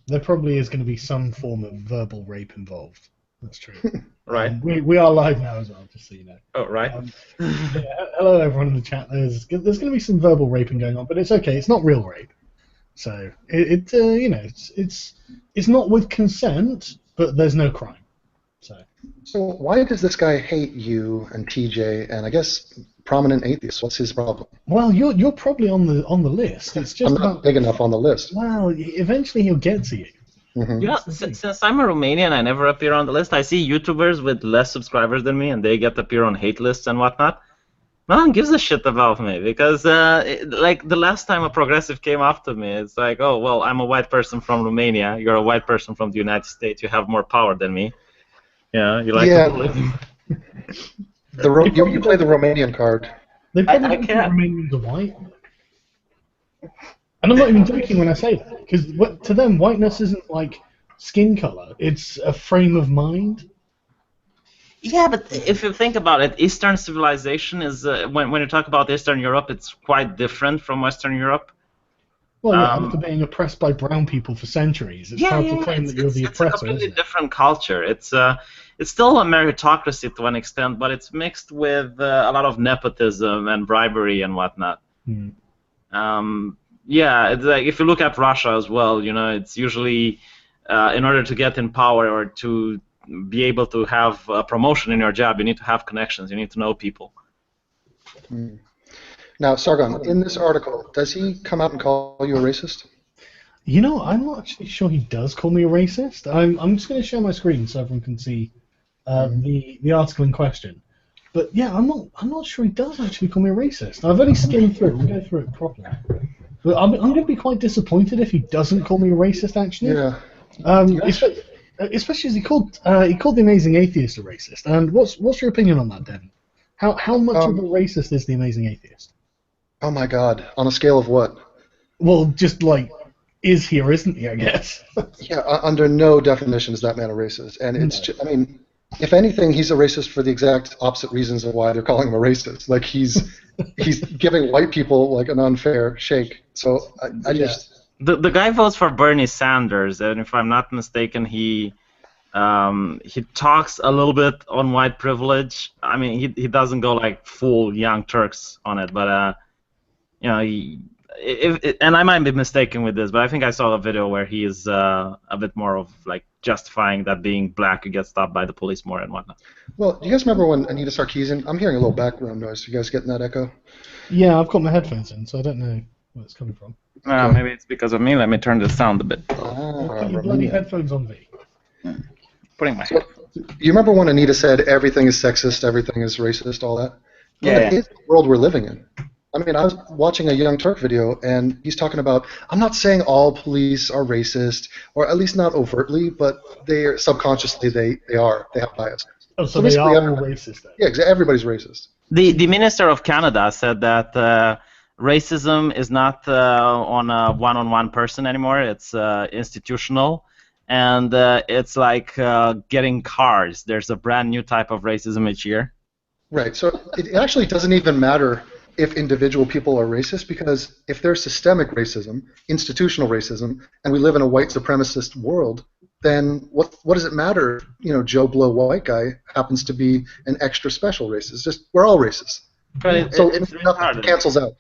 There probably is going to be some form of verbal rape involved. That's true. Right. We are live now as well, just so you know. Oh, right. Yeah, hello everyone in the chat. There's going to be some verbal raping going on, but it's okay. It's not real rape. So you know it's not with consent, but there's no crime. So why does this guy hate you and TJ and I guess prominent atheists? What's his problem? Well, you're probably on the list. It's just I'm not big enough on the list. Well, eventually he'll get to you. Mm-hmm. You know, since I'm a Romanian, I never appear on the list. I see YouTubers with less subscribers than me, and they get to appear on hate lists and whatnot. No one gives a shit about me because, like, the last time a progressive came after me, it's like, oh, well, I'm a white person from Romania. You're a white person from the United States. You have more power than me. Yeah, you like to bully me. You play the Romanian card. They probably I think can't. Romanians are white. And I'm not even joking when I say that, because to them, whiteness isn't like skin color; it's a frame of mind. Yeah, but if you think about it, Eastern civilization is when you talk about Eastern Europe, it's quite different from Western Europe. Well, yeah, after being oppressed by brown people for centuries, it's hard to claim that you're the oppressor. It's a completely different culture. It's still a meritocracy to an extent, but it's mixed with a lot of nepotism and bribery and whatnot. Yeah, it's like if you look at Russia as well, you know, it's usually in order to get in power or to be able to have a promotion in your job, you need to have connections, you need to know people. Now, Sargon, in this article, does he come out and call you a racist? You know, I'm not actually sure he does call me a racist. I'm just going to share my screen so everyone can see the article in question. But yeah, I'm not sure he does actually call me a racist. I've only skimmed through it. We'll go through it properly. But I'm going to be quite disappointed if he doesn't call me a racist. Actually, yeah. Especially as he called the Amazing Atheist a racist. And what's your opinion on that, Devin? How much of a racist is the Amazing Atheist? Oh my God! On a scale of what? Well, just like is he or isn't he? I guess. Yeah. Under no definition is that man a racist, and it's just, I mean, if anything, he's a racist for the exact opposite reasons of why they're calling him a racist. Like he's giving white people like an unfair shake. So I just. The guy votes for Bernie Sanders, and if I'm not mistaken, he talks a little bit on white privilege. I mean, he doesn't go like full Young Turks on it, but you know, and I might be mistaken with this, but I think I saw a video where he is a bit more of like justifying that being black, you get stopped by the police more and whatnot. Well, do you guys remember when Anita Sarkeesian? I'm hearing a little background noise. You guys getting that echo? Yeah, I've got my headphones in, so I don't know where it's coming from. Maybe it's because of me. Let me turn the sound a bit. Put your bloody headphones on, V. Putting my You remember when Anita said everything is sexist, everything is racist, all that? Yeah. That is the world we're living in. I mean, I was watching a Young Turk video, and he's talking about, I'm not saying all police are racist, or at least not overtly, but they subconsciously they are. They have bias. Oh, so they are all racist then? Yeah, everybody's racist. The Minister of Canada said that racism is not on a one-on-one person anymore. It's institutional, and it's like getting cars. There's a brand new type of racism each year. Right. So it actually doesn't even matter if individual people are racist, because if there's systemic racism, institutional racism, and we live in a white supremacist world, then what does it matter? You know, Joe Blow white guy happens to be an extra special racist. Just we're all racist. But it's nothing cancels out.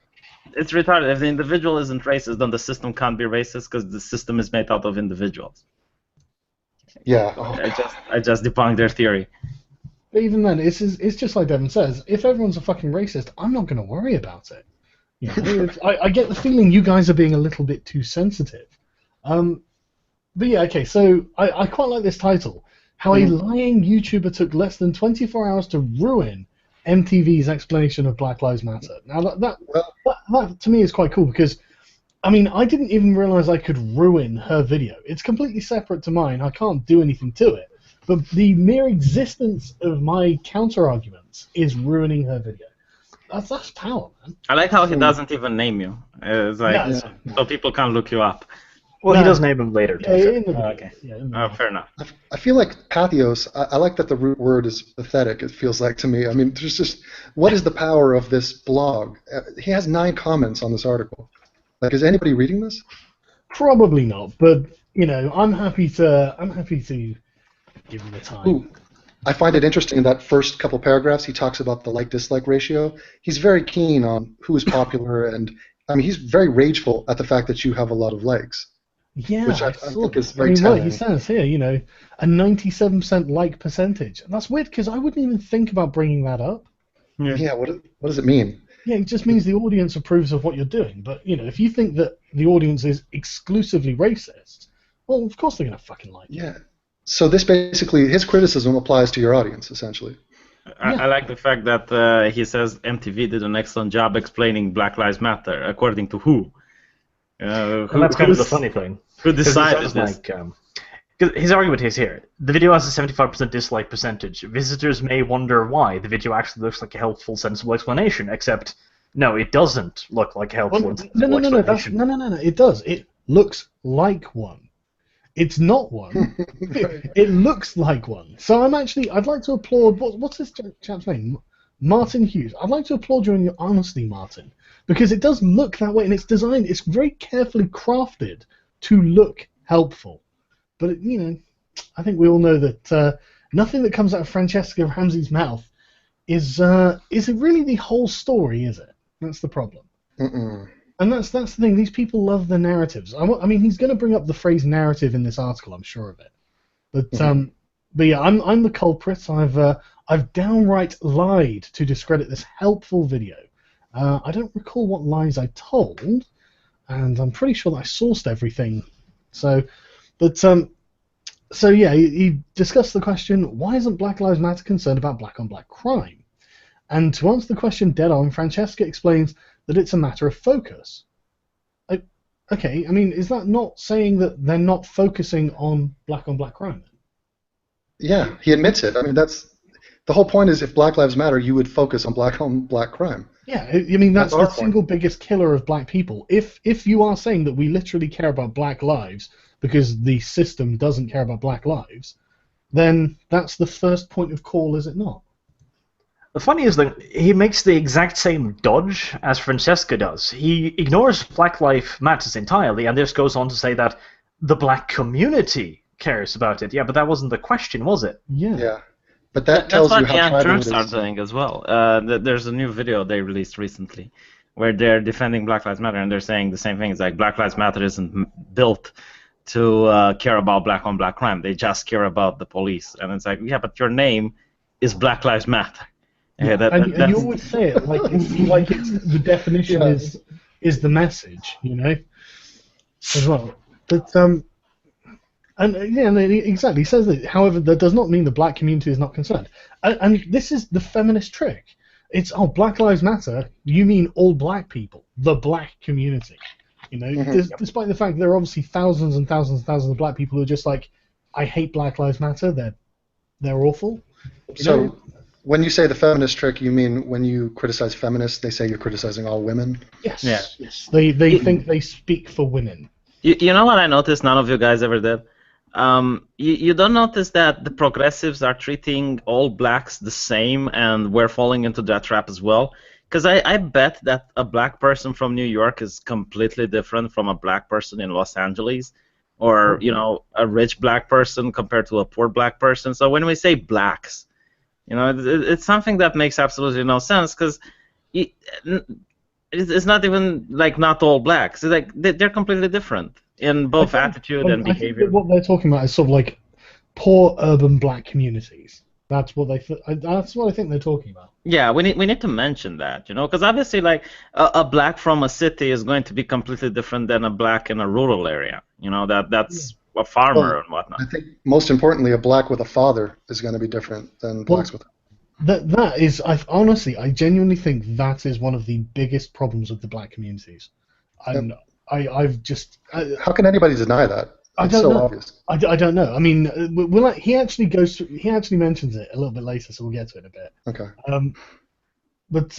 It's retarded. If the individual isn't racist, then the system can't be racist because the system is made out of individuals. Yeah. I just debunked their theory. But even then, it's just like Devin says. If everyone's a fucking racist, I'm not going to worry about it. You know, I get the feeling you guys are being a little bit too sensitive. But yeah, okay. So I quite like this title. How a lying YouTuber took less than 24 hours to ruin MTV's explanation of Black Lives Matter. Now that to me is quite cool because, I mean, I didn't even realize I could ruin her video. It's completely separate to mine. I can't do anything to it. But the mere existence of my counter-arguments is ruining her video. That's power, man. I like how he doesn't even name you. It's like, so people can't look you up. Well, he does name him later. Okay. Fair enough. I feel like pathos, I like that the root word is pathetic, it feels like to me. I mean, there's just, what is the power of this blog? He has 9 comments on this article. Like, is anybody reading this? Probably not, but I'm happy to give him the time. Ooh, I find it interesting in that first couple paragraphs he talks about the like-dislike ratio. He's very keen on who is popular, and I mean he's very rageful at the fact that you have a lot of likes. Yeah, Which I saw think is that. very What telling. he says here, a 97% like percentage. And that's weird because I wouldn't even think about bringing that up. Yeah, what does it mean? Yeah, it just means the audience approves of what you're doing. But, if you think that the audience is exclusively racist, well, of course they're going to fucking like it. Yeah. So this basically, his criticism applies to your audience, essentially. I like the fact that he says MTV did an excellent job explaining Black Lives Matter, according to who? And that's kind of the funny thing. Who decided this? Like, his argument is here. The video has a 75% dislike percentage. Visitors may wonder why. The video actually looks like a helpful, sensible explanation, except, no, it doesn't look like a helpful and sensible explanation. No, it does. It looks like one. It's not one. It looks like one. So I'd like to applaud, what's this chap's name? Martin Hughes. I'd like to applaud you on your honesty, Martin, because it does look that way, and it's designed, it's very carefully crafted to look helpful. But, I think we all know that nothing that comes out of Francesca Ramsey's mouth is it really the whole story, is it? That's the problem. Mm-mm. And that's the thing. These people love the narratives. I mean, he's going to bring up the phrase narrative in this article. I'm sure of it. But yeah, I'm the culprit. I've downright lied to discredit this helpful video. I don't recall what lies I told, and I'm pretty sure that I sourced everything. So yeah, he discussed the question: why isn't Black Lives Matter concerned about black-on-black crime? And to answer the question dead on, Francesca explains that it's a matter of focus. Okay, I mean, is that not saying that they're not focusing on black-on-black crime? Yeah, he admits it. I mean, that's the whole point. Is if Black Lives Matter, you would focus on black crime. Yeah, I mean that's the our single biggest killer of black people. If you are saying that we literally care about black lives because the system doesn't care about black lives, then that's the first point of call, is it not? The funny is that he makes the exact same dodge as Francesca does. He ignores Black Lives Matters entirely and just goes on to say that the black community cares about it. Yeah, but that wasn't the question, was it? Yeah. But that tells you That's how what Young tribal it Turks are is. doing as well. There's a new video they released recently where they're defending Black Lives Matter and they're saying the same thing. It's like Black Lives Matter isn't built to care about black-on-black crime. They just care about the police. And it's like, yeah, but your name is Black Lives Matter. Yeah, and you always say it like it's the definition is the message, as well. But exactly. He says that. However, that does not mean the black community is not concerned. And this is the feminist trick. It's Black Lives Matter. You mean all black people, the black community. Despite the fact there are obviously thousands and thousands and thousands of black people who are just like, I hate Black Lives Matter. They're awful. So when you say the feminist trick, you mean when you criticize feminists, they say you're criticizing all women? Yes. Yeah. Yes. They think they speak for women. You know what I noticed none of you guys ever did? You don't notice that the progressives are treating all blacks the same, and we're falling into that trap as well? Because I bet that a black person from New York is completely different from a black person in Los Angeles, or a rich black person compared to a poor black person. So when we say blacks, it's something that makes absolutely no sense, because it's not even like not all blacks. It's like they're completely different in both attitude and behavior. I think that what they're talking about is sort of like poor urban black communities. That's what that's what I think they're talking about. Yeah, we need to mention that, because obviously, like a black from a city is going to be completely different than a black in a rural area. That's a farmer and whatnot. I think most importantly, a black with a father is going to be different than blacks with. That is, I genuinely think that is one of the biggest problems with the black communities. I've just. How can anybody deny that? It's so obvious. I don't know. I mean, he actually mentions it a little bit later, so we'll get to it in a bit. Okay. But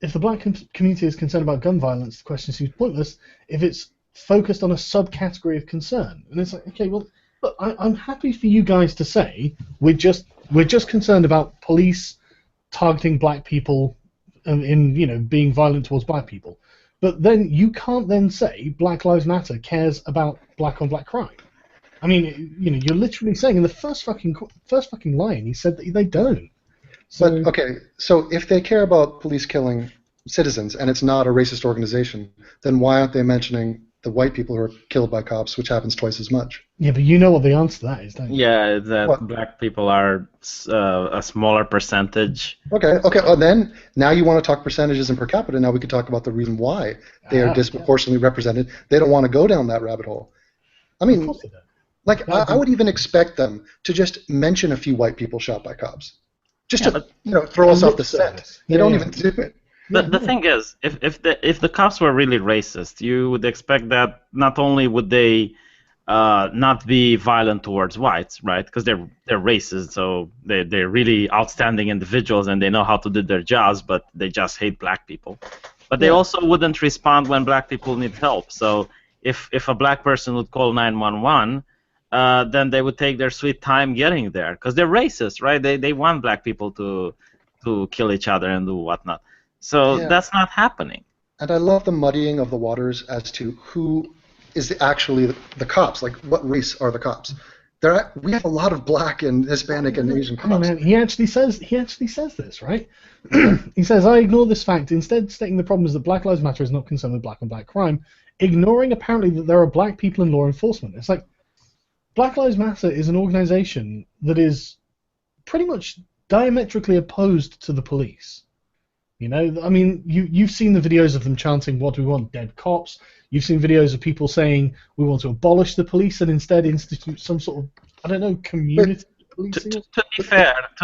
if the black community is concerned about gun violence, the question seems pointless if it's focused on a subcategory of concern. And it's like, okay, well, look, I'm happy for you guys to say we're just concerned about police targeting black people in being violent towards black people. But then you can't then say Black Lives Matter cares about black on black crime. I mean, you're literally saying in the first fucking line he said that they don't. So, But okay, so if they care about police killing citizens and it's not a racist organization, then why aren't they mentioning the white people who are killed by cops, which happens twice as much? yeah, but you know what the answer to that is, don't you? Yeah, that What? black people are a smaller percentage. Okay. Well, then now you want to talk percentages and per capita. Now we could talk about the reason why they are disproportionately represented. They don't want to go down that rabbit hole. I Of mean, course they don't. like I would even expect them to just mention a few white people shot by cops, just to throw us off the set. They don't even do it. The thing is, if the cops were really racist, you would expect that not only would they not be violent towards whites, right? Because they're racist, so they're really outstanding individuals and they know how to do their jobs, but they just hate black people. But they also wouldn't respond when black people need help. So if a black person would call 911, then they would take their sweet time getting there because they're racist, right? They want black people to kill each other and do whatnot. So that's not happening. And I love the muddying of the waters as to who is actually the cops. Like, what race are the cops? We have a lot of black and Hispanic and Asian cops. Come on, man. He actually says this, right? He says, I ignore this fact, instead stating the problem is that Black Lives Matter is not concerned with black on black crime, ignoring apparently that there are black people in law enforcement. It's like, Black Lives Matter is an organization that is pretty much diametrically opposed to the police. I mean, you've seen the videos of them chanting, what do we want, dead cops. You've seen videos of people saying, we want to abolish the police and instead institute some sort of, I don't know, community policing.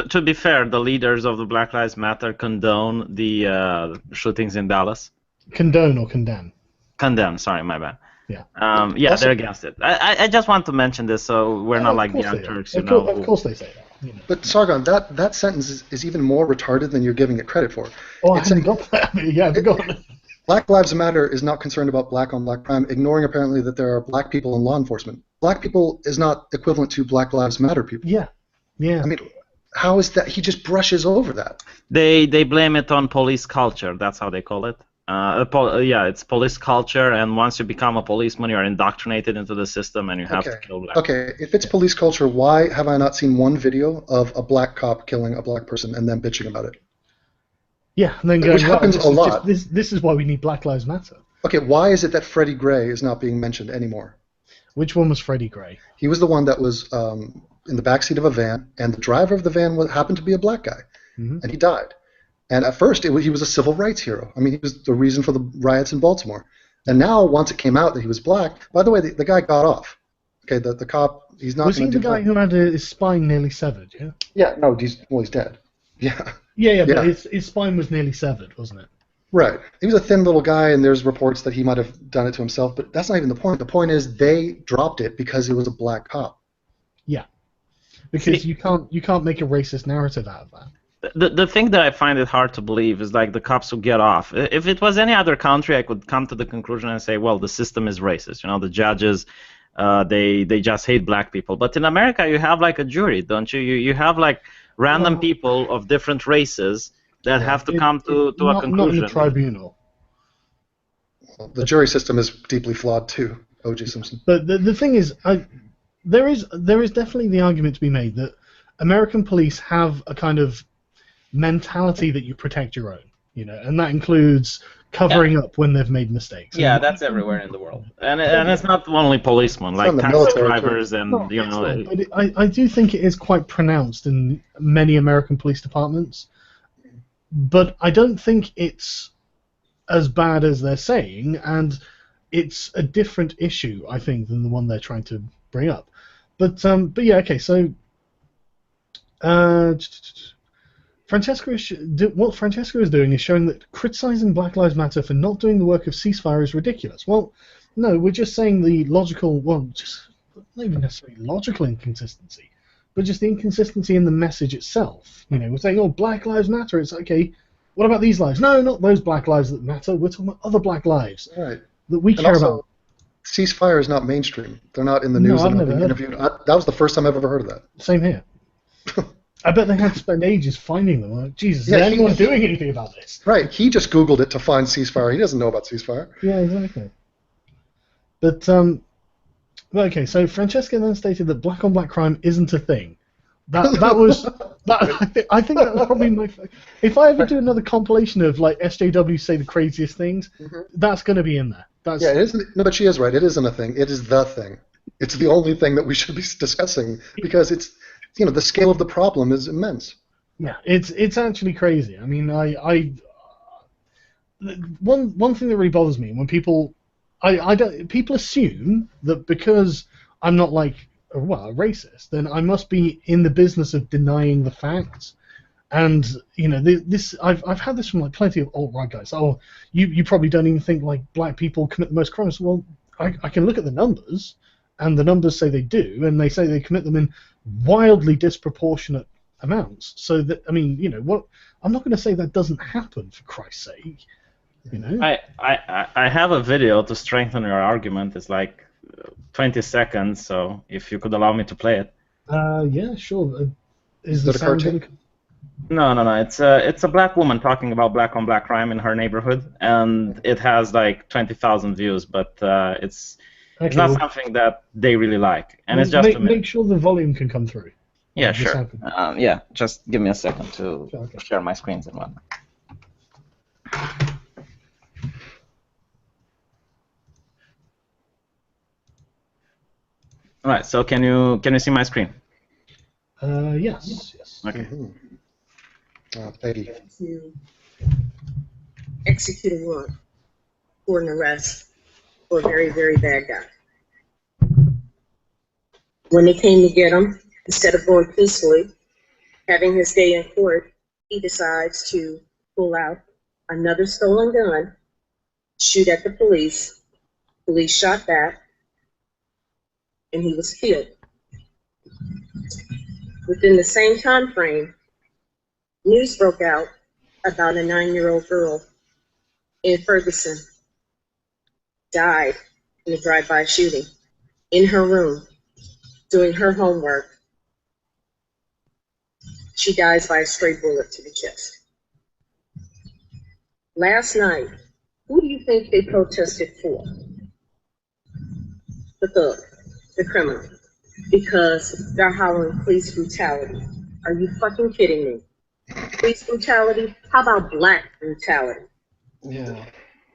To be fair, the leaders of the Black Lives Matter condone the shootings in Dallas. Condone or condemn? Condemn, sorry, my bad. Yeah. Also, they're against it. I just want to mention this so we're not like the Young Turks, Of course they say that. But Sargon, that sentence is even more retarded than you're giving it credit for. Oh, I haven't got that. Yeah, but go on. Black Lives Matter is not concerned about black on black crime, ignoring apparently that there are black people in law enforcement. Black people is not equivalent to Black Lives Matter people. Yeah. I mean, how is that? He just brushes over that. They blame it on police culture. That's how they call it. It's police culture, and once you become a policeman, you are indoctrinated into the system, and you have to kill black. Okay, if it's police culture, why have I not seen one video of a black cop killing a black person and then bitching about it? Yeah, and then going, which happens a lot. This is why we need Black Lives Matter. Okay, why is it that Freddie Gray is not being mentioned anymore? Which one was Freddie Gray? He was the one that was in the backseat of a van, and the driver of the van happened to be a black guy, and he died. And at first, he was a civil rights hero. I mean, he was the reason for the riots in Baltimore. And now, once it came out that he was black, by the way, the guy got off. Okay, the cop, he's not. Was he the guy who had his spine nearly severed? Yeah. Yeah. No, he's dead. Yeah. Yeah, but his spine was nearly severed, wasn't it? Right. He was a thin little guy, and there's reports that he might have done it to himself. But that's not even the point. The point is they dropped it because it was a black cop. Yeah. Because you can't make a racist narrative out of that. The thing that I find it hard to believe is like the cops who get off. If it was any other country, I could come to the conclusion and say, well, the system is racist. The judges, they just hate black people. But in America, you have like a jury, don't you? You have like random people of different races that have to come to a conclusion. Not in the tribunal. Well, the jury system is deeply flawed too, O.J. Simpson. But the thing is, there is definitely the argument to be made that American police have a kind of mentality that you protect your own, and that includes covering up when they've made mistakes. Yeah, that's everywhere in the world, and it's not only policemen, like taxi drivers and But I do think it is quite pronounced in many American police departments, but I don't think it's as bad as they're saying, and it's a different issue, I think, than the one they're trying to bring up. But yeah, okay, so. What Francesco is doing is showing that criticizing Black Lives Matter for not doing the work of ceasefire is ridiculous. Well, no, we're just saying the logical, just not even necessarily logical inconsistency, but just the inconsistency in the message itself. We're saying, oh, Black Lives Matter. It's okay. What about these lives? No, not those Black lives that matter. We're talking about other Black lives that we care about. Ceasefire is not mainstream. They're not in the news and not being interviewed. That was the first time I've ever heard of that. Same here. I bet they had to spend ages finding them. Like, Jesus, Yeah, is anyone doing anything about this? Right, he just Googled it to find ceasefire. He doesn't know about ceasefire. Yeah, exactly. But well, okay. So Francesca then stated that black on black crime isn't a thing. That was that. I think that was probably my. If I ever do another compilation of like SJW say the craziest things, that's going to be in there. That's, Yeah, it isn't. No, but she is right. It isn't a thing. It is the thing. It's the only thing that we should be discussing because it's, the scale of the problem is immense. Yeah, it's actually crazy. I mean, one thing that really bothers me when people, people assume that because I'm not like a racist, then I must be in the business of denying the facts. And I've had this from like plenty of alt-right guys. Oh, you probably don't even think like black people commit the most crimes. Well, I can look at the numbers, and the numbers say they do, and they say they commit them in wildly disproportionate amounts. So that, I mean, what? I'm not going to say that doesn't happen, for Christ's sake. I have a video to strengthen your argument. It's like 20 seconds, so if you could allow me to play it. Yeah, sure. Is that the a sound cartoon? gonna- No. It's a black woman talking about black on black crime in her neighborhood, and it has like 20,000 views, but it's not something that they really like, and it's just make sure the volume can come through. Yeah, Just sure. happen. Yeah, just give me a second to Okay. share my screens and whatnot. All right. So can you see my screen? Yes. Okay. Peggy. To execute a warrant for an arrest for a very, very bad guy. When they came to get him, instead of going peacefully, having his day in court, he decides to pull out another stolen gun, shoot at the police. Police shot back, and he was killed. Within the same time frame, news broke out about a 9-year-old girl in Ferguson died in a drive-by shooting in her room doing her homework. She dies by a stray bullet to the chest. Last night, who do you think they protested for? The thug, the criminal, because they're hollering police brutality. Are you fucking kidding me? Police brutality? How about black brutality? Yeah.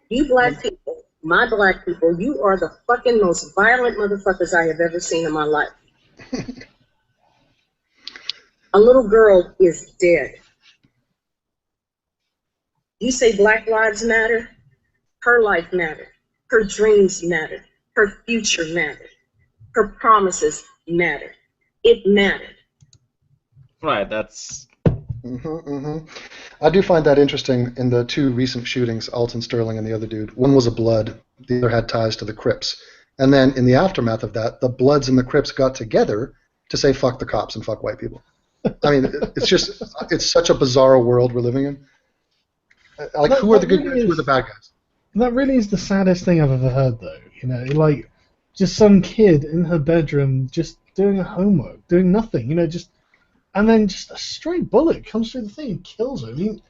You black people, my black people, you are the fucking most violent motherfuckers I have ever seen in my life. A little girl is dead. You say Black Lives Matter? Her life mattered. Her dreams mattered. Her future mattered. Her promises mattered. It mattered. Right. That's. I do find that interesting in the two recent shootings, Alton Sterling and the other dude. One was a Blood, the other had ties to the Crips. And then in the aftermath of that, the Bloods and the Crips got together to say fuck the cops and fuck white people. I mean, it's such a bizarre world we're living in. Like, who are the good guys, who are the bad guys? That really is the saddest thing I've ever heard, though. Like just some kid in her bedroom just doing her homework, doing nothing, and then just a stray bullet comes through the thing and kills her. I mean,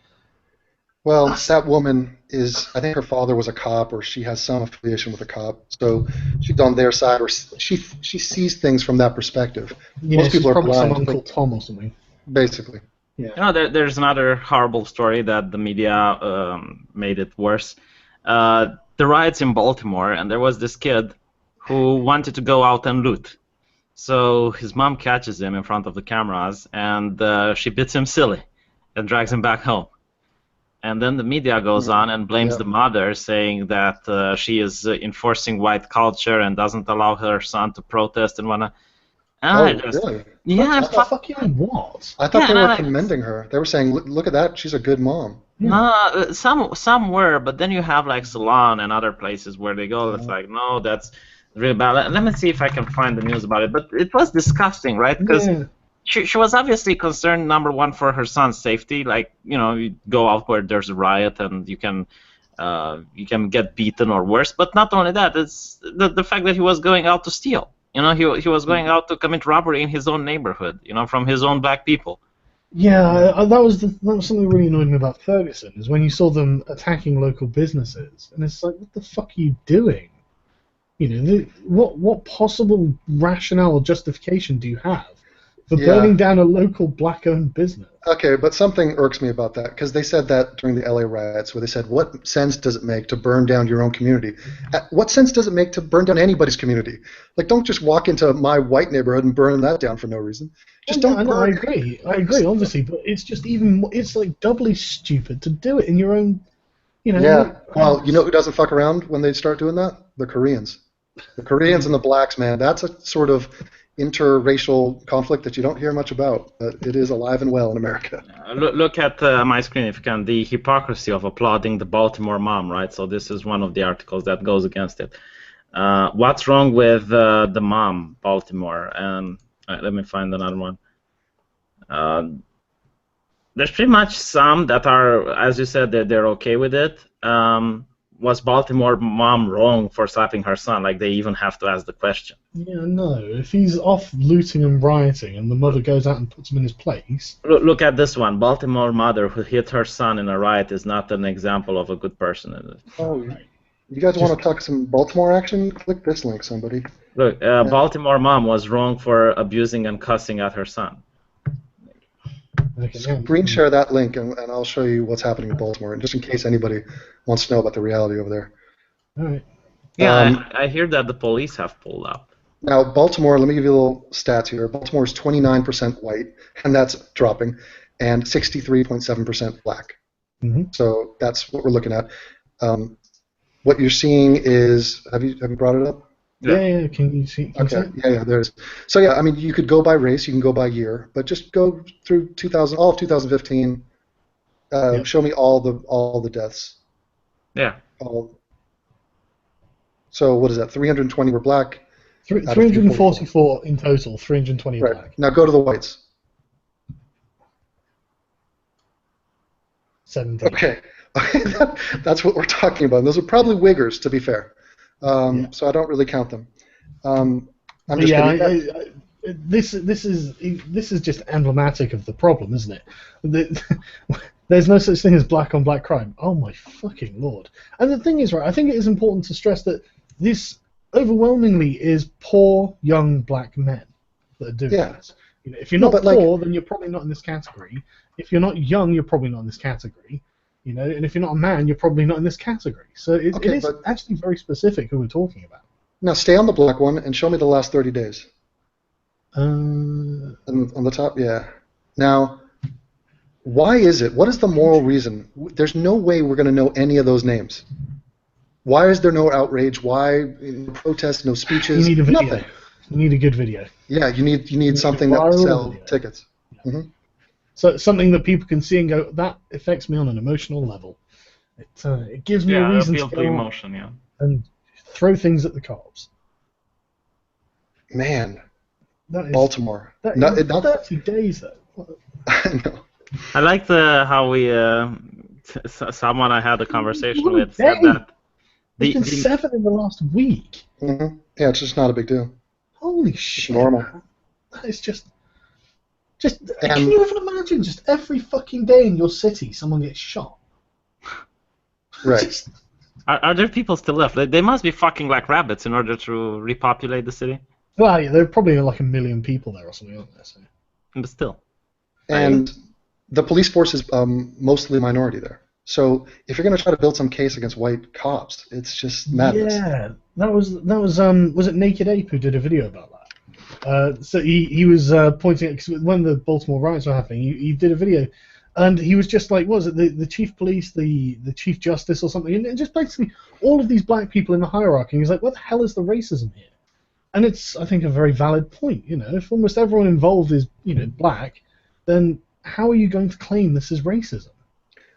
well, that woman is, I think her father was a cop, or she has some affiliation with a cop, so she's on their side, or she sees things from that perspective. Most people are probably blind. some Uncle Tom or something. Basically. Yeah. There's another horrible story that the media made it worse. The riots in Baltimore, and there was this kid who wanted to go out and loot. So his mom catches him in front of the cameras, and she beats him silly and drags him back home. And then the media goes on and blames the mother, saying that she is enforcing white culture and doesn't allow her son to protest and whatnot. Really? Yeah, fucking what? I thought they were commending her. They were saying, look at that, she's a good mom. No, some were, but then you have like Salon and other places where they go. It's like, no, that's really bad. Let me see if I can find the news about it. But it was disgusting, right? Because she was obviously concerned, number one, for her son's safety. Like, you go out where there's a riot and you can get beaten or worse. But not only that, it's the fact that he was going out to steal. He was going out to commit robbery in his own neighborhood. From his own black people. Yeah, that was something that really annoyed me about Ferguson, is when you saw them attacking local businesses, and it's like, what the fuck are you doing? You know, what possible rationale or justification do you have for Yeah. burning down a local black-owned business? Okay, but something irks me about that because they said that during the LA riots, where they said, "What sense does it make to burn down your own community? What sense does it make to burn down anybody's community? Like, don't just walk into my white neighborhood and burn that down for no reason. Oh, Just yeah, don't I know, I burn." agree, obviously, but it's just it's like doubly stupid to do it in your own, you Yeah. know. Well, you know who doesn't fuck around when they start doing that? The Koreans. The Koreans and the blacks, man. That's a sort of interracial conflict that you don't hear much about, but it is alive and well in America. Look at my screen if you can. The hypocrisy of applauding the Baltimore mom, right? So this is one of the articles that goes against it. What's wrong with the mom, Baltimore? And let me find another one. There's pretty much some that are, as you said, that they're okay with it. Was Baltimore mom wrong for slapping her son? Like, they even have to ask the question. Yeah, no. If he's off looting and rioting, and the mother goes out and puts him in his place, Look at this one. Baltimore mother who hit her son in a riot is not an example of a good person. Is it? Oh, you guys want to talk some Baltimore action? Click this link, somebody. Look, Baltimore mom was wrong for abusing and cussing at her son. okay, Screen share that link, and I'll show you what's happening in Baltimore, just in case anybody wants to know about the reality over there. all right. Yeah, I hear that the police have pulled up. Now, Baltimore, let me give you a little stats here. Baltimore is 29% white, and that's dropping, and 63.7% black. Mm-hmm. So that's what we're looking at. What you're seeing is, have you brought it up? Yeah. Can you see? Can you see Okay. it? Yeah. There's. So yeah, I mean, you could go by race, you can go by year, but just go through all of 2015. Yep. Show me all the deaths. Yeah. So what is that? 320 were black. 344 in total. 320 Right. black. Now go to the whites. 17. Okay. That's what we're talking about. And those are probably Wiggers, to be fair. So I don't really count them. I'm just kidding. This is just emblematic of the problem, isn't it? There's no such thing as black on black crime. Oh my fucking lord! And the thing is, right, I think it is important to stress that this overwhelmingly is poor young black men that are doing this. You know, if you're not poor, then you're probably not in this category. If you're not young, you're probably not in this category. You know, and if you're not a man, you're probably not in this category. So it is actually very specific who we're talking about. Now stay on the black one and show me the last 30 days. On the top, yeah. Now, why is it? What is the moral reason? There's no way we're going to know any of those names. Why is there no outrage? Why no protests, no speeches? You need a video. Nothing. You need a good video. Yeah, you need something that will sell tickets. Yeah. Mm-hmm. So something that people can see and go, that affects me on an emotional level. It gives me a reason to go emotion, and throw things at the cops. Man, that is, Baltimore. That is 30 days though. I know. I liked how we someone I had a conversation with said that there's been 7 in the last week. Mm-hmm. Yeah, it's just not a big deal. Holy shit! It's normal. Man. That is just. Can you even imagine? Just every fucking day in your city, someone gets shot. Right. Are there people still left? They must be fucking like rabbits in order to repopulate the city. Well, yeah, there are probably like 1 million people there or something, aren't there? So. But still. And the police force is mostly a minority there. So if you're going to try to build some case against white cops, it's just madness. Yeah, that was it Naked Ape who did a video about that? So he was pointing at, because when the Baltimore riots were happening, he did a video, and he was just like, what was it, the chief police, the chief justice or something, and just basically all of these black people in the hierarchy. And he's like, what the hell is the racism here? And it's, I think, a very valid point. You know, if almost everyone involved is, you know, black, then how are you going to claim this is racism?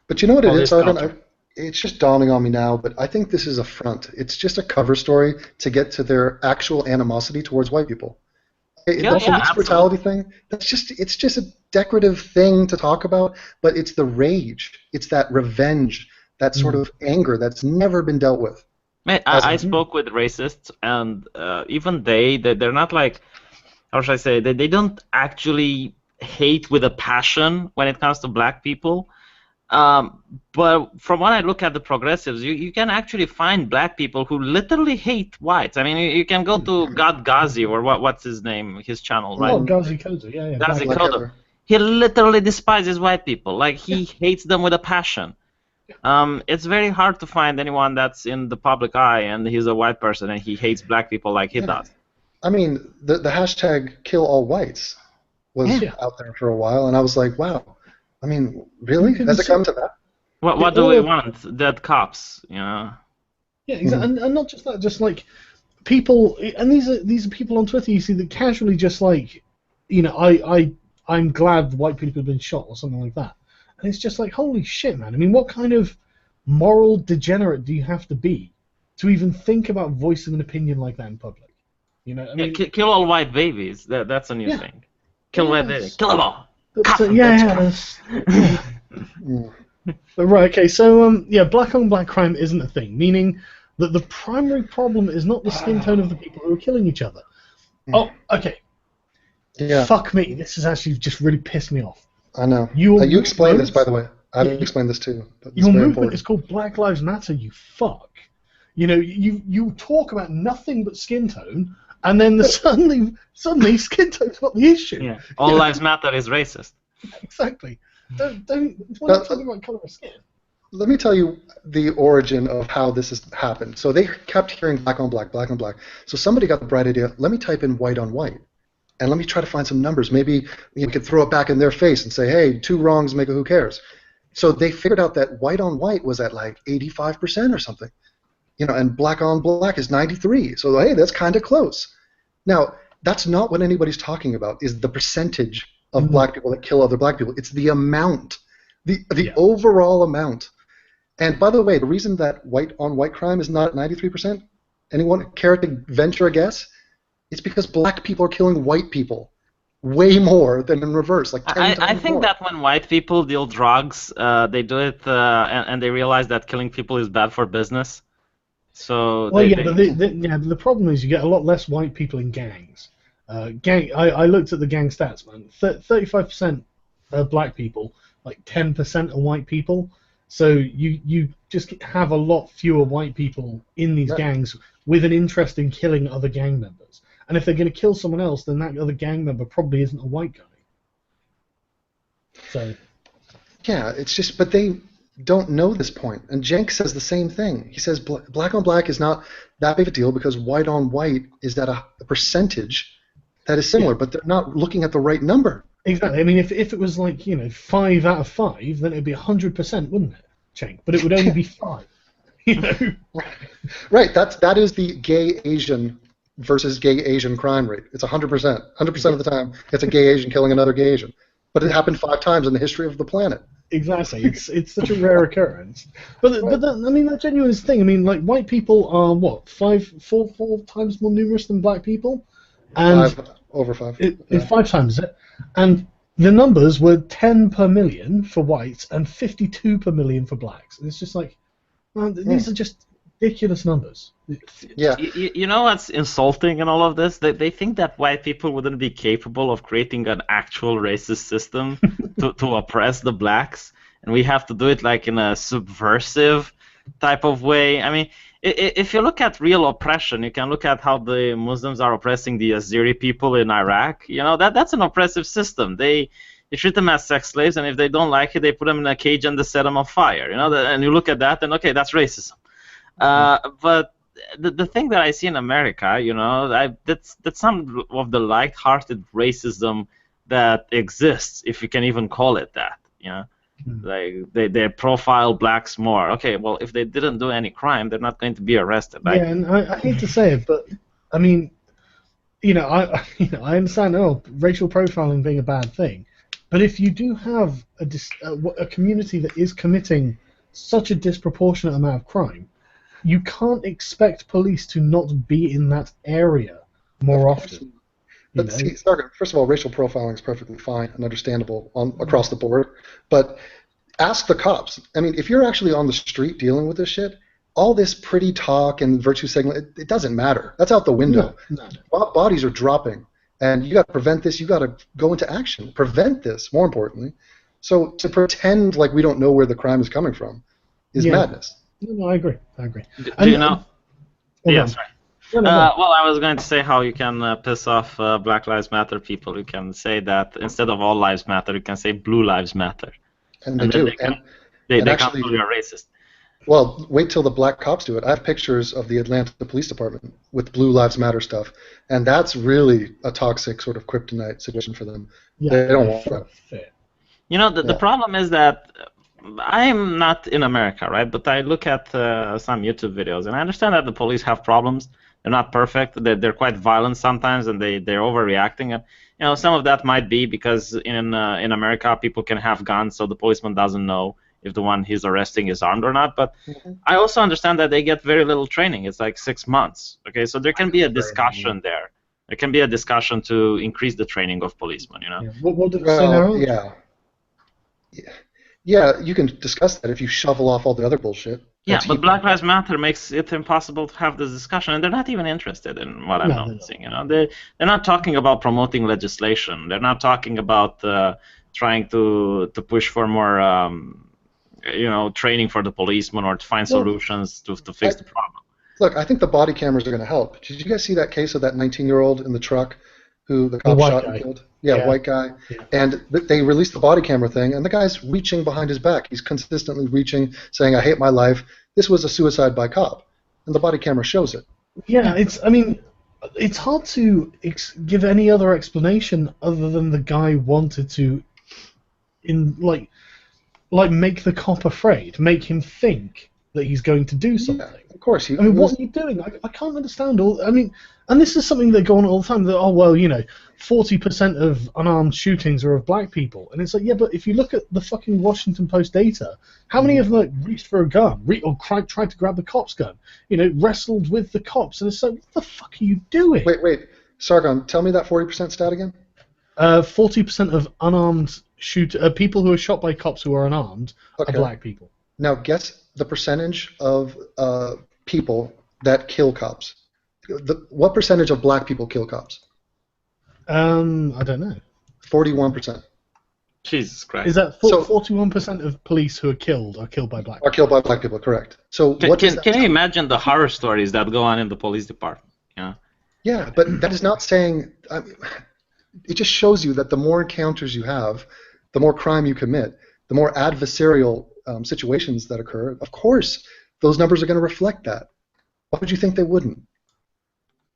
But you know what it is, Arvin? It's just dawning on me now, but I think this is a front. It's just a cover story to get to their actual animosity towards white people. The police brutality thing, it's just a decorative thing to talk about, but it's the rage. It's that revenge, that sort of anger that's never been dealt with. Man, I spoke with racists, and even they're not like, how should I say, they don't actually hate with a passion when it comes to black people. But from what I look at the progressives, you can actually find black people who literally hate whites. I mean, you can go to God Ghazi, or what's his name, his channel, right? Oh, Ghazi Koza, yeah. Ghazi Black Kodo. Hitler. He literally despises white people. Like, he hates them with a passion. It's very hard to find anyone that's in the public eye and he's a white person and he hates black people like he does. I mean, the hashtag kill all whites was out there for a while, and I was like, wow. I mean, really? Has it come to that? What do we want? Dead cops, you know? Yeah, exactly. And not just that, just like people, and these are people on Twitter you see that casually just like, you know, I'm glad white people have been shot or something like that. And it's just like, holy shit, man. I mean, what kind of moral degenerate do you have to be to even think about voicing an opinion like that in public? You know, I mean, kill all white babies. That's a new thing. Kill white babies. Kill them all. But right, okay, so black on black crime isn't a thing, meaning that the primary problem is not the skin tone of the people who are killing each other. Oh, okay. Yeah. Fuck me, this has actually just really pissed me off. I know. You explained this, by the way. I've explained this too. Your movement is called Black Lives Matter, you fuck. You know, you talk about nothing but skin tone, and then suddenly skin tone's not the issue. Yeah. All lives matter is racist. Exactly. Don't talk about color of skin. Let me tell you the origin of how this has happened. So they kept hearing black on black, black on black. So somebody got the bright idea, let me type in white on white. And let me try to find some numbers. Maybe we could throw it back in their face and say, hey, 2 wrongs make a who cares. So they figured out that white on white was at like 85% or something. You know, and black on black is 93. So, hey, that's kind of close. Now, that's not what anybody's talking about, is the percentage of black people that kill other black people. It's the amount, the overall amount. And by the way, the reason that white on white crime is not 93%, anyone care to venture a guess? It's because black people are killing white people way more than in reverse, like 10 times I think more. that when white people deal drugs, they do it and they realize that killing people is bad for business. So but the problem is you get a lot less white people in gangs. I looked at the gang stats, man. 35% are black people, like 10% are white people. So you just have a lot fewer white people in these gangs with an interest in killing other gang members. And if they're going to kill someone else, then that other gang member probably isn't a white guy. So. Yeah, it's just, but they don't know this point. And Jenk says the same thing. He says black on black is not that big of a deal because white on white is at a percentage that is similar, but they're not looking at the right number. Exactly. I mean, if it was like, 5 out of 5, then it would be 100%, wouldn't it, Jenk? But it would only be 5. Right. That is the gay Asian versus gay Asian crime rate. It's 100%. 100% of the time, it's a gay Asian killing another gay Asian. But it happened 5 times in the history of the planet. Exactly. It's such a rare occurrence. But I mean, that genuine is the thing. I mean, like, white people are, what, 4 times more numerous than black people? And over 5. It's 5 times it. And the numbers were 10 per million for whites and 52 per million for blacks. And it's just like, man, these are just ridiculous numbers. Yeah. You know what's insulting in all of this? They think that white people wouldn't be capable of creating an actual racist system to oppress the blacks, and we have to do it like in a subversive type of way. I mean, if you look at real oppression, you can look at how the Muslims are oppressing the Azeri people in Iraq. You know, that's an oppressive system. They treat them as sex slaves, and if they don't like it, they put them in a cage and they set them on fire. You know, and you look at that, and okay, that's racism. But the thing that I see in America, that's some of the light-hearted racism that exists, if you can even call it that. You know, like they profile blacks more. Okay, well, if they didn't do any crime, they're not going to be arrested. Like, yeah, and I hate to say it, but I mean, I understand racial profiling being a bad thing, but if you do have a community that is committing such a disproportionate amount of crime, you can't expect police to not be in that area more often. But see, first of all, racial profiling is perfectly fine and understandable across the board. But ask the cops. I mean, if you're actually on the street dealing with this shit, all this pretty talk and virtue signaling, it doesn't matter. That's out the window. No. Bodies are dropping. and you got to prevent this. You got to go into action, prevent this. More importantly, so to pretend like we don't know where the crime is coming from is madness. No, I agree. Do you know? Hold Yeah, on. sorry. No. Well, I was going to say how you can piss off Black Lives Matter people. You can say that instead of all lives matter, you can say blue lives matter. And they do. They and can't actually, call you a racist. well, wait till the black cops do it. I have pictures of the Atlanta Police Department with Blue Lives Matter stuff, and that's really a toxic sort of kryptonite situation for them. They don't want that. Fair. You know, the problem is that I'm not in America, right? But I look at some YouTube videos, and I understand that the police have problems. They're not perfect. They're quite violent sometimes, and they're overreacting. And you know, some of that might be because in America people can have guns, so the policeman doesn't know if the one he's arresting is armed or not. But I also understand that they get very little training. It's like 6 months. Okay, so there can be a discussion there. There can be a discussion to increase the training of policemen. You know. Yeah. What did it say now? Yeah, you can discuss that if you shovel off all the other bullshit. Yeah, but Black Lives Matter makes it impossible to have this discussion, and they're not even interested in what I'm noticing. You know, they're not talking about promoting legislation. They're not talking about trying to push for more, you know, training for the policemen or to find solutions to fix the problem. Look, I think the body cameras are going to help. Did you guys see that case of that 19-year-old in the truck who the cop shot and killed? Yeah, white guy. Yeah. And they released the body camera thing, and the guy's reaching behind his back. He's consistently reaching, saying, "I hate my life. This was a suicide by cop." And the body camera shows it. Yeah, it's hard to give any other explanation other than the guy wanted to, make the cop afraid, make him think that he's going to do something. Yeah, of course. What are you doing? I can't understand all. And this is something that go on all the time. That 40% of unarmed shootings are of black people, and it's like, yeah, but if you look at the fucking Washington Post data, how many of them reached for a gun, or tried to grab the cop's gun, wrestled with the cops, and it's like, what the fuck are you doing? Wait, Sargon, tell me that 40% stat again. 40% of unarmed people who are shot by cops who are unarmed are black people. Now guess the percentage of people that kill cops. What percentage of black people kill cops? I don't know. 41%. Jesus Christ. Is that 41% of police who are killed by black people? Are killed by black people, correct. So can you imagine the horror stories that go on in the police department? Yeah. Yeah, but that is not saying. It just shows you that the more encounters you have, the more crime you commit, the more adversarial situations that occur. Of course, those numbers are going to reflect that. Why would you think they wouldn't?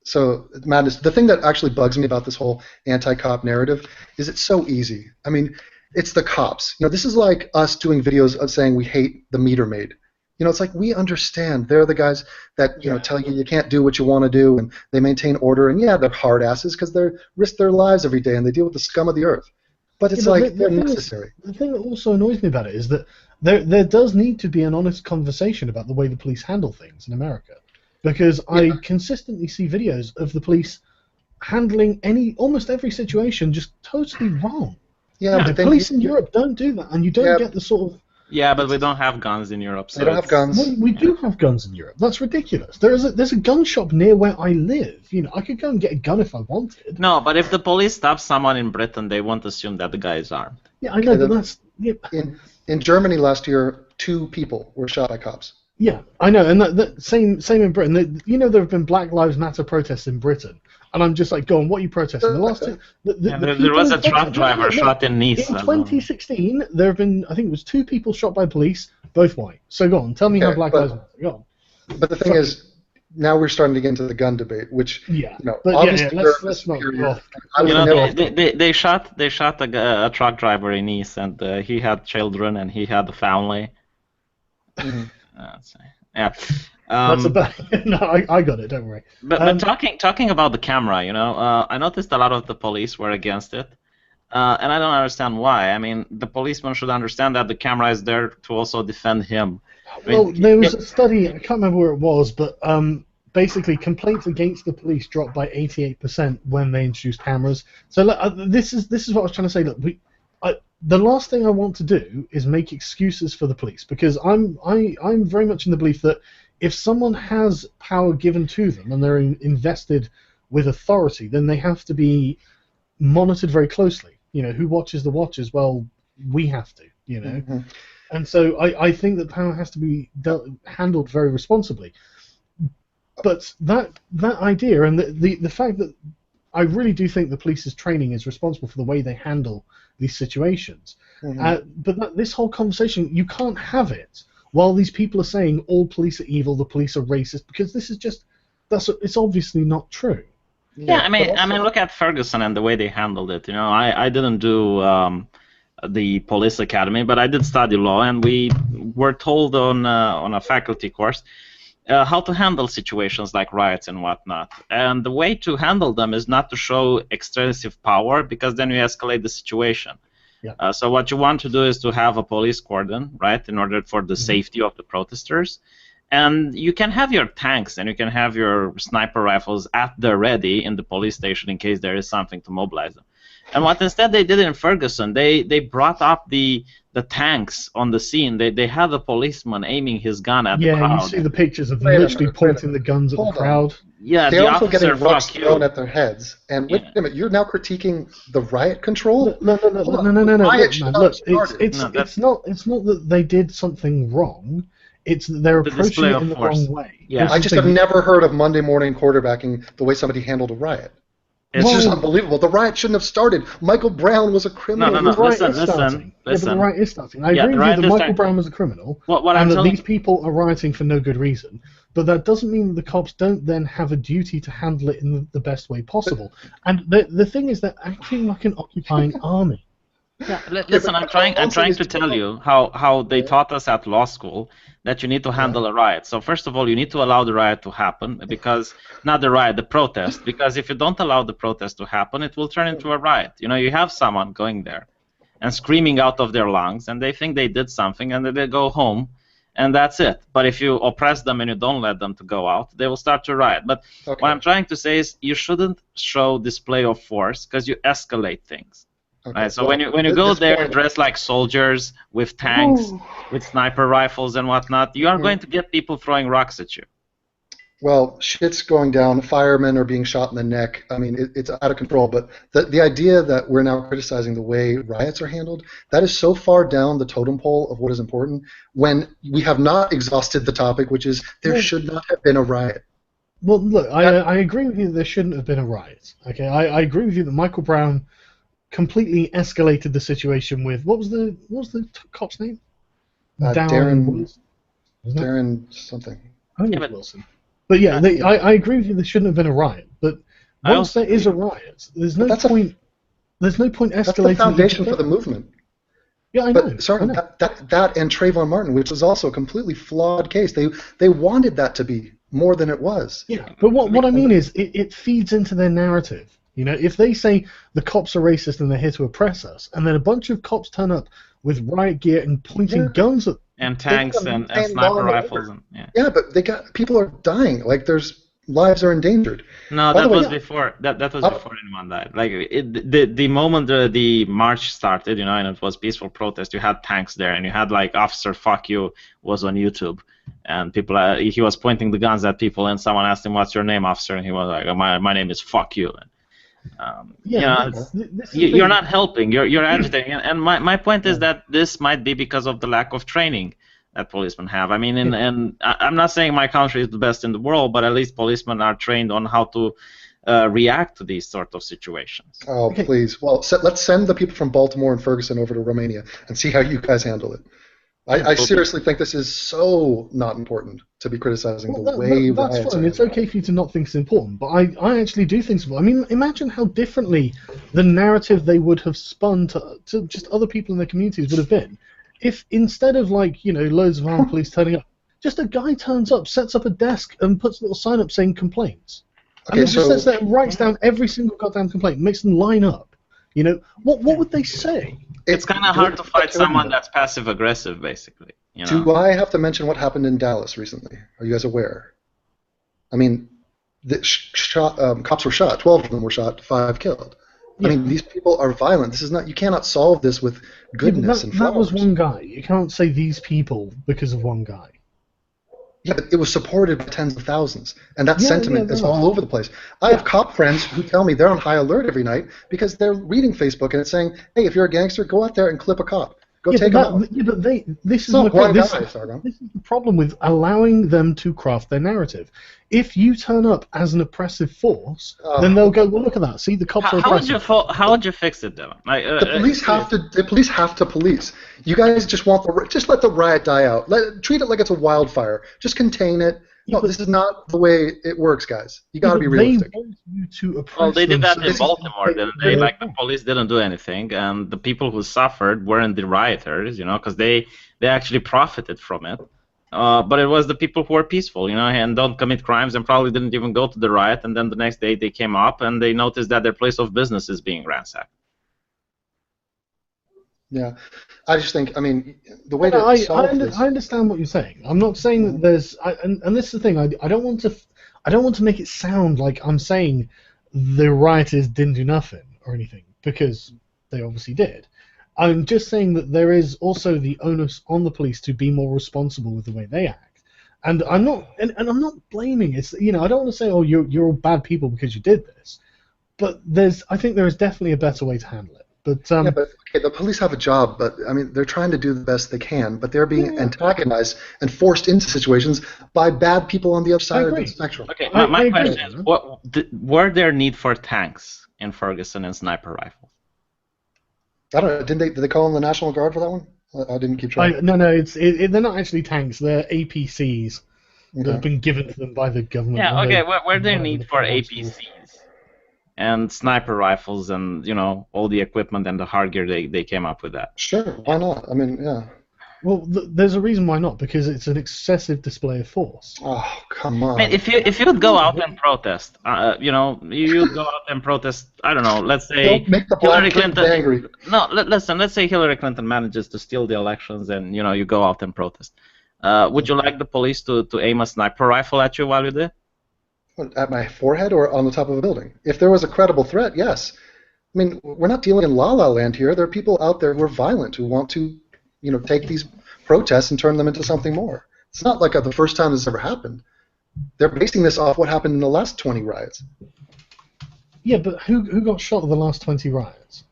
So, madness. The thing that actually bugs me about this whole anti-cop narrative is it's so easy. I mean, it's the cops. This is like us doing videos of saying we hate the meter maid. It's like we understand. They're the guys that tell you can't do what you want to do, and they maintain order. And yeah, they're hard asses because they risk their lives every day and they deal with the scum of the earth. But it's they're necessary. The thing that also annoys me about it is that there does need to be an honest conversation about the way the police handle things in America. Because I consistently see videos of the police handling almost every situation just totally wrong. Yeah, but the police in Europe don't do that, and you don't get the sort of... Yeah, but we don't have guns in Europe. So we don't have guns. We do have guns in Europe. That's ridiculous. There's a gun shop near where I live. I could go and get a gun if I wanted. No, but if the police stop someone in Britain, they won't assume that the guy is armed. Yeah, I know, but that's... Yeah. In Germany last year, 2 people were shot by cops. Yeah, I know, and that same in Britain. There have been Black Lives Matter protests in Britain, and I'm just like, go on, what are you protesting? The last two, there was a truck driver shot in Nice. In 2016, there have been, I think it was 2 people shot by police, both white. So go on, tell me how Black Lives Matter. Go on. But the thing is, now we're starting to get into the gun debate, which obviously let's not. They shot a truck driver in Nice, and he had children and he had a family. Mm-hmm. Yeah. That's about. No, I got it. Don't worry. But talking about the camera, I noticed a lot of the police were against it, and I don't understand why. I mean, the policeman should understand that the camera is there to also defend him. There was a study. I can't remember where it was, but basically, complaints against the police dropped by 88% when they introduced cameras. So this is what I was trying to say. Look, the last thing I want to do is make excuses for the police, because I'm very much in the belief that if someone has power given to them and they're invested with authority, then they have to be monitored very closely. Who watches the watches? Well, we have to. Mm-hmm. And so I think that power has to be handled very responsibly. But that idea and the fact that I really do think the police's training is responsible for the way they handle these situations. Mm-hmm. But this whole conversation, you can't have it while these people are saying all police are evil, the police are racist, because this is just it's obviously not true. Yeah, I mean, look at Ferguson and the way they handled it. I didn't do the police academy, but I did study law, and we were told on a faculty course how to handle situations like riots and whatnot. And the way to handle them is not to show extensive power, because then you escalate the situation. Yeah. So what you want to do is to have a police cordon, right, in order for the safety of the protesters. And you can have your tanks and you can have your sniper rifles at the ready in the police station in case there is something to mobilize them. And what instead they did in Ferguson, they brought up the tanks on the scene. They had a policeman aiming his gun at the crowd. Yeah, you see the pictures of them literally pointing the guns at the crowd. Yeah, they're the also officer, getting rocks fuck you. thrown at their heads. And wait a minute, you're now critiquing the riot control? No. Riot should not have started. It's not that they did something wrong. It's that they're The approaching display it of in the force. wrong way. Yeah. I just have never heard of Monday morning quarterbacking the way somebody handled a riot. It's just unbelievable. The riot shouldn't have started. Michael Brown was a criminal. No. The riot Listen. is starting. Yeah, but the riot is starting. I Yeah, agree the with you riot that is Michael starting. Brown was a criminal, What and I'm that telling these people are rioting for no good reason. But that doesn't mean that the cops don't then have a duty to handle it in the best way possible. And the thing is, they're acting like an occupying army. Yeah, listen, I'm trying to tell you how they taught us at law school that you need to handle a riot. So first of all, you need to allow the riot to happen, because not the riot, the protest. Because if you don't allow the protest to happen, it will turn into a riot. You have someone going there and screaming out of their lungs, and they think they did something, and then they go home, and that's it. But if you oppress them and you don't let them to go out, they will start to riot. But what I'm trying to say is you shouldn't show display of force, because you escalate things. Okay, Right, so when you go there dressed like soldiers with tanks, with sniper rifles and whatnot, you are going to get people throwing rocks at you. Well, shit's going down. Firemen are being shot in the neck. I mean, it's out of control. But the idea that we're now criticizing the way riots are handled, that is so far down the totem pole of what is important, when we have not exhausted the topic, which is there should not have been a riot. Well, look, I agree with you that there shouldn't have been a riot. Okay, I agree with you that Michael Brown completely escalated the situation with what was the cop's name? Darren Wilson, wasn't it? Darren something. I think it was Wilson. But yeah, I agree with you. There shouldn't have been a riot. But once there is a riot, there's no point. There's no point escalating. That's the foundation for the movement. Yeah, I know. But sorry, I know. that and Trayvon Martin, which was also a completely flawed case. They wanted that to be more than it was. Yeah, but what I mean is it feeds into their narrative. If they say the cops are racist and they're here to oppress us, and then a bunch of cops turn up with riot gear and pointing guns at and tanks and sniper rifles. Yeah, but people are dying. Like lives are endangered. No, that was before. That was before anyone died. Like the moment the march started, and it was peaceful protest, you had tanks there, and you had like Officer Fuck You was on YouTube, and people he was pointing the guns at people, and someone asked him, "What's your name, officer?" And he was like, "My name is Fuck You." You're not helping. You're agitating. And my point is that this might be because of the lack of training that policemen have. I mean, and I'm not saying my country is the best in the world, but at least policemen are trained on how to react to these sort of situations. Oh, please. Well, let's send the people from Baltimore and Ferguson over to Romania and see how you guys handle it. I seriously think this is so not important to be criticizing the way that's fine. It's okay for you to not think it's important, but I actually do think it's important. I mean, imagine how differently the narrative they would have spun to just other people in their communities would have been if instead of loads of armed police turning up, just a guy turns up, sets up a desk, and puts a little sign up saying complaints. And just sits there and writes down every single goddamn complaint, makes them line up. What would they say? It's kind of hard to fight someone that's passive-aggressive, basically. Do I have to mention what happened in Dallas recently? Are you guys aware? I mean, cops were shot. 12 of them were shot. 5 killed. I mean, these people are violent. This is not. You cannot solve this with goodness and flowers. That was one guy. You can't say these people because of one guy. Yeah, but it was supported by tens of thousands, and that Yeah, sentiment yeah, is no. all over the place. I have cop friends who tell me they're on high alert every night because they're reading Facebook and it's saying, "Hey, if you're a gangster, go out there and clip a cop. Go take him out." Yeah, but this It's is my not point. one guy, Sargon. This is the problem with allowing them to craft their narrative. If you turn up as an oppressive force, then they'll go, well, look at that. See, the cops are oppressive. How would you fix it, Dylan? The police have to. The police have to police. You guys just want just let the riot die out. Treat it like it's a wildfire. Just contain it. No, this is not the way it works, guys. You got to be realistic. They want you to oppress Well, they did them that in so Baltimore, didn't they? Like, the police didn't do anything, and the people who suffered weren't the rioters, you know, because they actually profited from it. But it was the people who were peaceful, you know, and don't commit crimes and probably didn't even go to the riot, and then the next day they came up and they noticed that their place of business is being ransacked. Yeah, I just think, I mean, the way to solve this... I understand what you're saying. I'm not saying that there's, and this is the thing. I don't want to make it sound like I'm saying the rioters didn't do nothing or anything, because they obviously did. I'm just saying that there is also the onus on the police to be more responsible with the way they act. And I'm not, and I'm not blaming. It's, you know, I don't want to say, oh, you're all bad people because you did this. But I think there is definitely a better way to handle it. But yeah, but okay, the police have a job, but I mean, they're trying to do the best they can, but they're being antagonized and forced into situations by bad people on the other side of the spectrum. Okay, my question is, were there need for tanks in Ferguson and sniper rifles? I don't know. Did they call in the National Guard for that one? I didn't keep track. No, they're not actually tanks. They're APCs that have been given to them by the government. Yeah, okay. Were there need for APCs and sniper rifles and, you know, all the equipment and the hard gear they came up with that? Sure, why not? I mean, yeah. Well, there's a reason why not, because it's an excessive display of force. Oh, come on. I mean, if you would go out and protest, you know, you'd go out and protest, I don't know, let's say Don't make the black Hillary kids angry. No, listen, let's say Hillary Clinton manages to steal the elections and, you know, you go out and protest. Would you like the police to aim a sniper rifle at you while you're there? At my forehead or on the top of a building? If there was a credible threat, yes. I mean, we're not dealing in la-la land here. There are people out there who are violent, who want to, you know, take these protests and turn them into something more. It's not like the first time this ever happened. They're basing this off what happened in the last 20 riots. Yeah, but who got shot in the last 20 riots?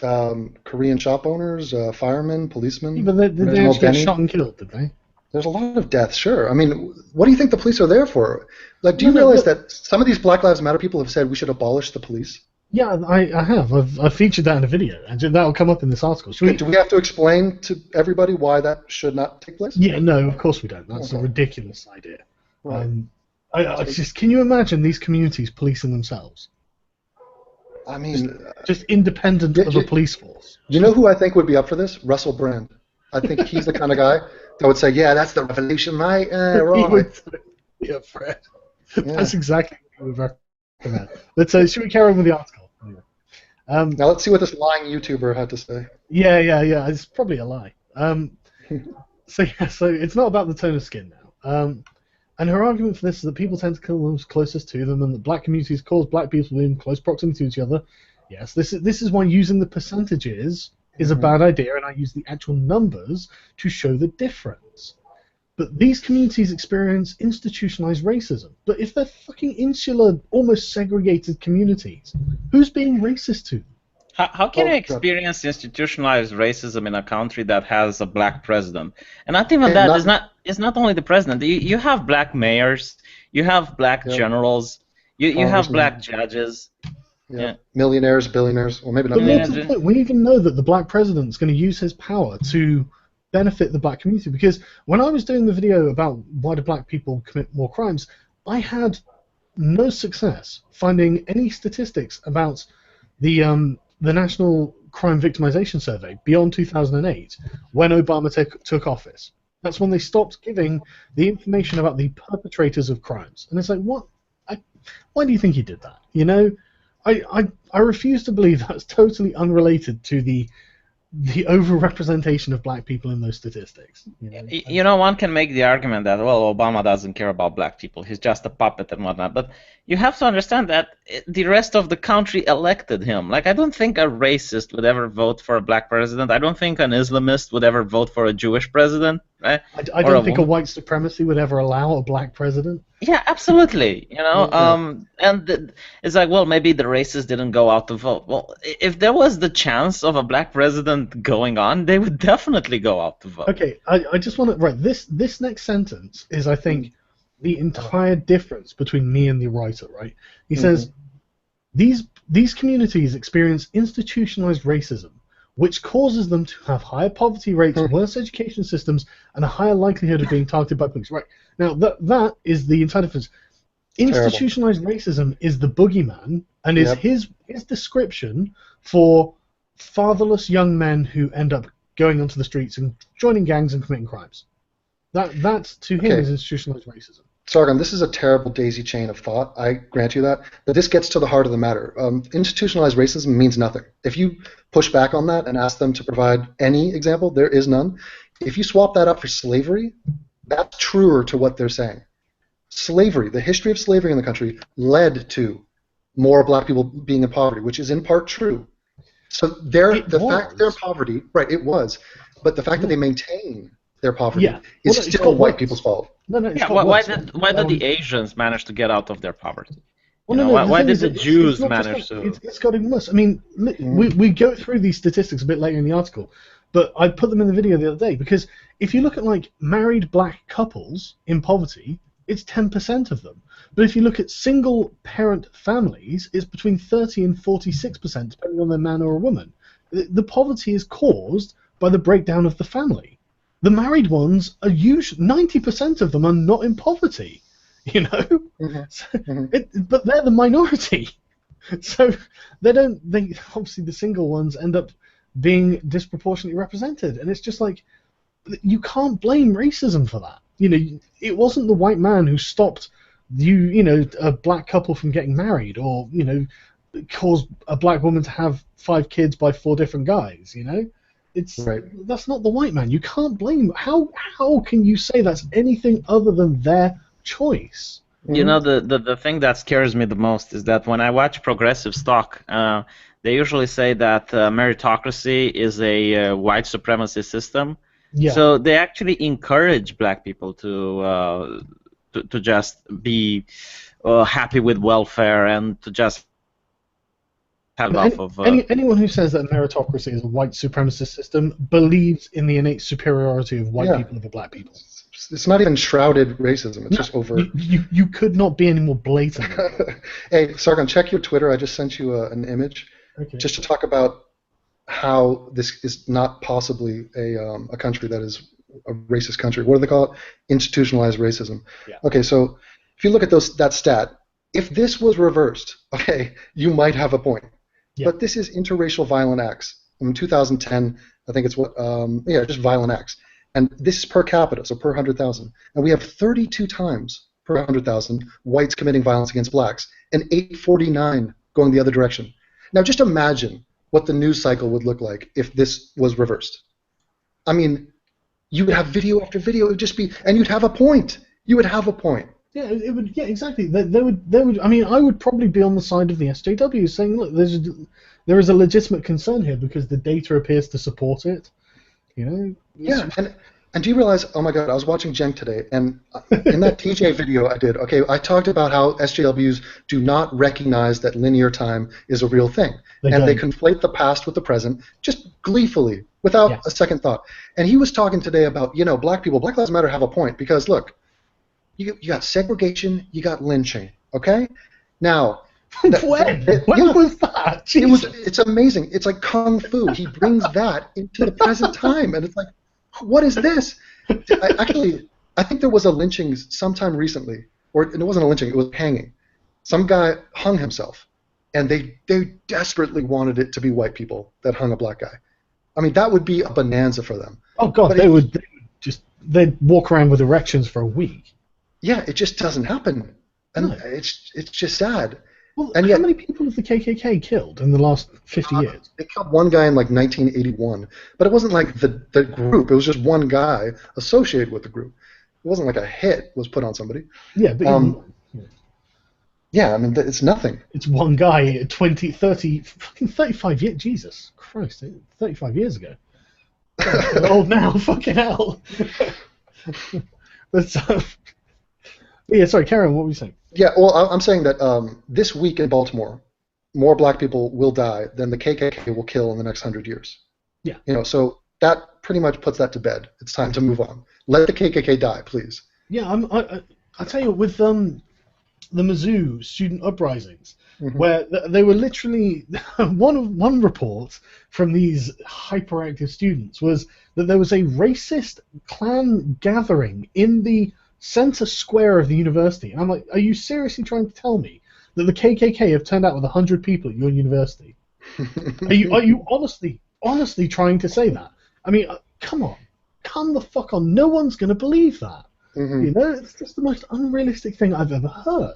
Korean shop owners, firemen, policemen. Yeah, but did they actually get shot and killed, did they? There's a lot of deaths, sure. I mean, what do you think the police are there for? Like, do you realize that some of these Black Lives Matter people have said we should abolish the police? Yeah, I have. I've featured that in a video, and that'll come up in this article. Do we have to explain to everybody why that should not take place? Yeah, no, of course we don't. That's a ridiculous idea. Right. I just, can you imagine these communities policing themselves? I mean, just independent of a police force. You know who I think would be up for this? Russell Brand. I think he's the kind of guy that would say, "Yeah, that's the revolution, mate. Right." Yeah, Fred. Yeah. That's exactly what we would recommend. Let's should we carry on with the article? Now let's see what this lying YouTuber had to say. Yeah. It's probably a lie. So it's not about the tone of skin now. And her argument for this is that people tend to kill those closest to them, and that black communities cause black people in close proximity to each other. Yes, this is why using the percentages is a bad idea, and I use the actual numbers to show the difference. But these communities experience institutionalized racism. But if they're fucking insular, almost segregated communities, who's being racist to them? How can you experience institutionalized racism in a country that has a black president? And not even that, it's not only the president. You have black mayors, you have black generals, you have black judges. Yeah. Millionaires, billionaires, or maybe not millionaires. We even know that the black president's going to use his power to benefit the black community, because when I was doing the video about why do black people commit more crimes, I had no success finding any statistics about the National Crime Victimization Survey beyond 2008, when Obama took office. That's when they stopped giving the information about the perpetrators of crimes. And it's like, what? Why do you think he did that? You know, I refuse to believe that's totally unrelated to the overrepresentation of black people in those statistics. You know, one can make the argument that, well, Obama doesn't care about black people. He's just a puppet and whatnot. But, you have to understand that the rest of the country elected him. Like, I don't think a racist would ever vote for a black president. I don't think an Islamist would ever vote for a Jewish president, right? I Or don't think a woman. white supremacy would ever allow a black president. Yeah, absolutely. You know, Yeah. it's like, well, maybe the racists didn't go out to vote. Well, if there was the chance of a black president going on, they would definitely go out to vote. Okay, I just want to right. This next sentence is, I think, the entire difference between me and the writer. Right? He says these communities experience institutionalized racism, which causes them to have higher poverty rates, worse education systems, and a higher likelihood of being targeted by police. Right. Now, that is the entire difference. Institutionalized racism is the boogeyman, and is his description for fatherless young men who end up going onto the streets and joining gangs and committing crimes. That to him is institutionalized racism. Sargon, this is a terrible daisy chain of thought. I grant you that. But this gets to the heart of the matter. Institutionalized racism means nothing. If you push back on that and ask them to provide any example, there is none. If you swap that up for slavery, that's truer to what they're saying. Slavery, the history of slavery in the country, led to more black people being in poverty, which is in part true. So the fact they're in poverty, right, it was. But the fact that they maintain their poverty is still white people's fault. No, why did the Asians manage to get out of their poverty? Why did the Jews manage to? It's got even worse. I mean, we go through these statistics a bit later in the article, but I put them in the video the other day because if you look at like married black couples in poverty, it's 10% of them. But if you look at single parent families, it's between 30 and 46%, depending on their man or a woman. The poverty is caused by the breakdown of the family. The married ones are usually 90% of them are not in poverty, you know. But they're the minority, so they obviously the single ones end up being disproportionately represented, and it's just like you can't blame racism for that. You know, it wasn't the white man who stopped a black couple from getting married, or caused a black woman to have 5 kids by 4 different guys. You know. That's not the white man. You can't blame. How can you say that's anything other than their choice? You know, the thing that scares me the most is that when I watch progressive talk, they usually say that meritocracy is a white supremacy system. Yeah. So they actually encourage black people to just be happy with welfare and to just anyone who says that meritocracy is a white supremacist system believes in the innate superiority of white people over black people. It's not even shrouded racism. It's just overt. You could not be any more blatant. Hey, Sargon, check your Twitter. I just sent you an image just to talk about how this is not possibly a country that is a racist country. What do they call it? Institutionalized racism. Yeah. Okay, so if you look at that stat, if this was reversed, you might have a point. Yeah. But this is interracial violent acts. In 2010, I think it's just violent acts. And this is per capita, so per 100,000. And we have 32 times per 100,000 whites committing violence against blacks, and 849 going the other direction. Now just imagine what the news cycle would look like if this was reversed. I mean, you would have video after video. It would just be, and you'd have a point. You would have a point. Yeah, it would. Yeah, exactly. They would. I mean, I would probably be on the side of the SJW, saying, look, there is a legitimate concern here because the data appears to support it. You know. Yeah, and do you realize? Oh my God, I was watching Cenk today, and in that TJ video I did, I talked about how SJWs do not recognize that linear time is a real thing, they conflate the past with the present, just gleefully, without a second thought. And he was talking today about, black people. Black Lives Matter have a point because look. You got segregation, you got lynching, okay? Now, when was that? It's amazing. It's like kung fu. He brings that into the present time, and it's like, what is this? I think there was a lynching sometime recently, or it wasn't a lynching, it was hanging. Some guy hung himself, and they desperately wanted it to be white people that hung a black guy. I mean, that would be a bonanza for them. Oh God, they'd walk around with erections for a week. Yeah, it just doesn't happen, and it's just sad. Well, and how many people have the KKK killed in the last 50 years? They killed one guy in like 1981, but it wasn't like the group. It was just one guy associated with the group. It wasn't like a hit was put on somebody. Yeah, but Yeah, I mean, it's nothing. It's one guy 20, 30, fucking 35 years. Jesus Christ, 35 years ago. I'm old now, fucking hell. But, yeah, sorry, Karen, what were you saying? Yeah, well, I'm saying that this week in Baltimore, more black people will die than the KKK will kill in the next 100 years. Yeah. So that pretty much puts that to bed. It's time to move on. Let the KKK die, please. Yeah, I tell you, with the Mizzou student uprisings, where they were literally one report from these hyperactive students was that there was a racist Klan gathering in the center square of the university. And I'm like, are you seriously trying to tell me that the KKK have turned out with 100 people at your university? Are you honestly trying to say that? I mean, come on, come the fuck on. No one's gonna believe that. You know, it's just the most unrealistic thing I've ever heard.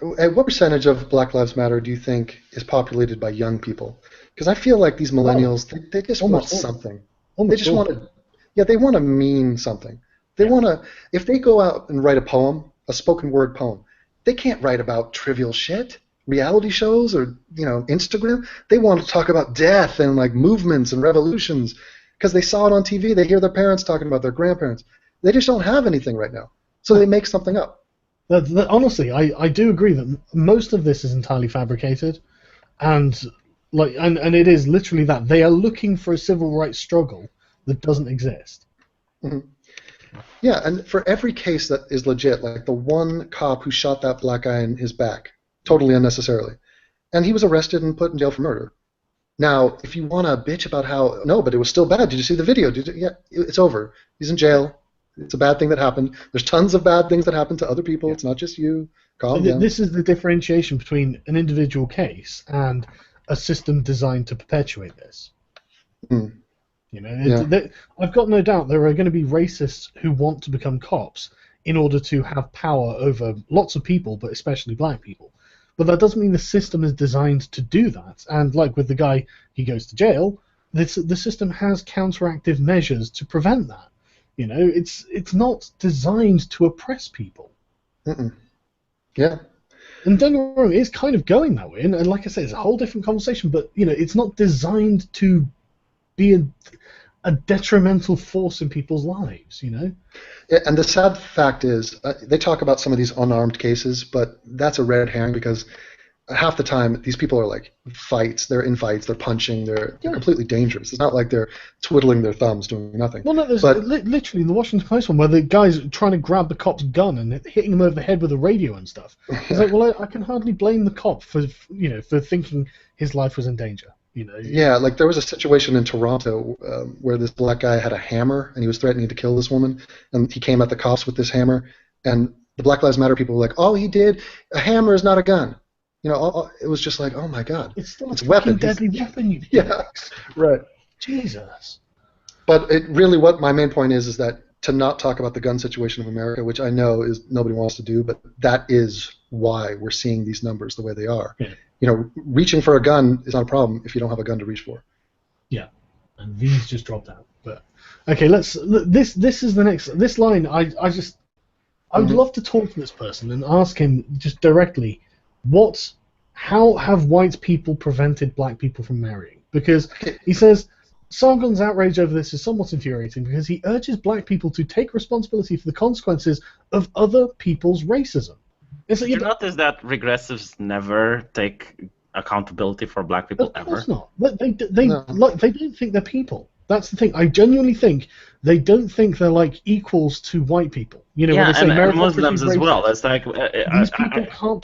What percentage of Black Lives Matter do you think is populated by young people? Because I feel like these millennials, they just want something. They just want to, they want to mean something. They want to, if they go out and write a poem, a spoken word poem, they can't write about trivial shit, reality shows or, Instagram. They want to talk about death and like movements and revolutions because they saw it on TV. They hear their parents talking about their grandparents. They just don't have anything right now. So they make something up. Honestly, I do agree that most of this is entirely fabricated, and it is literally that they are looking for a civil rights struggle that doesn't exist. Yeah, and for every case that is legit, like the one cop who shot that black guy in his back, totally unnecessarily, and he was arrested and put in jail for murder. Now, if you want to bitch about how but it was still bad. Did you see the video? It's over. He's in jail. It's a bad thing that happened. There's tons of bad things that happen to other people. It's not just you. Calm down. This is the differentiation between an individual case and a system designed to perpetuate this. I've got no doubt there are going to be racists who want to become cops in order to have power over lots of people, but especially black people. But that doesn't mean the system is designed to do that. And like with the guy, he goes to jail, the system has counteractive measures to prevent that. It's not designed to oppress people. Yeah. And don't get me wrong, it's kind of going that way. And like I said, it's a whole different conversation, but, it's not designed to be a detrimental force in people's lives, Yeah, and the sad fact is, they talk about some of these unarmed cases, but that's a red herring because half the time these people are like fights. They're in fights. They're punching. They're completely dangerous. It's not like they're twiddling their thumbs doing nothing. Well, no, there's literally in the Washington Post one where the guy's trying to grab the cop's gun and hitting him over the head with a radio and stuff. It's like, well, I can hardly blame the cop for thinking his life was in danger. Yeah, like there was a situation in Toronto where this black guy had a hammer and he was threatening to kill this woman, and he came at the cops with this hammer, and the Black Lives Matter people were like, "Oh, he did. A hammer is not a gun." It was just like, oh my God, it's still a fucking deadly weapon. Yeah, right. Jesus. But what my main point is that to not talk about the gun situation of America, which I know is nobody wants to do, but that is why we're seeing these numbers the way they are. Yeah. Reaching for a gun is not a problem if you don't have a gun to reach for. Yeah, and these just dropped out. But okay, this is the next line. I would love to talk to this person and ask him just directly. How have white people prevented black people from marrying? Because he says, Sargon's outrage over this is somewhat infuriating because he urges black people to take responsibility for the consequences of other people's racism. Did you notice that regressives never take accountability for black people ever? Of course not. They don't think they're people. That's the thing. I genuinely think they don't think they're like equals to white people. When they say and Muslims as well. It's like these people can't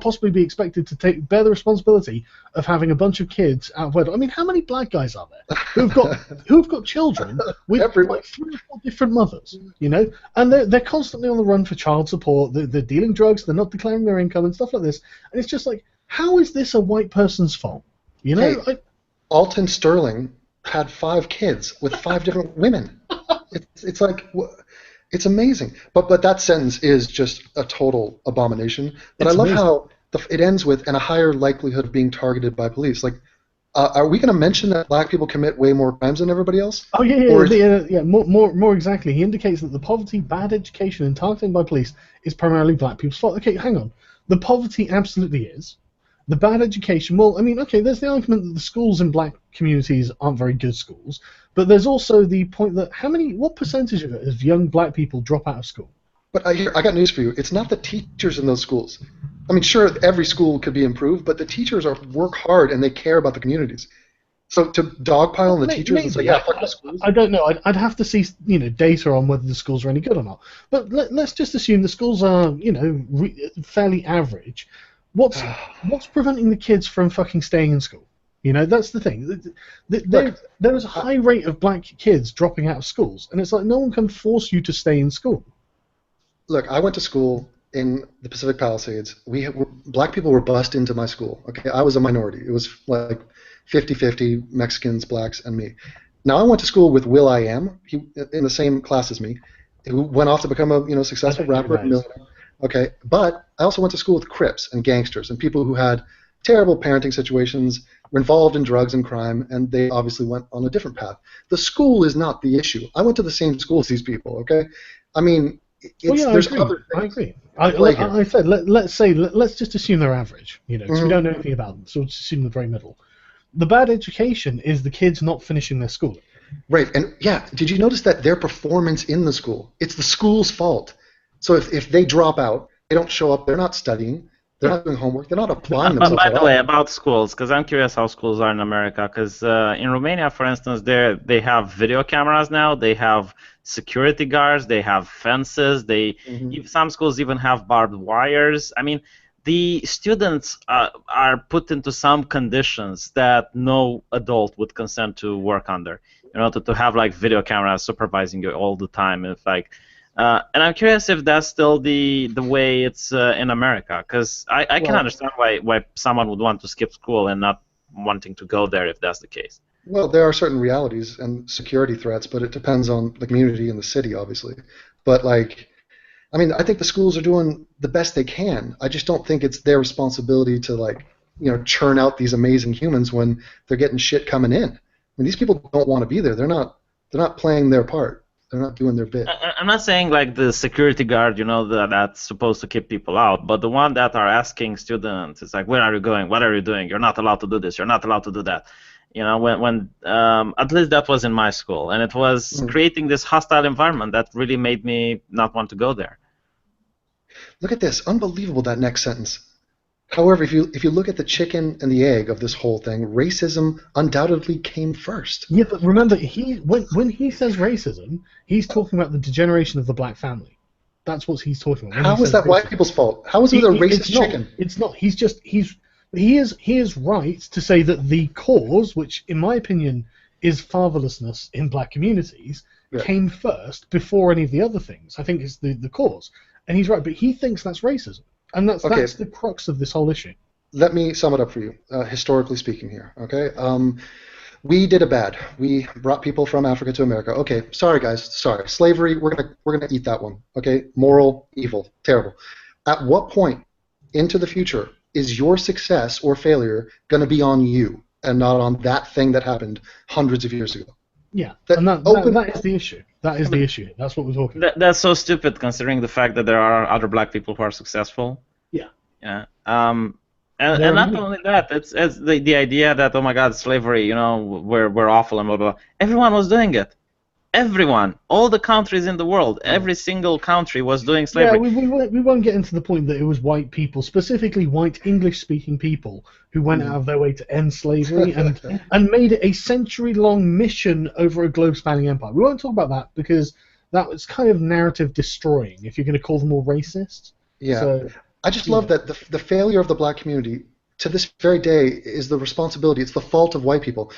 possibly be expected to bear the responsibility of having a bunch of kids out of wedlock. I mean, how many black guys are there who've got children with like 3 or 4 different mothers? And they're constantly on the run for child support. They're dealing drugs. They're not declaring their income and stuff like this. And it's just like, how is this a white person's fault? Hey, Alton Sterling had 5 kids with 5 different women. It's like, it's amazing. But that sentence is just a total abomination. But I love how it ends with, and a higher likelihood of being targeted by police. Like, are we going to mention that black people commit way more crimes than everybody else? Oh yeah. More exactly. He indicates that the poverty, bad education, and targeting by police is primarily black people's fault. Okay, hang on. The poverty absolutely is. The bad education, well, I mean, okay, there's the argument that the schools in black communities aren't very good schools, but there's also the point that what percentage of it of young black people drop out of school? But I got news for you. It's not the teachers in those schools. I mean, sure, every school could be improved, but the teachers work hard and they care about the communities. So to dogpile on the teachers and say, yeah, fuck the schools. I don't know. I'd have to see, data on whether the schools are any good or not. But let's just assume the schools are, fairly average. What's preventing the kids from fucking staying in school? That's the thing. There is a high rate of black kids dropping out of schools, and it's like no one can force you to stay in school. Look, I went to school in the Pacific Palisades. Black people were bussed into my school. Okay, I was a minority. It was like 50-50 Mexicans, blacks, and me. Now I went to school with Will I Am. He in the same class as me. Who went off to become a successful rapper and millionaire. Okay, but I also went to school with Crips and gangsters and people who had terrible parenting situations, were involved in drugs and crime, and they obviously went on a different path. The school is not the issue. I went to the same school as these people. Okay, I mean, there's other things. I agree. I said let's just assume they're average, because we don't know anything about them, so let's assume the very middle. The bad education is the kids not finishing their schooling. Right, and yeah, did you notice that their performance in the school? It's the school's fault. So if they drop out, they don't show up, they're not studying, they're not doing homework, they're not applying themselves By the way, about schools, because I'm curious how schools are in America, because in Romania, for instance, they have video cameras now, they have security guards, they have fences, some schools even have barbed wires. I mean, the students are put into some conditions that no adult would consent to work under. To have like video cameras supervising you all the time. And I'm curious if that's still the way it's in America, because I can understand why someone would want to skip school and not wanting to go there if that's the case. Well, there are certain realities and security threats, but it depends on the community and the city, obviously. But I think the schools are doing the best they can. I just don't think it's their responsibility to churn out these amazing humans when they're getting shit coming in. I mean, these people don't want to be there. They're not playing their part. They're not doing their bit. I'm not saying like the security guard, that's supposed to keep people out, but the one that are asking students, it's like, where are you going? What are you doing? You're not allowed to do this. You're not allowed to do that. When at least that was in my school, and it was creating this hostile environment that really made me not want to go there. Look at this. Unbelievable, that next sentence. However, if you look at the chicken and the egg of this whole thing, racism undoubtedly came first. Yeah, but remember, when he says racism, he's talking about the degeneration of the black family. That's what he's talking about. How is that white people's fault? How is it a racist chicken? It's not. He is right to say that the cause, which in my opinion is fatherlessness in black communities, came first before any of the other things. I think it's the cause. And he's right, but he thinks that's racism. And that's the crux of this whole issue. Let me sum it up for you, historically speaking here, okay? We did a bad. We brought people from Africa to America. Okay, sorry guys, sorry. Slavery, we're gonna eat that one, okay? Moral, evil, terrible. At what point into the future is your success or failure gonna be on you and not on that thing that happened hundreds of years ago? Yeah, that is the issue. That is the issue. That's what we're talking about. That's so stupid, considering the fact that there are other black people who are successful. Yeah. Yeah. And not only that, it's the idea that, oh my God, slavery, we're awful and blah blah. Everyone was doing it. Everyone, all the countries in the world, every single country was doing slavery. Yeah, we won't get into the point that it was white people, specifically white English-speaking people, who went out of their way to end slavery and made it a century-long mission over a globe-spanning empire. We won't talk about that because that was kind of narrative-destroying, if you're going to call them all racist. Yeah, so, I just love that the failure of the black community to this very day is the responsibility. It's the fault of white people.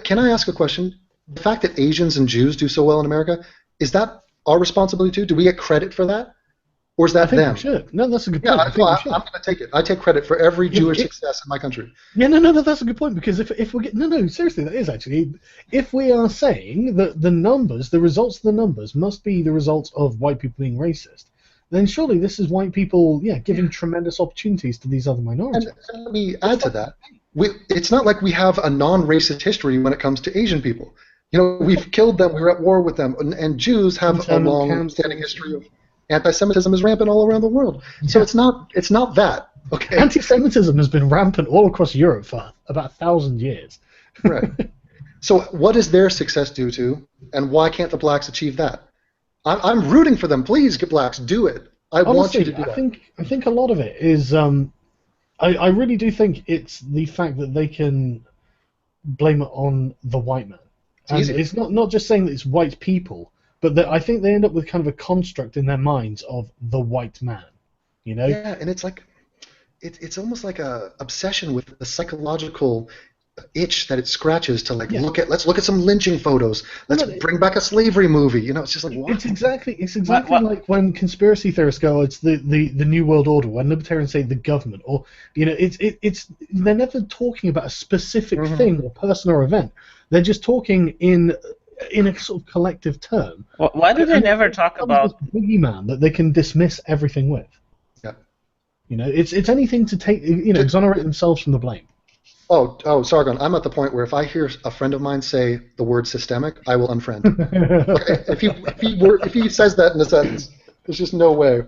Can I ask a question? The fact that Asians and Jews do so well in America, is that our responsibility too? Do we get credit for that? Or is that them? We should. No, that's a good point. I'm going to take it. I take credit for every Jewish success in my country. Yeah, no, that's a good point, because if we get seriously, that is actually, if we are saying that the results of the numbers must be the results of white people being racist, then surely this is white people, giving tremendous opportunities to these other minorities. And let me add to that. It's not like we have a non-racist history when it comes to Asian people. We've killed them, we were at war with them, and Jews have a long-standing history of Anti-Semitism is rampant all around the world. So it's not that. Okay. Anti-Semitism has been rampant all across Europe for about 1,000 years. Right. So what is their success due to, and why can't the blacks achieve that? I'm rooting for them. Please, blacks, do it. I want you to do that. I think a lot of it is. I really do think it's the fact that they can blame it on the white man. And it's not just saying that it's white people, but that I think they end up with kind of a construct in their minds of the white man. You know? Yeah, and it's like, it's almost like a obsession with the psychological itch that it scratches to let's look at some lynching photos. Let's bring back a slavery movie. You know, it's just like, what? It's exactly like when conspiracy theorists go, it's the New World Order. When libertarians say the government, or you know, it's they're never talking about a specific thing or person or event. They're just talking in a sort of collective term. Why do they never talk about this boogeyman that they can dismiss everything with? Yeah. You know, it's anything to take, you know, exonerate themselves from the blame. Oh, Sargon, I'm at the point where if I hear a friend of mine say the word systemic, I will unfriend. Okay? If he says that in a sentence, there's just no way.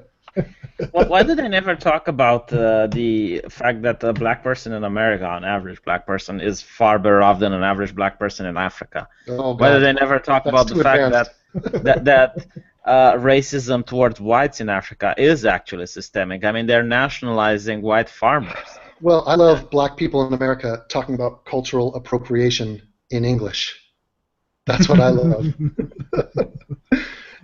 Why do they never talk about the fact that a black person in America, an average black person, is far better off than an average black person in Africa? Oh, God. Why do they never talk about the fact that racism towards whites in Africa is actually systemic? I mean, they're nationalizing white farmers. Well, I love black people in America talking about cultural appropriation in English. That's what I love.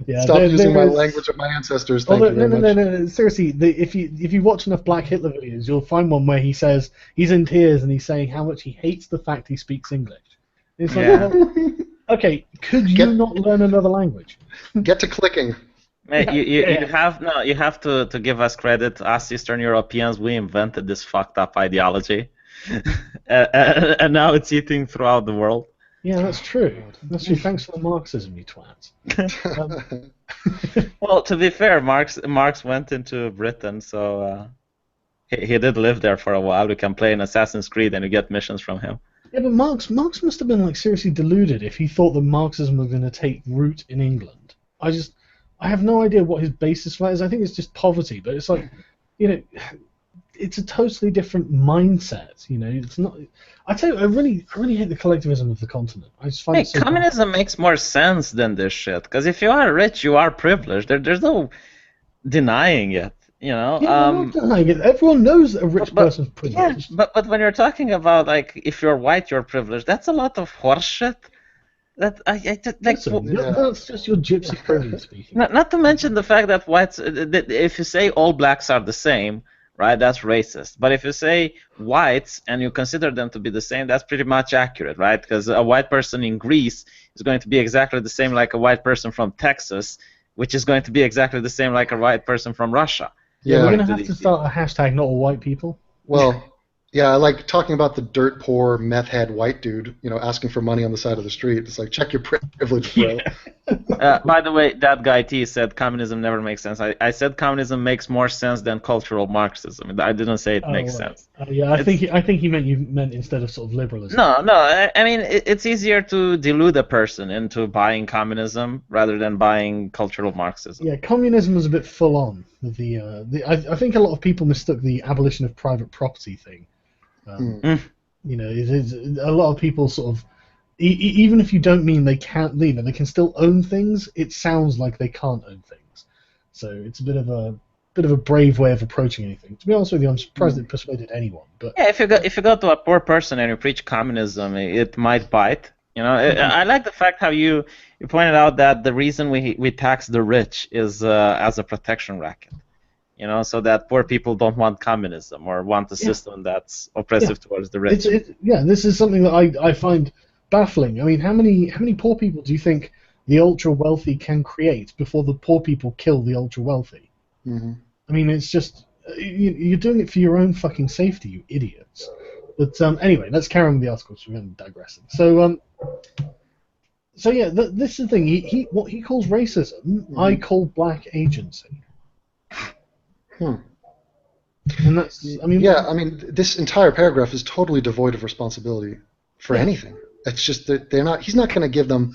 Yeah, Stop using my language of my ancestors. Thank you very much. No. Seriously, if you watch enough Black Hitler videos, you'll find one where he says he's in tears and he's saying how much he hates the fact he speaks English. It's like, well, okay, could you not learn another language? Get to clicking. Mate, you have to give us credit. Us Eastern Europeans, we invented this fucked up ideology, and now it's eating throughout the world. Yeah, that's true. That's true. Thanks for the Marxism, you twats. Well, to be fair, Marx went into Britain, so he did live there for a while. We can play in Assassin's Creed, and you get missions from him. Yeah, but Marx must have been like seriously deluded if he thought that Marxism was going to take root in England. I have no idea what his basis for that is. I think it's just poverty, but it's like, you know, it's a totally different mindset. You know, it's not. I tell you, I really hate the collectivism of the continent. I just find it so communism makes more sense than this shit. Because if you are rich, you are privileged. There's no denying it. You know. Yeah, I'm not denying it. Everyone knows that a rich person's privileged. Yeah, but when you're talking about like if you're white, you're privileged. That's a lot of horseshit. That's just your gypsy privilege speaking. Not to mention the fact that whites, if you say all blacks are the same, right, that's racist. But if you say whites and you consider them to be the same, that's pretty much accurate, right? Because a white person in Greece is going to be exactly the same like a white person from Texas, which is going to be exactly the same like a white person from Russia. Yeah, we're going to have to start a hashtag, not all white people. Well, yeah, I like talking about the dirt poor meth head white dude, you know, asking for money on the side of the street. It's like, check your privilege, bro. By the way, that guy T said communism never makes sense. I said communism makes more sense than cultural Marxism. I didn't say it makes sense. Yeah, I think he meant instead of sort of liberalism. No. I mean, it's easier to delude a person into buying communism rather than buying cultural Marxism. Yeah, communism was a bit full on. I think a lot of people mistook the abolition of private property thing. You know, a lot of people sort of, even if you don't mean they can't leave it, they can still own things. It sounds like they can't own things, so it's a bit of a brave way of approaching anything. To be honest with you, I'm surprised it persuaded anyone. But yeah, if you go to a poor person and you preach communism, it might bite. You know, I like the fact how you pointed out that the reason we tax the rich is as a protection racket. You know, so that poor people don't want communism or want a system that's oppressive towards the rich. This is something that I find baffling. I mean, how many poor people do you think the ultra wealthy can create before the poor people kill the ultra wealthy? Mm-hmm. I mean, it's just you're doing it for your own fucking safety, you idiots. But anyway, let's carry on with the article. So we're going to digress. So yeah, this is the thing. What he calls racism, I call black agency. And that's, I mean, this entire paragraph is totally devoid of responsibility for anything. It's just that he's not going to give them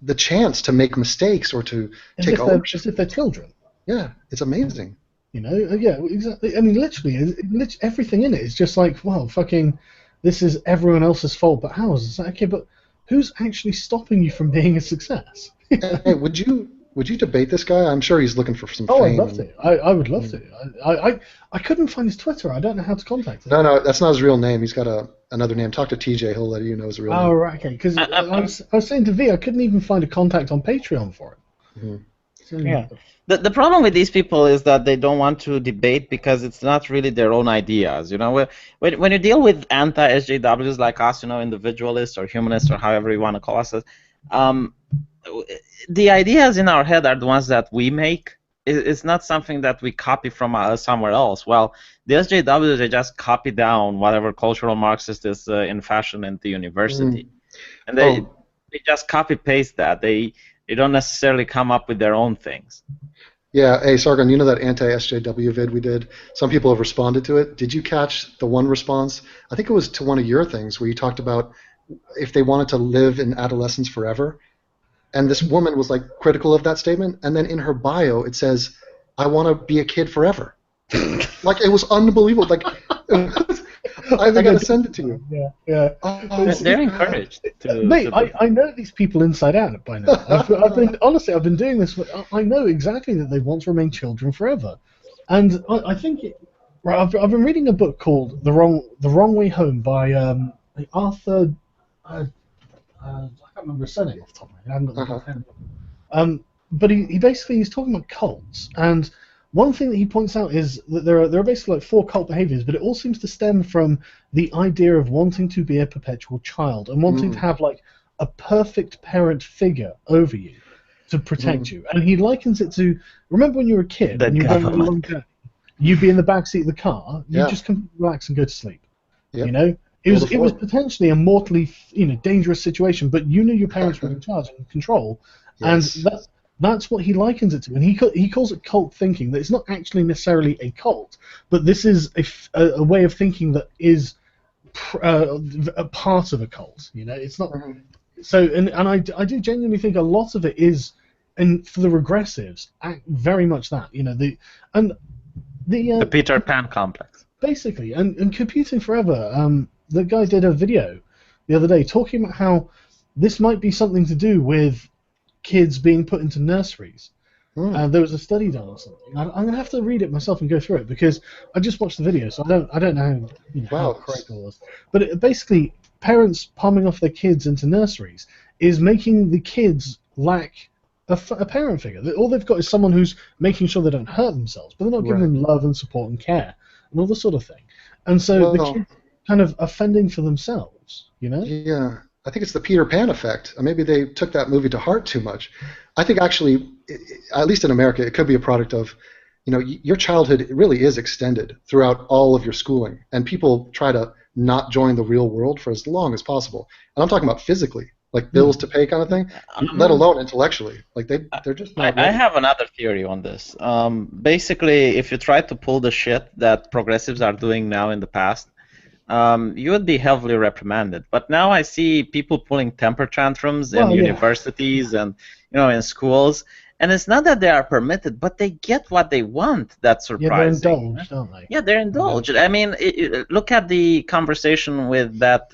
the chance to make mistakes or to take ownership. As if they're children. Yeah, it's amazing. You know, yeah, exactly. I mean, literally, everything in it is just like, well, fucking, this is everyone else's fault, but ours. It's like, okay, but who's actually stopping you from being a success? Hey, would you debate this guy? I'm sure he's looking for some Oh, I'd fame. love to. I would love to. I couldn't find his Twitter. I don't know how to contact him. No, that's not his real name. He's got another name. Talk to TJ. He'll let you know his real Oh, name. right, okay. Because I was saying to V, I couldn't even find a contact on Patreon for it. Mhm. So, Yeah. The problem with these people is that they don't want to debate because it's not really their own ideas. You know, when you deal with anti-SJWs like us, you know, individualists or humanists or however you want to call us, the ideas in our head are the ones that we make. It's not something that we copy from somewhere else. Well, the SJWs, they just copy down whatever cultural Marxist is in fashion in the university, and they just copy paste that. They don't necessarily come up with their own things. Yeah, hey, Sargon, you know that anti-SJW vid we did? Some people have responded to it. Did you catch the one response? I think it was to one of your things where you talked about if they wanted to live in adolescence forever. And this woman was like critical of that statement. And then in her bio, it says, I want to be a kid forever. Like, it was unbelievable. Like, I got to send it to you. Yeah. They're encouraged to. Mate, I know these people inside out by now. I've been doing this. I know exactly that they want to remain children forever, and I think right. I've been reading a book called The Wrong Way Home by Arthur. I can't remember his surname off the top of my head. I haven't got the book hand. But he's talking about cults, and one thing that he points out is that there are basically like 4 cult behaviors, but it all seems to stem from the idea of wanting to be a perpetual child and wanting to have like a perfect parent figure over you to protect you. And he likens it to, remember when you were a kid and you were going on a long journey, you'd be in the backseat of the car, you just relax and go to sleep. Yep. You know, it was potentially a mortally dangerous situation, but you knew your parents were in charge and in control, and that's what he likens it to, and he calls it cult thinking. That it's not actually necessarily a cult, but this is a way of thinking that is a part of a cult. You know, it's not. So, and I do genuinely think a lot of it is, and for the regressives, very much that. You know, the Peter Pan complex. Basically, and Computing Forever. The guy did a video the other day talking about how this might be something to do with kids being put into nurseries. There was a study done or something. I'm going to have to read it myself and go through it because I just watched the video, so I don't know, how correct it was. But basically, parents palming off their kids into nurseries is making the kids lack a parent figure. All they've got is someone who's making sure they don't hurt themselves, but they're not giving them love and support and care and all this sort of thing. And so the kids kind of offending for themselves, you know? Yeah. I think it's the Peter Pan effect. Maybe they took that movie to heart too much. I think actually, at least in America, it could be a product of, your childhood really is extended throughout all of your schooling, and people try to not join the real world for as long as possible. And I'm talking about physically, like bills to pay kind of thing, let alone intellectually. Like they're just not. I have another theory on this. Basically, if you try to pull the shit that progressives are doing now in the past, you would be heavily reprimanded. But now I see people pulling temper tantrums in universities and in schools, and it's not that they are permitted, but they get what they want. That's surprising. Yeah, they're indulged, don't they? Yeah, they're indulged. I mean, look at the conversation with that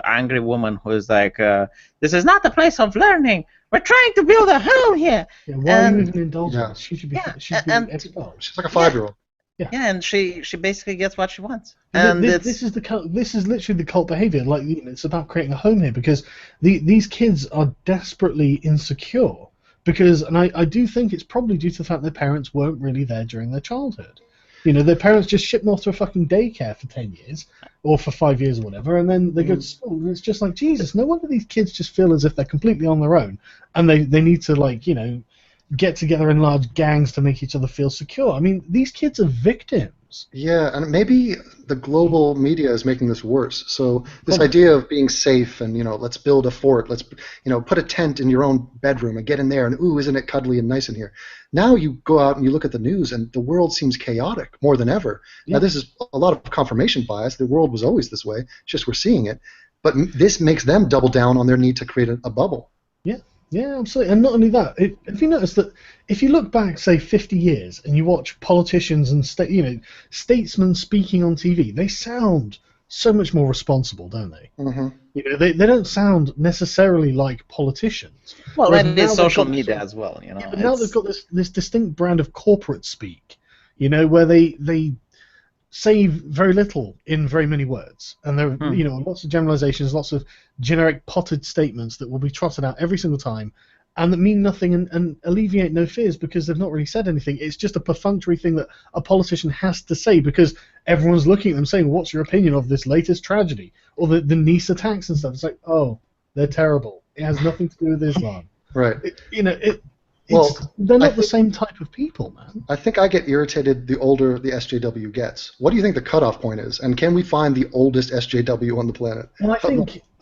angry woman who is like, "This is not the place of learning. We're trying to build a home here." Yeah, why are you even indulging? Yeah. She should be. She's like a 5-year-old. Yeah, and she basically gets what she wants. And this is literally the cult behavior. Like, it's about creating a home here because these kids are desperately insecure because, and I do think it's probably due to the fact their parents weren't really there during their childhood. Their parents just shipped them off to a fucking daycare for 10 years or for 5 years or whatever, and then they go to school, and it's just like, Jesus, no wonder these kids just feel as if they're completely on their own, and they need to, get together in large gangs to make each other feel secure. I mean, these kids are victims. Yeah, and maybe the global media is making this worse. So this idea of being safe and, let's build a fort, let's, put a tent in your own bedroom and get in there and, ooh, isn't it cuddly and nice in here? Now you go out and you look at the news and the world seems chaotic more than ever. Yeah. Now this is a lot of confirmation bias. The world was always this way. It's just we're seeing it. But this makes them double down on their need to create a bubble. Yeah. Yeah, absolutely. And not only that, have you noticed that if you look back, say, 50 years, and you watch politicians and statesmen speaking on TV, they sound so much more responsible, don't they? Hmm. They don't sound necessarily like politicians. Well, Whereas maybe now they've social got this media sort of, as well. yeah, but now they've It's got this distinct brand of corporate speak, where they say very little in very many words, and there are lots of generalizations, lots of generic potted statements that will be trotted out every single time, and that mean nothing and alleviate no fears because they've not really said anything. It's just a perfunctory thing that a politician has to say because everyone's looking at them saying, "What's your opinion of this latest tragedy or the Nice attacks and stuff?" It's like, oh, they're terrible. It has nothing to do with Islam. Right. They're I not the same type of people, man. I think I get irritated the older the SJW gets. What do you think the cutoff point is? And can we find the oldest SJW on the planet? Well, I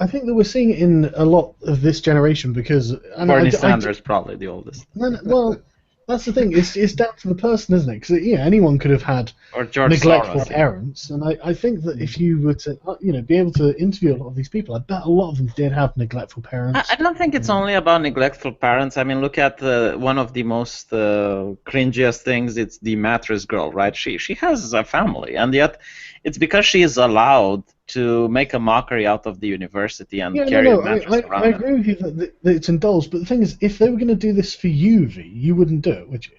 think that we're seeing it in a lot of this generation because Bernie Sanders probably the oldest. Well, that's the thing. It's down to the person, isn't it? Because anyone could have had Or George neglectful Soros. parents, and I think that if you were to be able to interview a lot of these people, I bet a lot of them did have neglectful parents. I don't think it's only about neglectful parents. I mean, look at one of the most cringiest things. It's the mattress girl, right? She has a family, and yet it's because she is allowed to make a mockery out of the university and carry a mattress around. I agree with you that it's indulged, but the thing is, if they were going to do this for you, V, you wouldn't do it, would you?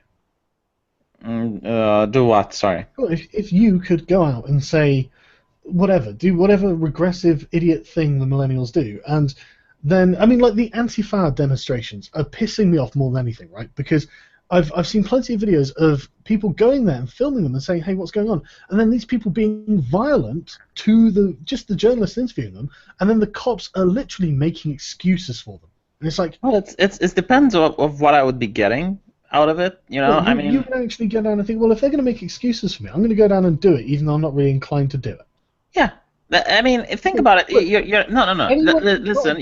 Do what? Sorry. Well, if you could go out and say do whatever regressive idiot thing the millennials do, and then I mean, like the Antifa demonstrations are pissing me off more than anything, right? Because I've seen plenty of videos of people going there and filming them and saying, "Hey, what's going on?" And then these people being violent to the journalists interviewing them, and then the cops are literally making excuses for them. And it's like, well, it depends of what I would be getting out of it, well, I mean, you can actually go down and think, well, if they're going to make excuses for me, I'm going to go down and do it, even though I'm not really inclined to do it. yeah. I mean, think about it. You're no. Listen,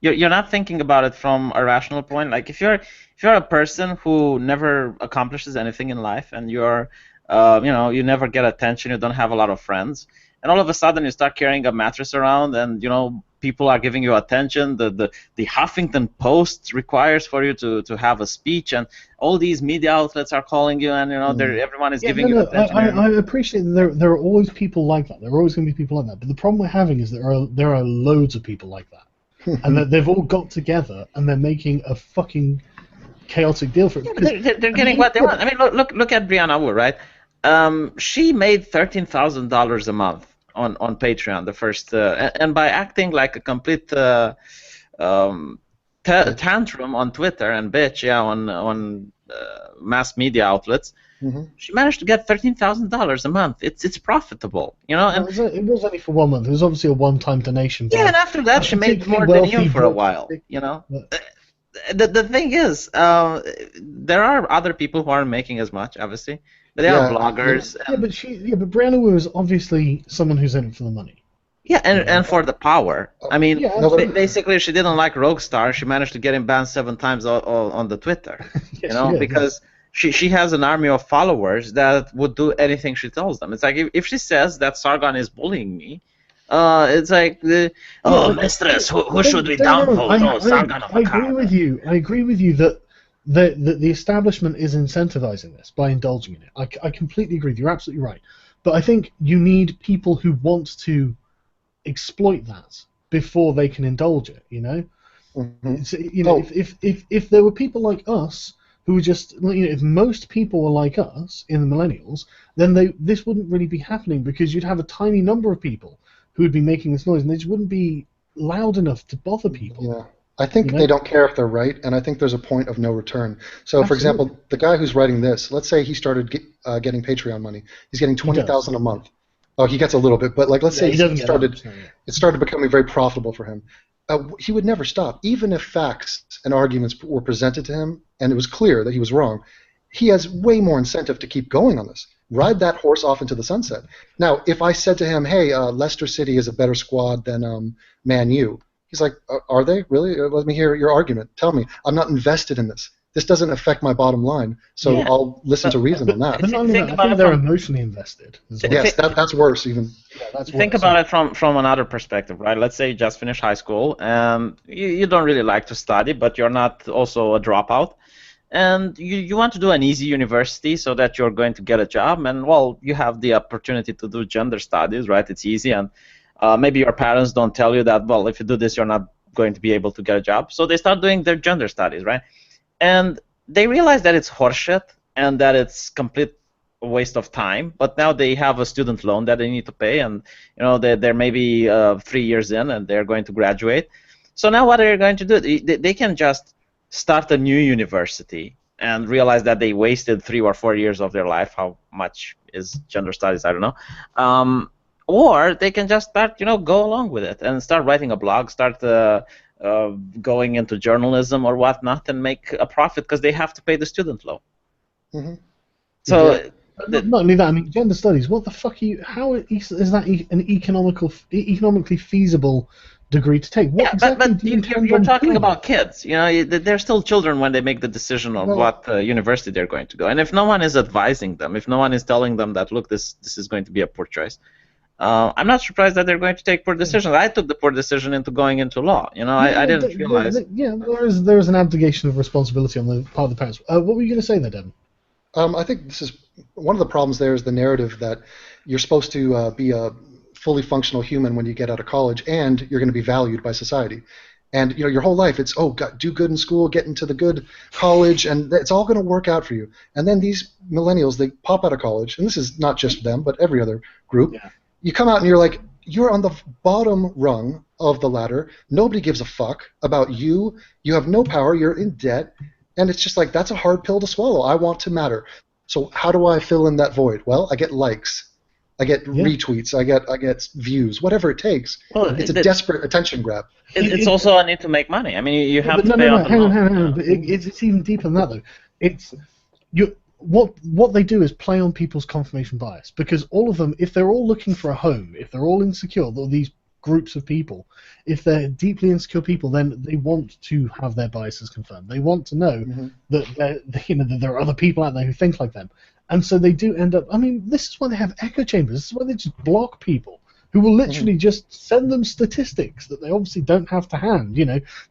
you're not thinking about it from a rational point. Like if you're a person who never accomplishes anything in life, and you're you never get attention, you don't have a lot of friends, and all of a sudden you start carrying a mattress around, and people are giving you attention. The Huffington Post requires for you to have a speech, and all these media outlets are calling you, and everyone is giving you attention. I appreciate that there are always people like that. There are always going to be people like that. But the problem we're having is there are loads of people like that, and that they've all got together and they're making a fucking chaotic deal for it. Yeah, they're getting what they want. I mean, look at Brianna Wu, right? She made $13,000 a month on Patreon the first, and by acting like a complete tantrum on Twitter and bitch, on mass media outlets, she managed to get $13,000 a month. It's profitable, And it was only for 1 month. It was obviously a one-time donation. Yeah, and after that, she made more than you for a while. The thing is, there are other people who aren't making as much, obviously. But they are bloggers. But Brianna Wu is obviously someone who's in it for the money. Yeah, and for the power. I mean, basically, she didn't like Rockstar. She managed to get him banned 7 times on the Twitter. Because she has an army of followers that would do anything she tells them. It's like if she says that Sargon is bullying me, it's like mistress, who should we downvote? Sargon of I agree with you. I agree with you that the establishment is incentivizing this by indulging in it. I completely agree with you. You're absolutely right. But I think you need people who want to exploit that before they can indulge it. If there were people like us who were just, if most people were like us in the millennials, then this wouldn't really be happening because you'd have a tiny number of people who would be making this noise, and they just wouldn't be loud enough to bother people. Yeah. I think they don't care if they're right, and I think there's a point of no return. So, for example, the guy who's writing this, let's say he started getting Patreon money. He's getting $20,000 a month. Oh, he gets a little bit, but let's say it started becoming very profitable for him. He would never stop, even if facts and arguments were presented to him, and it was clear that he was wrong. He has way more incentive to keep going on this. Ride that horse off into the sunset. Now, if I said to him, "Hey, Leicester City is a better squad than Man U," he's like, "Are they really? Let me hear your argument. Tell me. I'm not invested in this." this doesn't affect my bottom line, so Yeah. I'll listen to reason on that. But not only Think that, I about think it they're from- emotionally invested as well. Yes, that's worse even. Yeah, that's Think worse. about it from another perspective, right? Let's say you just finished high school, you don't really like to study, but you're not also a dropout, and you want to do an easy university so that you're going to get a job, and well, you have the opportunity to do gender studies, right? It's easy, and maybe your parents don't tell you that, well, if you do this, you're not going to be able to get a job, so they start doing their gender studies, right? And they realize that it's horseshit and that it's complete waste of time, but now they have a student loan that they need to pay, and they're maybe 3 years in and they're going to graduate. So now what are they going to do? They can just start a new university and realize that they wasted 3 or 4 years of their life. How much is gender studies? I don't know. Or they can just start, go along with it and start writing a blog, start going into journalism or whatnot, and make a profit because they have to pay the student loan. Mm-hmm. So. Yeah. Not only that, I mean, gender studies. What the fuck are you? How is that an economically feasible degree to take? What Yeah, exactly but do you intend you're on talking doing? about kids. They're still children when they make the decision on what university they're going to go. And if no one is advising them, if no one is telling them that, look, this is going to be a poor choice, I'm not surprised that they're going to take poor decisions. I took the poor decision into going into law. I didn't realize. There is an abdication of responsibility on the part of the parents. What were you going to say there, Devin? I think this is one of the problems. There is the narrative that you're supposed to be a fully functional human when you get out of college, and you're going to be valued by society. And your whole life, it's do good in school, get into the good college, and it's all going to work out for you. And then these millennials, they pop out of college, and this is not just them, but every other group. Yeah. You come out and you're like, you're on the bottom rung of the ladder. Nobody gives a fuck about you. You have no power. You're in debt. And it's just like, that's a hard pill to swallow. I want to matter. So how do I fill in that void? Well, I get likes. I get retweets. I get views. Whatever it takes. Well, it's a desperate attention grab. It's also a need to make money. I mean, you have to pay off the loan. Hang on. But it's even deeper than that, though. It's what they do is play on people's confirmation bias, because all of them, if they're all looking for a home, if they're all insecure, all these groups of people, if they're deeply insecure people, then they want to have their biases confirmed. They want to know that that there are other people out there who think like them, and so they do end up. I mean, this is why they have echo chambers. This is why they just block people who will literally just send them statistics that they obviously don't have to hand.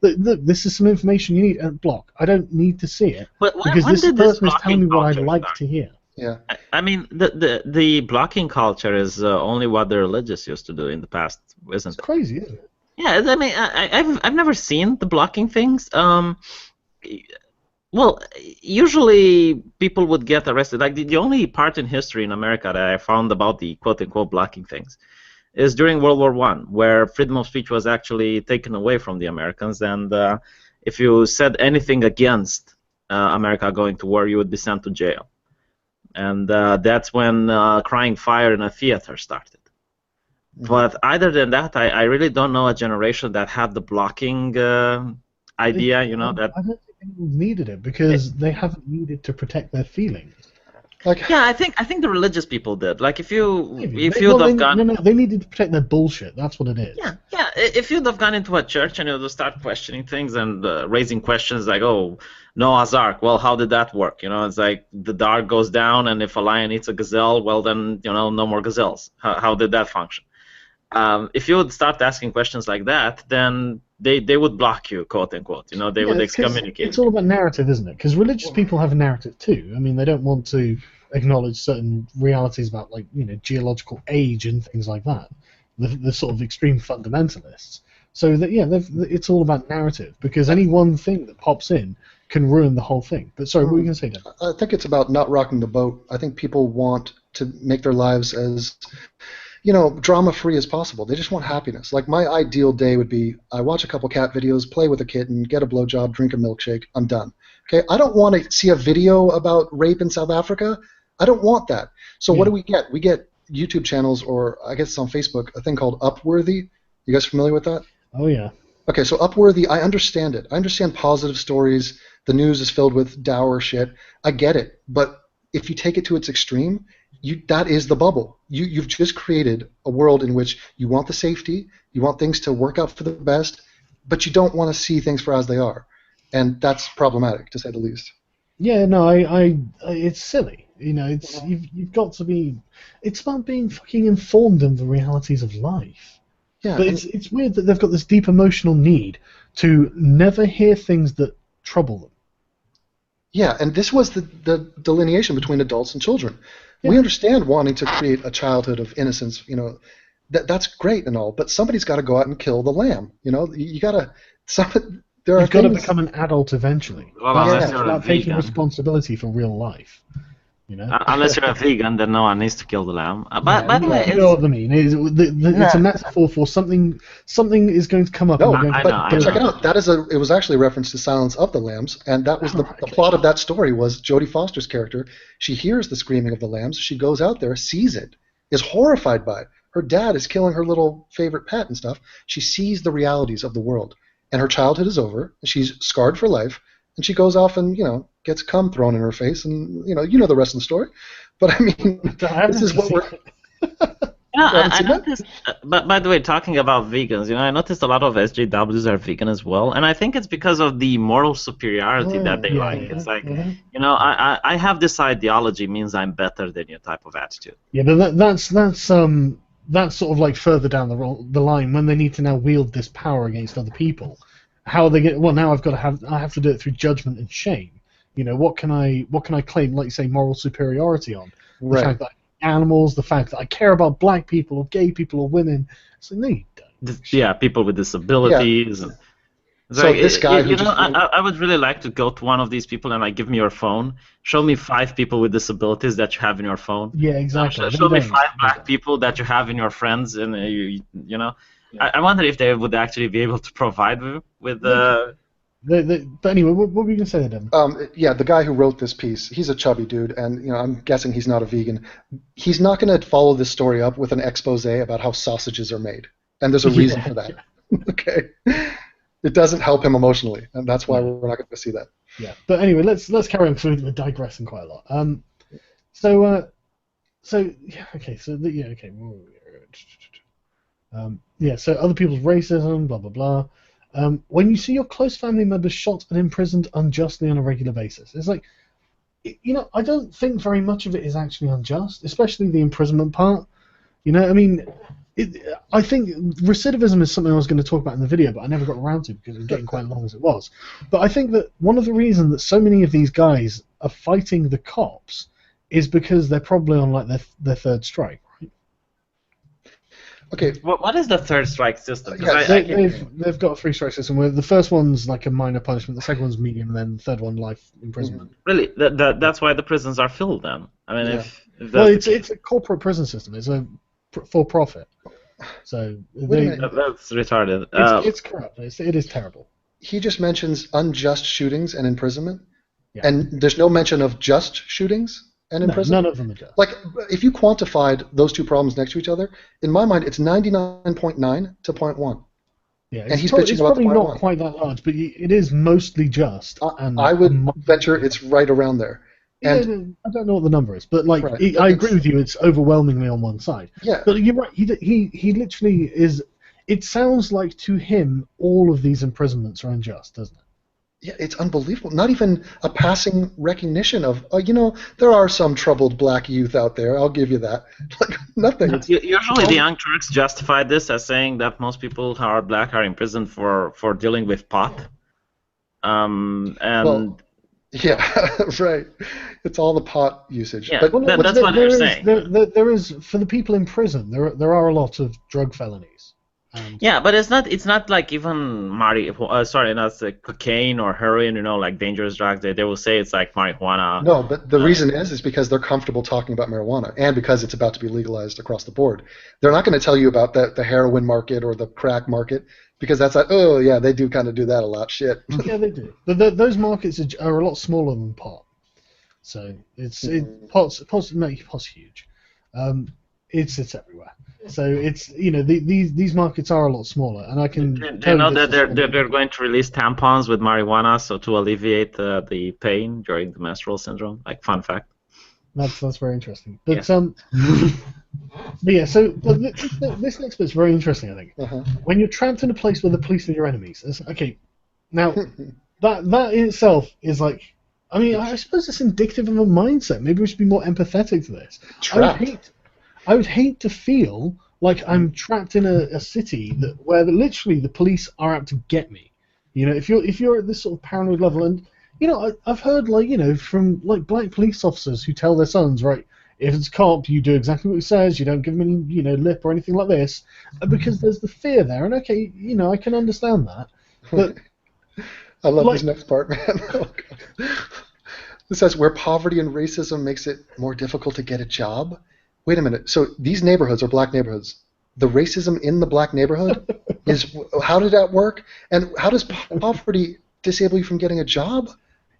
Look, this is some information you need, and block. I don't need to see it because this person is telling me what I'd like to hear. Yeah. I mean, the blocking culture is only what the religious used to do in the past, isn't it? It's crazy, isn't it? Yeah, I mean, I've never seen the blocking things. Well, usually people would get arrested. Like the only part in history in America that I found about the quote-unquote blocking things is during World War I, where freedom of speech was actually taken away from the Americans, and if you said anything against America going to war, you would be sent to jail. And that's when crying fire in a theater started. But other than that, I really don't know a generation that had the blocking idea. That I don't think anyone needed it because they haven't needed to protect their feelings. Yeah, I think the religious people did. Like if you'd have gone. No, they needed to protect their bullshit. That's what it is. Yeah. If you'd have gone into a church and you'd start questioning things and raising questions like, oh, Noah's Ark, well, how did that work? It's like the ark goes down, and if a lion eats a gazelle, well, then no more gazelles. How did that function? If you would start asking questions like that, then they would block you, quote unquote. They would excommunicate. It's all about narrative, isn't it? Because religious people have a narrative too. I mean, they don't want to acknowledge certain realities about, like, geological age and things like that. The sort of extreme fundamentalists. So that it's all about narrative, because any one thing that pops in can ruin the whole thing. But sorry, what were you going to say, Dan? I think it's about not rocking the boat. I think people want to make their lives as drama-free as possible. They just want happiness. Like, my ideal day would be, I watch a couple cat videos, play with a kitten, get a blowjob, drink a milkshake, I'm done. Okay? I don't want to see a video about rape in South Africa. I don't want that. So what do we get? We get YouTube channels, or I guess it's on Facebook, a thing called Upworthy. You guys familiar with that? Oh, yeah. Okay, so Upworthy, I understand it. I understand positive stories. The news is filled with dour shit. I get it. But if you take it to its extreme, that is the bubble. You've just created a world in which you want the safety, you want things to work out for the best, but you don't want to see things for as they are. and that's problematic to say the least. Yeah, no, it's silly. You know, you've got to be. It's about being fucking informed of the realities of life. Yeah, But and, it's weird that they've got this deep emotional need to never hear things that trouble them. yeah, and this was the delineation between adults and children. Yeah. We understand wanting to create a childhood of innocence, you know, that's great and all, but somebody's got to go out and kill the lamb. You know, you got to. There are You've got to things. become an adult eventually. Well, That's unless Yeah. you're a about taking vegan. responsibility for real life. You know. Unless you're a vegan, then no one needs to kill the lamb. But Yeah, by the way, you know what I mean. It's a metaphor for something. Something is going to come up. No, and we're going to I but know. check it out. It was actually a reference to Silence of the Lambs, and that was the Okay. plot of that story. Was Jodie Foster's character? She hears the screaming of the lambs. She goes out there, sees it, is horrified by it. Her dad is killing her little favorite pet and stuff. She sees the realities of the world, and her childhood is over. She's scarred for life, and she goes off and gets cum thrown in her face, and you know the rest of the story. But I mean, this is what we're. Yeah, haven't I seen that? noticed. But by the way, talking about vegans, I noticed a lot of SJWs are vegan as well, and I think it's because of the moral superiority that they like. It's like, I have this ideology means I'm better than you type of attitude. Yeah, but that's sort of like further down the line when they need to now wield this power against other people. How are they get? Well, now I have to do it through judgment and shame. You know, what can I claim, like you say, moral superiority on? The Right. fact that animals, the fact that I care about black people or gay people or women. It's like, no, you don't. Yeah, people with disabilities. And, it's So like, this guy who just- I would really like to go to one of these people and give me your phone. Show me 5 people with disabilities that you have in your phone. Yeah, exactly. Show They me don't. 5 black people that you have in your friends, and I wonder if they would actually be able to provide with But anyway, what were you going to say there, Devin? Yeah, the guy who wrote this piece, he's a chubby dude, and I'm guessing he's not a vegan. He's not going to follow this story up with an expose about how sausages are made, and there's a reason for that. Okay, it doesn't help him emotionally, and that's why we're not going to see that. Yeah, but anyway, let's carry on because we're digressing quite a lot. So other people's racism, blah blah blah. When you see your close family members shot and imprisoned unjustly on a regular basis, it's like, I don't think very much of it is actually unjust, especially the imprisonment part. I mean, I think recidivism is something I was going to talk about in the video, but I never got around to because it was getting quite long as it was. But I think that one of the reasons that so many of these guys are fighting the cops is because they're probably on like their third strike, right? Okay, what is the third strike system? 'Cause They've got a 3-strike system where the first one's like a minor punishment, the second one's medium, and then the third one life imprisonment. Really, that's why the prisons are filled then. I mean, Yeah. if that's Well, the it's a corporate prison system. It's a for profit. So Wait a minute. that's retarded. it's corrupt. It is terrible. he just mentions unjust shootings and imprisonment, Yeah. and there's no mention of just shootings and No, imprisonment. none of them are just. Like, if you quantified those two problems next to each other, in my mind, it's 99.9 to 0.1. Yeah, and he's it's bitching about the probably not 0.1. quite that large, but it is mostly just. And I would venture it's right around there. And I don't know what the number is, but like Right, I but agree with you. It's overwhelmingly on one side. yeah, But you're right. He literally is. It sounds like to him all of these imprisonments are unjust, doesn't it? yeah, it's unbelievable. Not even a passing recognition of, there are some troubled black youth out there. I'll give you that. Like, nothing. It's- Usually, the Young Turks justify this as saying that most people who are black are imprisoned for dealing with pot. And Well, yeah, right. It's all the pot usage. Yeah, But well, what's- that's what they're saying. There is for the people in prison. There are a lot of drug felonies. yeah, but it's not like even not cocaine or heroin, like dangerous drugs. They will say it's like marijuana. No, but the reason is because they're comfortable talking about marijuana, and because it's about to be legalized across the board. They're not going to tell you about the heroin market or the crack market, because that's like, oh yeah, they do kind of do that a lot. Shit. Yeah, they do. But those markets are a lot smaller than pot. So pot's huge. It's everywhere. So it's these markets are a lot smaller, and I can. Do you know that they're going to release tampons with marijuana so to alleviate the pain during the menstrual syndrome? Like, fun fact. That's very interesting. But Yeah. but yeah. So this next bit's very interesting. I think Uh-huh. when you're trapped in a place where the police are your enemies. Okay, now that in itself is like, I mean, I suppose it's indicative of a mindset. Maybe we should be more empathetic to this. Trapped. I would hate to feel like I'm trapped in a city where literally the police are out to get me. You know, if you're at this sort of paranoid level, and you know, I've heard like, you know, from like black police officers who tell their sons, right, if it's a cop, you do exactly what he says, you don't give him any, you know, lip or anything like this, because there's the fear there, and okay, you know, I can understand that, but I love like, this next part, man. Oh, God. This says, where poverty and racism makes it more difficult to get a job. Wait a minute. So these neighborhoods are black neighborhoods. The racism in the black neighborhood is, how did that work? And how does poverty disable you from getting a job?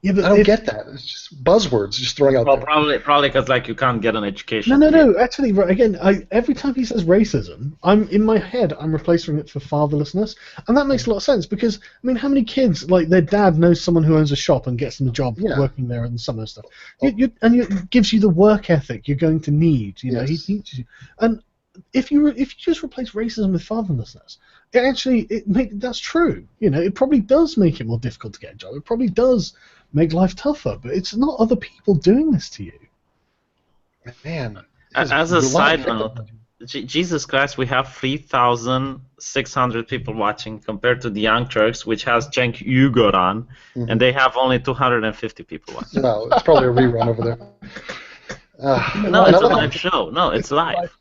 yeah, but I don't get that. It's just buzzwords just throwing out Well, there. probably because like you can't get an education. No. Actually, right, again, every time he says racism, I'm in my head, I'm replacing it for fatherlessness, and that makes a lot of sense because I mean, how many kids like their dad knows someone who owns a shop and gets them a job working there and some of the stuff, it gives you the work ethic you're going to need. You know, he teaches you, and if you just replace racism with fatherlessness, that's true. You know, it probably does make it more difficult to get a job. It probably does make life tougher, but it's not other people doing this to you. Man. As a side note, Jesus Christ, we have 3,600 people watching compared to the Young Turks, which has Cenk Uygur on, and they have only 250 people watching. No, it's probably a rerun over there. No, it's a live show. No, it's live.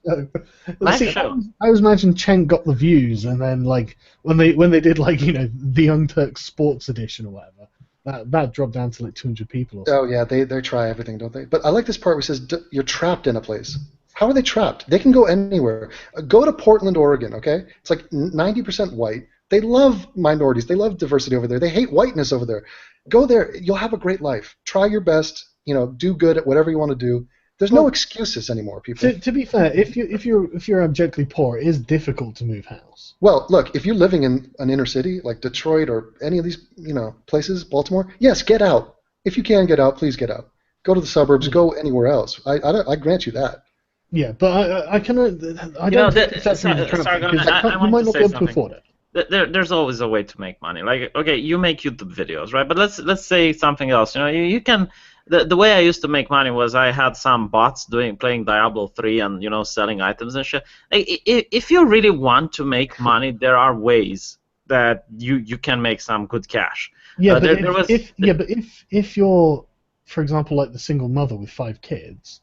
Live show. I always imagine Cenk got the views, and then like when they did like, you know, the Young Turks Sports Edition or whatever, that dropped down to like 200 people. Or something. Oh yeah, they try everything, don't they? But I like this part where it says you're trapped in a place. How are they trapped? They can go anywhere. Go to Portland, Oregon. Okay, it's like 90% white. They love minorities. They love diversity over there. They hate whiteness over there. Go there. You'll have a great life. Try your best. You know, do good at whatever you want to do. There's no excuses anymore, people. To be fair, if you're abjectly poor, it is difficult to move house. Well, look, if you're living in an inner city like Detroit or any of these, you know, places, Baltimore, yes, get out. If you can get out, please get out. Go to the suburbs. Go anywhere else. I grant you that. Yeah, but I cannot. I don't think that's Sargon, you might not be able to afford it. There's always a way to make money. Like, okay, you make YouTube videos, right? But let's say something else. You know, you can. The way I used to make money was I had some bots playing Diablo 3 and, you know, selling items and shit. Like, if you really want to make money, there are ways that you can make some good cash. Yeah, but if you're, for example, like the single mother with 5 kids,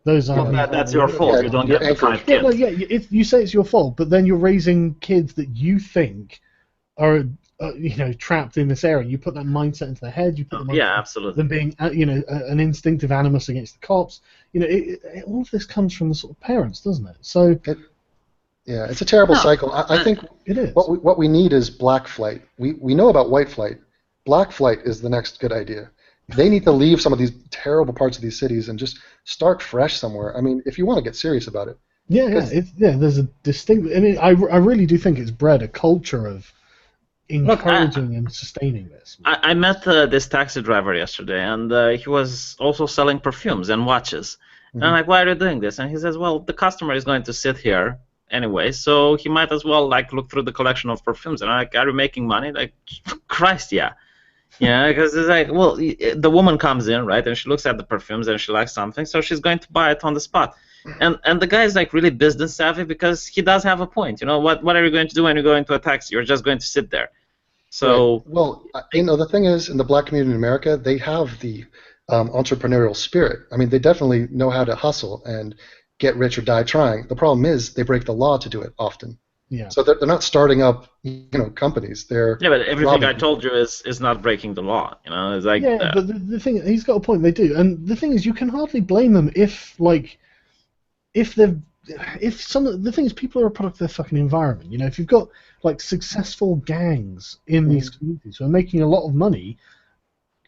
those are. Well, that's your fault. You don't get the 5 kids. You say it's your fault, but then you're raising kids that you think are. You know, trapped in this area. You put that mindset into their head. You put absolutely. Them being, you know, an instinctive animus against the cops. You know, all of this comes from the sort of parents, doesn't it? So. It's a terrible cycle. I think it is. What we need is black flight. We know about white flight. Black flight is the next good idea. They need to leave some of these terrible parts of these cities and just start fresh somewhere. I mean, if you want to get serious about it. There's a distinct. I mean, I really do think it's bred a culture of encouraging and sustaining this. I met this taxi driver yesterday, and he was also selling perfumes and watches. And I'm like, why are you doing this? And he says, well, the customer is going to sit here anyway, so he might as well like look through the collection of perfumes. And I'm like, are you making money? Like, Christ, yeah. Yeah, because it's like, well, the woman comes in, right, and she looks at the perfumes and she likes something, so she's going to buy it on the spot. And the guy is like really business savvy because he does have a point. You know, what are you going to do when you go into a taxi? You're just going to sit there. So right. Well, you know, the thing is, in the black community in America, they have the entrepreneurial spirit. I mean, they definitely know how to hustle and get rich or die trying. The problem is they break the law to do it often. Yeah. So they're not starting up, you know, companies. They're but everything I told you is not breaking the law. You know, it's like but the thing, he's got a point. They do, and the thing is, you can hardly blame them if the thing is, people are a product of their fucking environment. You know, if you've got like successful gangs in these communities who are making a lot of money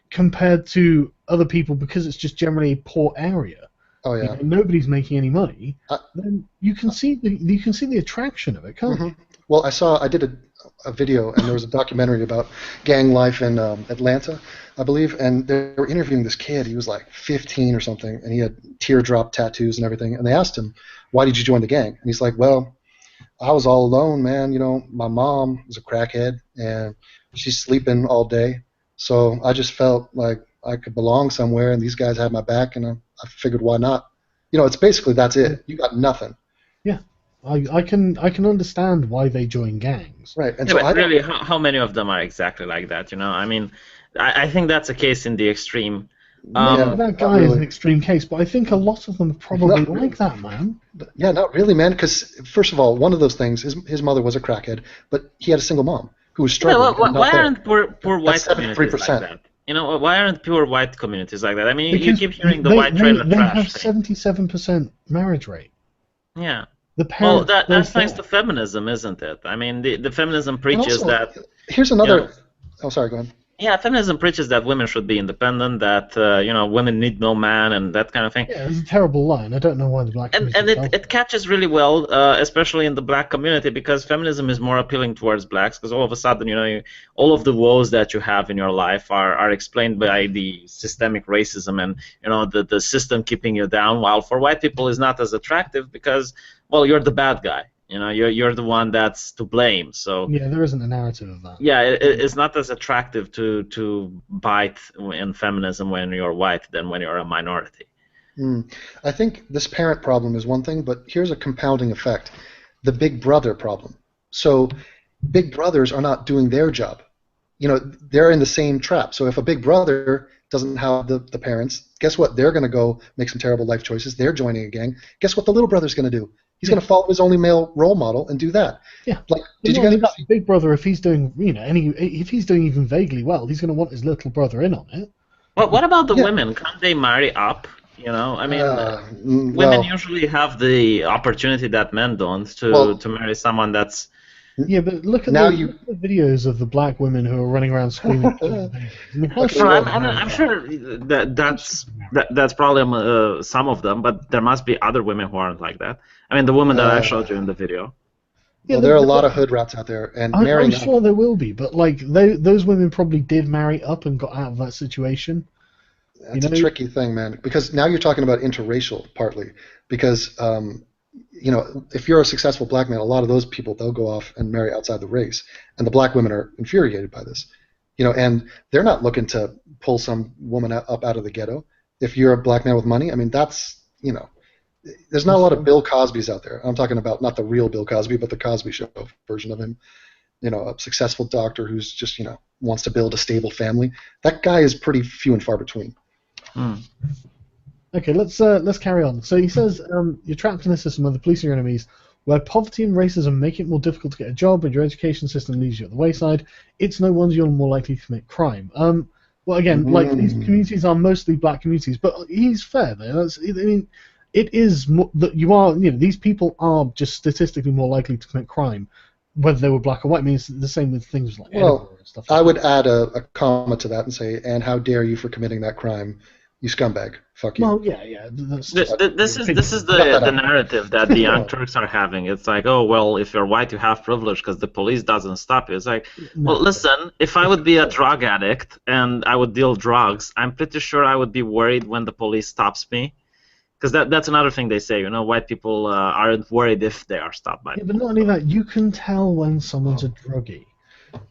compared to other people because it's just generally a poor area. Oh yeah. You know, nobody's making any money. Then you can see the attraction of it, can't you? Well, I did a video, and there was a documentary about gang life in Atlanta, I believe, and they were interviewing this kid. He was like 15 or something, and he had teardrop tattoos and everything. And they asked him, "Why did you join the gang?" And he's like, "Well, I was all alone, man. You know, my mom was a crackhead, and she's sleeping all day. So I just felt like I could belong somewhere, and these guys had my back, and I figured why not? It's basically that's it. You got nothing. Yeah, I can understand why they join gangs. Right, and Yeah, so but I don't. really, how many of them are exactly like that? I mean, I think that's a case in the extreme. Maybe Yeah, that not guy is an really. extreme case, but I think a lot of them are probably Not really. like that, man. Yeah, not really, man. Because first of all, one of those things, his mother was a crackhead, but he had a single mom who was Yeah, struggling and not why there. aren't poor That's white communities like 73%. that? Why aren't pure white communities like that? I mean, you Because keep hearing the they white trailer they have trash thing. 77% marriage rate. Yeah. The Well, parents that's both thanks there. to feminism, isn't it? I mean, the feminism And preaches also, that, here's you know, another. Oh, sorry, go ahead. yeah, feminism preaches that women should be independent, that women need no man, and that kind of thing. Yeah, it's a terrible line. I don't know why the black And community fell for it catches really well, especially in the black community, because feminism is more appealing towards blacks. Because all of a sudden, all of the woes that you have in your life are explained by the systemic racism and the system keeping you down. While for white people, is not as attractive because, well, you're the bad guy. You're the one that's to blame. So Yeah, there isn't a narrative of that. yeah, it's not as attractive to bite in feminism when you're white than when you're a minority. I think this parent problem is one thing, but here's a compounding effect: the big brother problem. So big brothers are not doing their job. They're in the same trap. So if a big brother doesn't have the parents, guess what? They're going to go make some terrible life choices. They're joining a gang. Guess what the little brother's going to do? He's going to follow his only male role model and do that. Yeah. Like, But did you not guys only that, Big Brother, if he's doing, if he's doing even vaguely well, he's going to want his little brother in on it. Well, what about the Yeah. women? Can't they marry up? I mean, women well, usually have the opportunity that men don't to marry someone that's. Yeah, but look at Now look at the videos of the black women who are running around screaming. I mean, how Okay, No, well, I'm sure that's probably some of them, but there must be other women who aren't like that. I mean, the woman that I showed you in the video. Yeah, there are a lot of hood rats out there, and I'm marrying sure there will be, but like those women probably did marry up and got out of that situation. That's a tricky thing, man, because now you're talking about interracial partly, because if you're a successful black man, a lot of those people, they'll go off and marry outside the race, and the black women are infuriated by this, and they're not looking to pull some woman up out of the ghetto. If you're a black man with money, I mean, that's, there's not a lot of Bill Cosbys out there. I'm talking about not the real Bill Cosby, but the Cosby Show version of him. A successful doctor who's just, wants to build a stable family. That guy is pretty few and far between. Okay, let's carry on. So he says you're trapped in a system where the police are your enemies, where poverty and racism make it more difficult to get a job, and your education system leaves you at the wayside. It's no wonder you're more likely to commit crime. Well, again, like these communities are mostly black communities, but he's fair there. I mean, it is that you are, these people are just statistically more likely to commit crime, whether they were black or white. I mean, it's the same with things like Edinburgh and stuff. I would add a comma to that and say, and how dare you for committing that crime, you scumbag. Fuck you. Well, yeah. This is the narrative that the Young Turks are having. It's like, oh, well, if you're white, you have privilege because the police doesn't stop you. It's like, well, listen, if I would be a drug addict and I would deal drugs, I'm pretty sure I would be worried when the police stops me. Because that's another thing they say, white people aren't worried if they are stopped by. Yeah, but not only that, you can tell when someone's a druggie.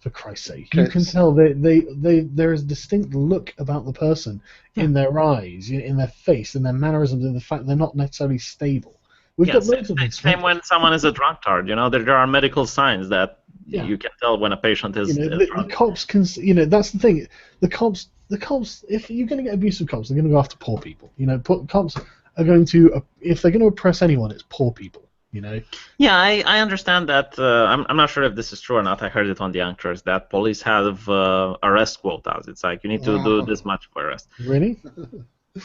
For Christ's sake, you can tell there is a distinct look about the person in their eyes, in their face, in their mannerisms, in the fact they're not necessarily stable. We've got loads of them. Same when someone is a drunkard. There are medical signs that you can tell when a patient is. The cops can. That's the thing. The cops. If you're going to get abusive cops, they're going to go after poor people. Cops are going to. If they're going to oppress anyone, it's poor people. Yeah, I understand that. I'm not sure if this is true or not. I heard it on the Young Turks that police have arrest quotas. It's like you need to do this much for arrest. Really?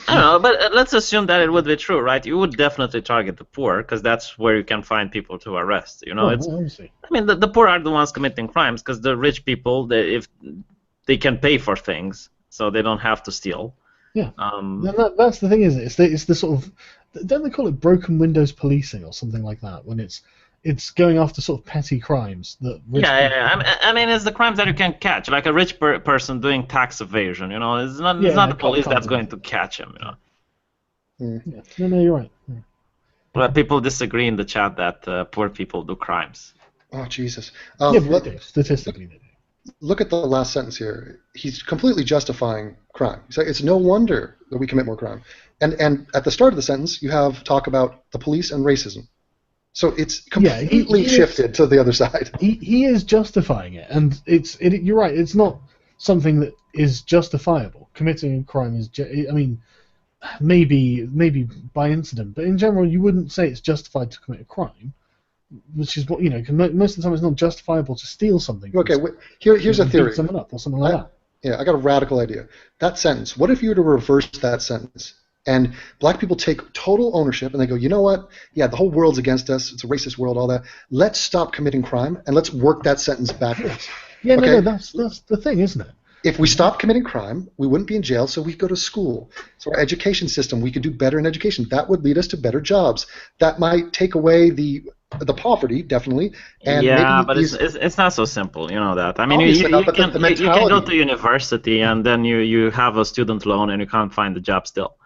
I don't know, but let's assume that it would be true, right? You would definitely target the poor because that's where you can find people to arrest. Obviously. I mean, the poor are the ones committing crimes because the rich people, if they can pay for things, so they don't have to steal. Yeah. That's the thing, isn't it? It's the sort of, don't they call it broken windows policing or something like that, when it's going after sort of petty crimes that rich people. I mean, it's the crimes that you can catch, like a rich person doing tax evasion. It's not the police that's going to catch him. Yeah. No, you're right. Yeah. But people disagree in the chat that poor people do crimes. Oh Jesus! Yeah, but they do. Statistically, they do. look at the last sentence here. He's completely justifying crime. He's like, it's no wonder that we commit more crime. And at the start of the sentence, you have talk about the police and racism. So it's completely shifted to the other side. He is justifying it, and you're right. It's not something that is justifiable. Committing a crime is, I mean, maybe by incident, but in general, you wouldn't say it's justified to commit a crime. Which is what, you know, 'cause most of the time it's not justifiable to steal something. Okay, here's a theory. Beat someone up or something like that. Yeah, I got a radical idea. That sentence, what if you were to reverse that sentence? And black people take total ownership and they go, you know what? Yeah, the whole world's against us. It's a racist world, all that. Let's stop committing crime and let's work that sentence backwards. Yeah, okay? no, that's the thing, isn't it? If we stopped committing crime, we wouldn't be in jail, so we could go to school. So our education system, we could do better in education. That would lead us to better jobs. That might take away the poverty, definitely. And yeah, maybe but it's not so simple, you know that. I mean, Obviously you not, but can the you can go mentality. to university and then you have a student loan and you can't find a job still.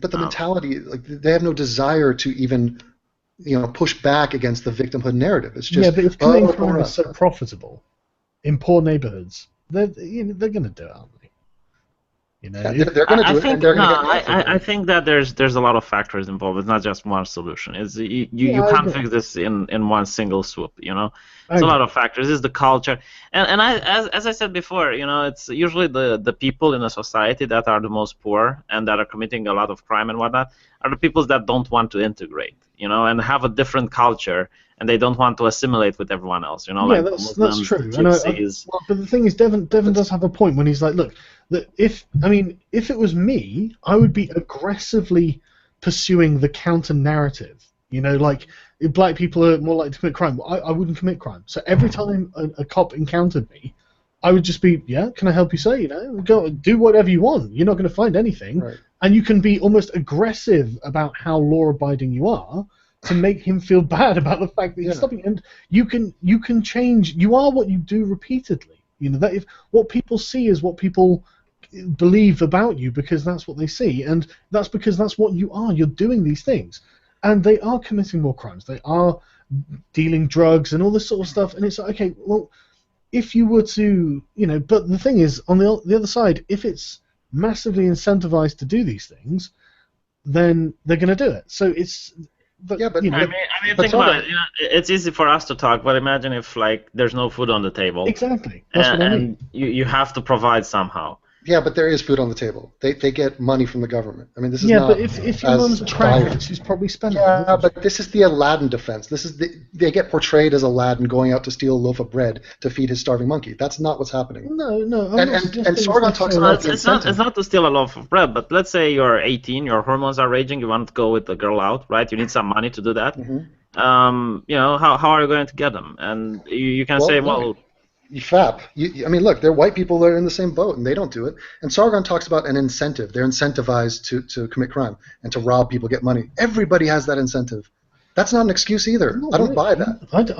But the mentality, like they have no desire to even, push back against the victimhood narrative. It's just but if committing crime is so profitable in poor neighborhoods, they're going to do it, aren't they? You know, they're going to do it, and they're going to get I think that there's a lot of factors involved. It's not just one solution. It's you can't fix this in one single swoop. You know, it's a lot of factors. It's the culture, and as I said before, you know, it's usually the people in a society that are the most poor and that are committing a lot of crime and whatnot are the people that don't want to integrate. You know, and have a different culture, and they don't want to assimilate with everyone else. You know, yeah, like that's Muslims, true. Gypsies. But the thing is, Devin does have a point when he's like, look, that if it was me, I would be aggressively pursuing the counter narrative. You know, like if black people are more likely to commit crime, I wouldn't commit crime. So every time a cop encountered me, I would just be, yeah, can I help you, sir? You know, go do whatever you want. You're not going to find anything, Right. And you can be almost aggressive about how law-abiding you are to make him feel bad about the fact that he's stopping. And you can change. You are what you do repeatedly. You know that if what people see is what people believe about you because that's what they see, and that's because that's what you are. You're doing these things, and they are committing more crimes. They are dealing drugs and all this sort of stuff. And it's like, okay, well, if you were to, but the thing is, on the other side, if it's massively incentivized to do these things, then they're going to do it. So it's. But, Yeah, but I mean, think about it. You know, it's easy for us to talk, but imagine if there's no food on the table. Exactly. That's what I mean. And you have to provide somehow. Yeah, but there is food on the table. They get money from the government. I mean, this is Yeah, not but if your mum's a crackhead, she's probably spending. Yeah, but this is the Aladdin defense. They get portrayed as Aladdin going out to steal a loaf of bread to feed his starving monkey. That's not what's happening. No. And Sargon talks about it's not to steal a loaf of bread, but let's say you're 18, your hormones are raging, you want to go with a girl out, right? You need some money to do that. Mm-hmm. How are you going to get them? And you can say, well. You fap. I mean, look, they're white people that are in the same boat, and they don't do it. And Sargon talks about an incentive. They're incentivized to commit crime and to rob people, get money. Everybody has that incentive. That's not an excuse either. I don't buy that. But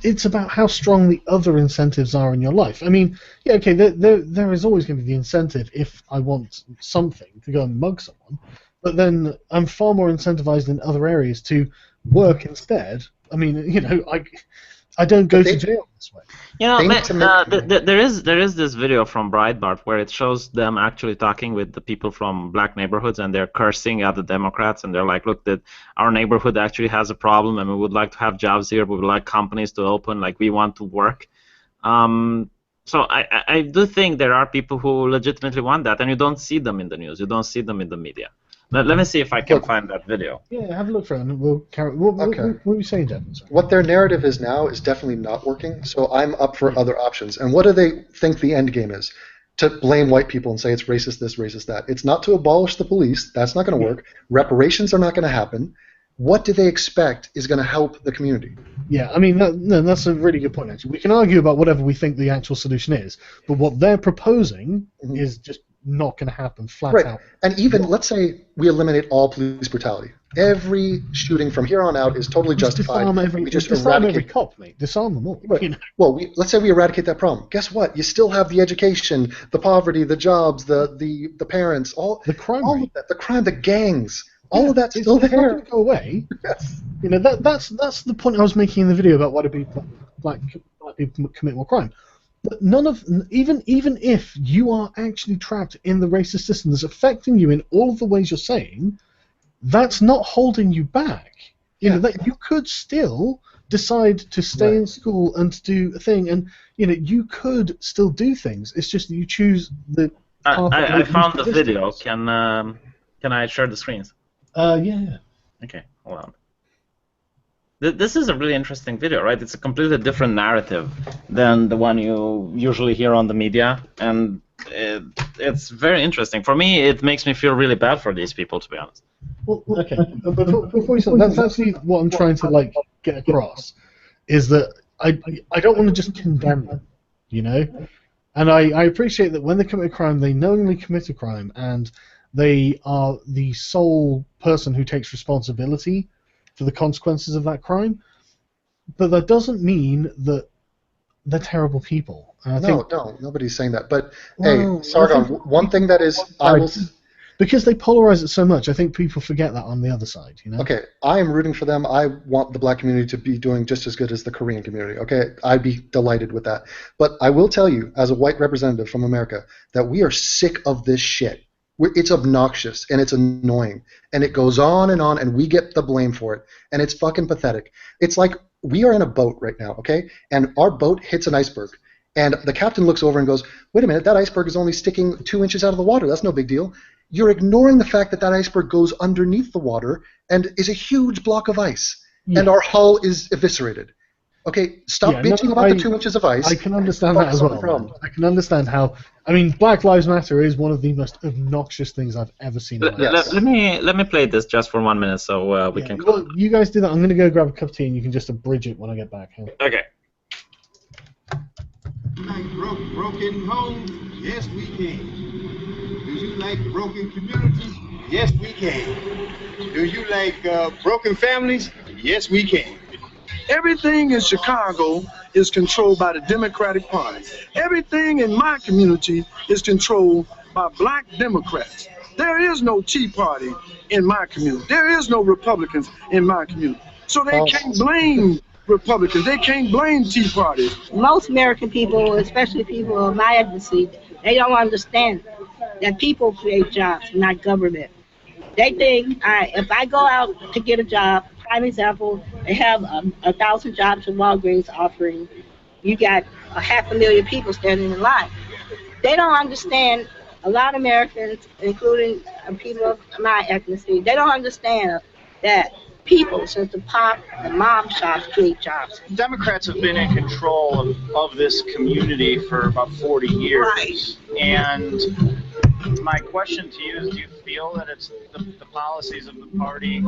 it's about how strong the other incentives are in your life. I mean, yeah, okay, there is always going to be the incentive if I want something to go and mug someone, but then I'm far more incentivized in other areas to work instead. I mean, I don't go to jail this way. There is this video from Breitbart where it shows them actually talking with the people from black neighborhoods, and they're cursing at the Democrats, and they're like, look, that our neighborhood actually has a problem, and we would like to have jobs here, we would like companies to open, like we want to work. So I do think there are people who legitimately want that, and you don't see them in the news, you don't see them in the media. Let me see if I can find that video. Yeah, have a look for it, and we'll carry. What are you saying, Devin? What their narrative is now is definitely not working, so I'm up for other options. And what do they think the end game is? To blame white people and say it's racist this, racist that. It's not to abolish the police. That's not going to work. Reparations are not going to happen. What do they expect is going to help the community? Yeah, I mean, that's a really good point, actually. We can argue about whatever we think the actual solution is, but what they're proposing is just not going to happen flat out. And even, let's say we eliminate all police brutality. Every shooting from here on out is totally justified. Disarm every cop, mate. Disarm them all. Right. Well, let's say we eradicate that problem. Guess what? You still have the education, the poverty, the jobs, the parents, all the crime, all of that, the crime, the gangs. All of that's still there. It's not going to go away. Yes. That's the point I was making in the video about why do people black people commit more crime. But even if you are actually trapped in the racist system that's affecting you in all of the ways you're saying, that's not holding you back. You know that you could still decide to stay in school and to do a thing, and you could still do things. It's just that you choose the path. I found the video. Can I share the screens? Yeah. Okay, hold on. This is a really interesting video, right? It's a completely different narrative than the one you usually hear on the media, and it's very interesting. For me, it makes me feel really bad for these people, to be honest. Well, okay, but before you start, that's actually what I'm trying to get across, is that I don't want to just condemn them, and I appreciate that when they commit a crime, they knowingly commit a crime, and they are the sole person who takes responsibility for the consequences of that crime, but that doesn't mean that they're terrible people. No, nobody's saying that. But hey, Sargon, one thing that is, because they polarize it so much, I think people forget that on the other side. Okay, I am rooting for them. I want the black community to be doing just as good as the Korean community. Okay, I'd be delighted with that. But I will tell you, as a white representative from America, that we are sick of this shit. It's obnoxious and it's annoying and it goes on and we get the blame for it and it's fucking pathetic. It's like we are in a boat right now, okay? And our boat hits an iceberg and the captain looks over and goes, wait a minute, that iceberg is only sticking 2 inches out of the water. That's no big deal. You're ignoring the fact that iceberg goes underneath the water and is a huge block of ice and our hull is eviscerated. Okay, stop bitching about the 2 inches of ice. I can understand that as well. I can understand how. I mean, Black Lives Matter is one of the most obnoxious things I've ever seen. Let me play this just for 1 minute so we can. Well, you guys do that. I'm going to go grab a cup of tea, and you can just abridge it when I get back. Okay. Like broken homes? Yes, we can. Do you like broken communities? Yes, we can. Do you like broken families? Yes, we can. Everything in Chicago is controlled by the Democratic Party. Everything in my community is controlled by black Democrats. There is no Tea Party in my community. There is no Republicans in my community. So they can't blame Republicans. They can't blame Tea Parties. Most American people, especially people of my ethnicity, they don't understand that people create jobs, not government. They think, if I go out to get a job, prime example, they have 1,000 jobs in Walgreens offering. You got 500,000 people standing in line. They don't understand, a lot of Americans, including people of my ethnicity, they don't understand that people, since the pop and mom shops, create jobs. Democrats have been in control of this community for about 40 years. Right. And my question to you is, do you feel that it's the policies of the party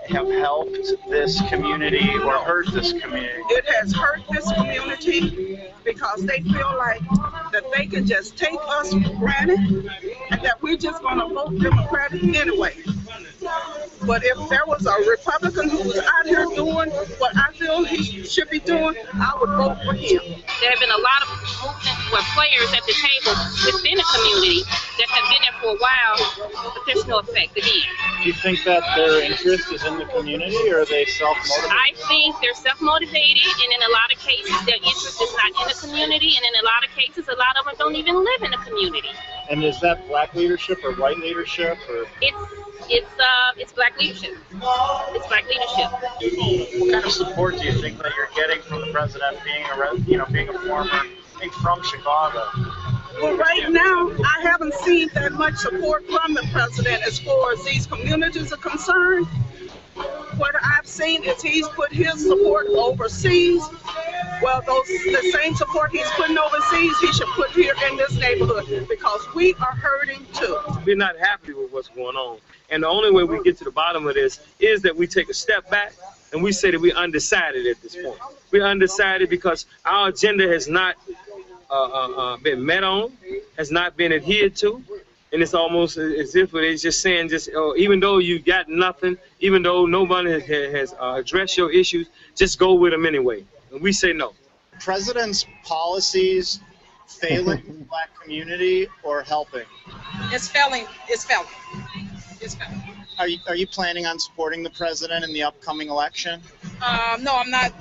have helped this community or hurt this community? It has hurt this community because they feel like that they can just take us for granted and that we're just going to vote Democratic anyway. But if there was a Republican who was out here doing what I feel he should be doing, I would vote for him. There have been a lot of movements where players at the table within the community that have been there for a while, but there's no effect again. Do you think that their interest is in the community, or are they self-motivated? I think they're self-motivated, and in a lot of cases, their interest is not in the community, and in a lot of cases, a lot of them don't even live in the community. And is that black leadership or white leadership, or? It's black leadership. It's black leadership. What kind of support do you think that you're getting from the president, being from Chicago? Well, right now, I haven't seen that much support from the president as far as these communities are concerned. What I've seen is he's put his support overseas. Well, the same support he's putting overseas, he should put here in this neighborhood because we are hurting too. We're not happy with what's going on. And the only way we get to the bottom of this is that we take a step back and we say that we're undecided at this point. We're undecided because our agenda has not been met on, has not been adhered to. And it's almost as if it's just saying, even though you got nothing, even though nobody has addressed your issues, just go with them anyway. And we say no. President's policies failing the black community or helping? It's failing. It's failing. It's failing. Are you planning on supporting the president in the upcoming election? No, I'm not.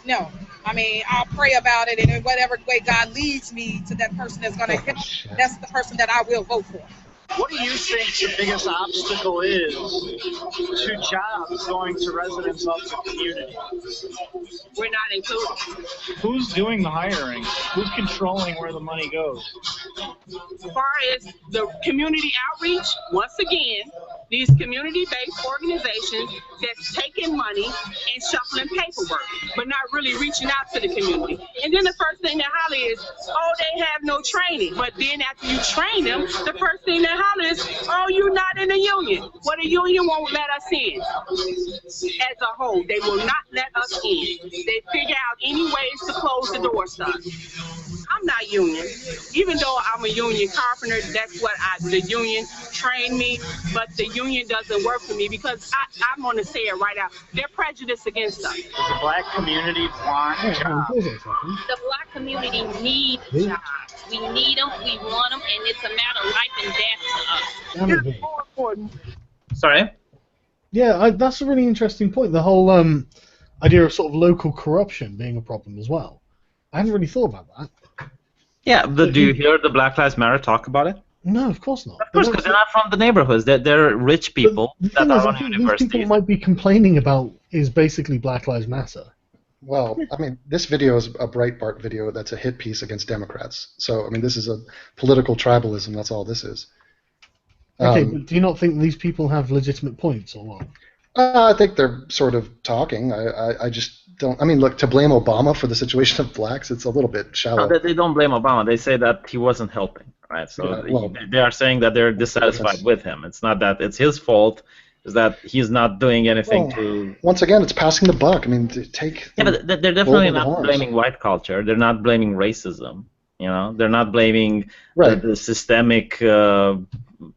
No, I mean, I'll pray about it, and in whatever way God leads me to that person that's going to help, that's the person that I will vote for. What do you think the biggest obstacle is to jobs going to residents of the community? We're not included. Who's doing the hiring? Who's controlling where the money goes? As far as the community outreach, once again, these community-based organizations that's taking money and shuffling paperwork, but not really reaching out to the community. And then the first thing they holler is, oh, they have no training. But then after you train them, the first thing they holler is, oh, you're not in a union. Well, the union won't let us in. As a whole, they will not let us in. They figure out any ways to close the door stuff. I'm not union. Even though I'm a union carpenter, that's what the union trained me, but the union doesn't work for me because I'm going to say it right out. They're prejudiced against us. Does the black community want jobs? The black community needs jobs. We need them, we want them, and it's a matter of life and death to us. It's more important. Sorry? Yeah, that's a really interesting point. The whole idea of sort of local corruption being a problem as well. I hadn't really thought about that. Yeah, but do you hear the Black Lives Matter talk about it? No, of course not. Of course, because they're not from the neighborhoods. They're rich people that are I on think universities. these people might be complaining about is basically Black Lives Matter. Well, I mean, this video is a Breitbart video that's a hit piece against Democrats. So, I mean, this is a political tribalism. That's all this is. Okay, but do you not think these people have legitimate points or what? I think they're sort of talking. I just don't. I mean, look, to blame Obama for the situation of blacks, it's a little bit shallow. No, they don't blame Obama. They say that he wasn't helping, right? So Yeah, well, they are saying that they're dissatisfied with him. It's not that it's his fault. It's that he's not doing anything to. Once again, it's passing the buck. I mean, take. Yeah, but they're definitely not blaming white culture. They're not blaming racism. You know, they're not blaming the systemic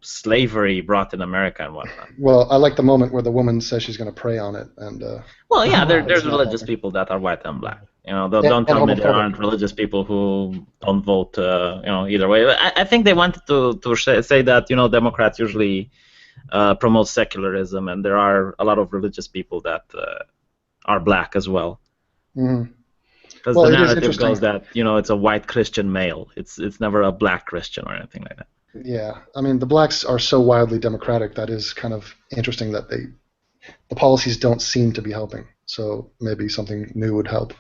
slavery brought in America and whatnot. Well, I like the moment where the woman says she's going to pray on it, and. Well, yeah, there's religious people that are white and black. You know, don't tell me there aren't religious people who don't vote. You know, either way. I think they wanted to say that Democrats usually promote secularism, and there are a lot of religious people that are black as well. Mm-hmm. Because the narrative goes that it's a white Christian male. It's never a black Christian or anything like that. Yeah, I mean the blacks are so wildly democratic that is kind of interesting that the policies don't seem to be helping. So maybe something new would help.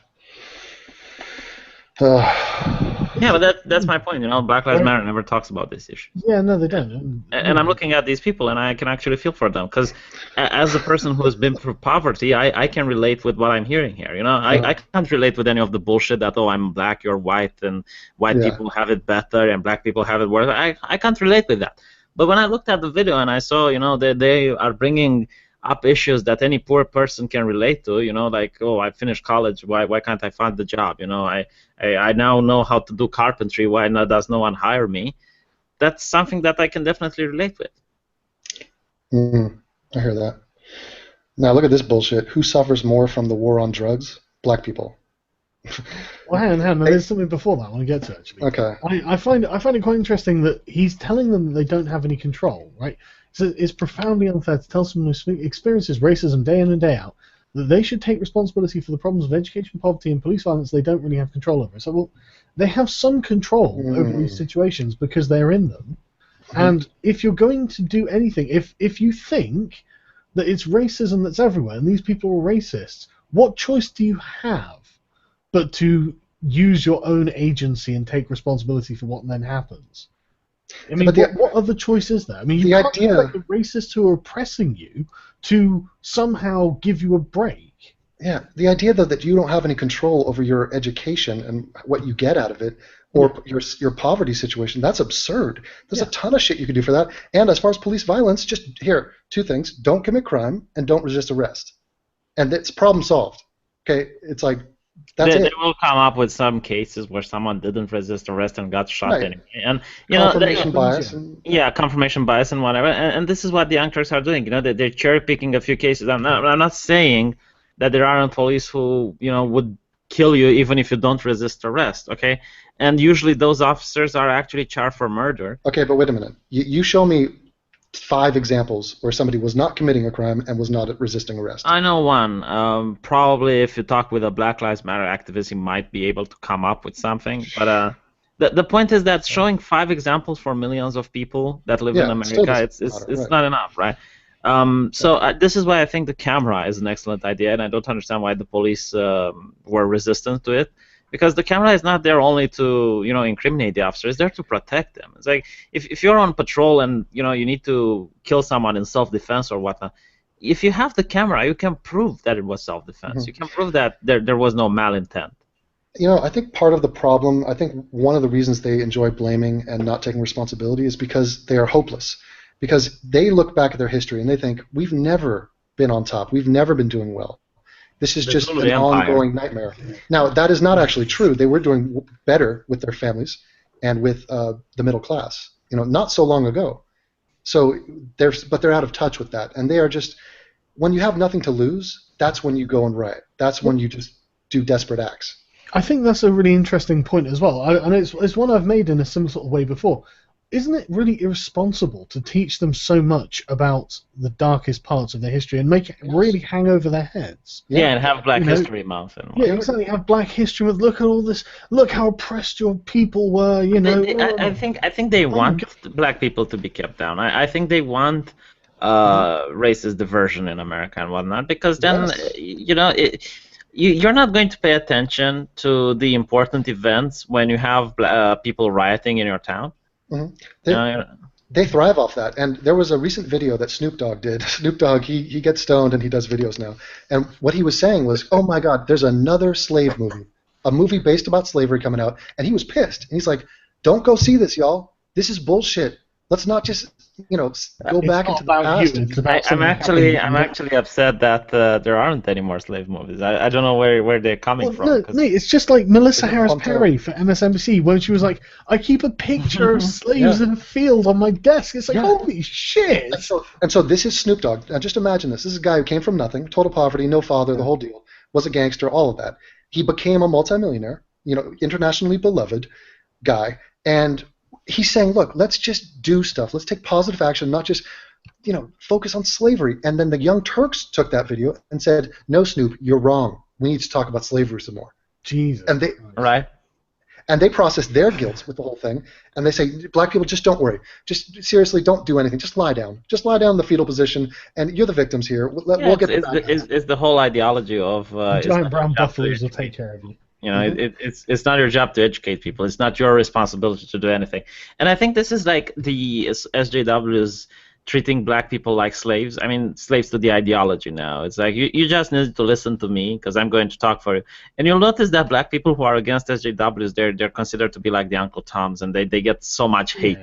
Yeah, but that's my point. Black Lives Matter never talks about this issue. Yeah, no, they don't. And I'm looking at these people, and I can actually feel for them, because as a person who has been through poverty, I can relate with what I'm hearing here. I can't relate with any of the bullshit that, oh, I'm black, you're white, and white people have it better, and black people have it worse. I can't relate with that. But when I looked at the video and I saw, that they are bringing up issues that any poor person can relate to, like, oh, I finished college, why can't I find the job? I now know how to do carpentry, why does no one hire me? That's something that I can definitely relate with. I hear that. Now look at this bullshit. Who suffers more from the war on drugs? Black people. Well, hang on. There's something before that I want to get to, actually. Okay. I find it quite interesting that he's telling them that they don't have any control, right? So it's profoundly unfair to tell someone who experiences racism day in and day out that they should take responsibility for the problems of education, poverty, and police violence they don't really have control over. So, well, they have some control over these situations because they're in them. And if you're going to do anything, if you think that it's racism that's everywhere and these people are racists, what choice do you have but to use your own agency and take responsibility for what then happens? I mean, what other choice is there? I mean, you can't expect the racists who are oppressing you to somehow give you a break. Yeah, the idea, though, that you don't have any control over your education and what you get out of it, or your poverty situation, that's absurd. There's a ton of shit you can do for that. And as far as police violence, just here, two things. Don't commit crime and don't resist arrest. And it's problem solved. Okay? It's like, that's they will come up with some cases where someone didn't resist arrest and got shot anyway. And confirmation bias. Confirmation bias and whatever. And this is what the young Turks are doing. They're cherry picking a few cases. I'm not saying that there aren't police who would kill you even if you don't resist arrest. Okay, and usually those officers are actually charged for murder. Okay, but wait a minute. You show me 5 examples where somebody was not committing a crime and was not resisting arrest? I know one. Probably if you talk with a Black Lives Matter activist, he might be able to come up with something. But the point is that showing 5 examples for millions of people that live in America, it's not enough, right? So this is why I think the camera is an excellent idea, and I don't understand why the police were resistant to it. Because the camera is not there only to, incriminate the officer. It's there to protect them. It's like if you're on patrol and, you need to kill someone in self-defense or whatnot, if you have the camera, you can prove that it was self-defense. You can prove that there was no malintent. I think part of the problem, I think one of the reasons they enjoy blaming and not taking responsibility is because they are hopeless. Because they look back at their history and they think, we've never been on top. We've never been doing well. This is just an ongoing nightmare. Now, that is not actually true. They were doing better with their families and with the middle class, not so long ago. So but they're out of touch with that. And they are just, when you have nothing to lose, that's when you go and riot. That's when you just do desperate acts. I think that's a really interesting point as well. And it's one I've made in a similar sort of way before. Isn't it really irresponsible to teach them so much about the darkest parts of their history and make it really hang over their heads? Yeah, and have Black History Month. And yeah, exactly. Have Black History Month. Look at all this. Look how oppressed your people were. I think they want black people to be kept down. I think they want racist diversion in America and whatnot, because then you're not going to pay attention to the important events when you have people rioting in your town. They thrive off that. And there was a recent video that Snoop Dogg did. Snoop Dogg, he gets stoned and he does videos now. And what he was saying was, oh my God, there's another slave movie, a movie based about slavery coming out. And he was pissed. And he's like, don't go see this, y'all. This is bullshit. Let's not just, go back into the past. I'm actually upset that there aren't any more slave movies. I don't know where they're coming from. No, it's just like Melissa Harris Perry for MSNBC when she was like, I keep a picture of slaves in a field on my desk. It's like, holy shit. And so this is Snoop Dogg. Now just imagine this. This is a guy who came from nothing, total poverty, no father, the whole deal, was a gangster, all of that. He became a multimillionaire, internationally beloved guy, and he's saying, look, let's just do stuff. Let's take positive action, not just, focus on slavery. And then the Young Turks took that video and said, no, Snoop, you're wrong. We need to talk about slavery some more. Jesus. And they process their guilt with the whole thing. And they say, black people, just don't worry. Just seriously, don't do anything. Just lie down. Just lie down in the fetal position. And you're the victims here. We'll get it's the whole ideology of giant brown buffaloes will take care of you. It's not your job to educate people. It's not your responsibility to do anything. And I think this is like the SJWs treating black people like slaves. I mean, slaves to the ideology now. It's like, you just need to listen to me because I'm going to talk for you. And you'll notice that black people who are against SJWs, they're considered to be like the Uncle Toms, and they get so much hate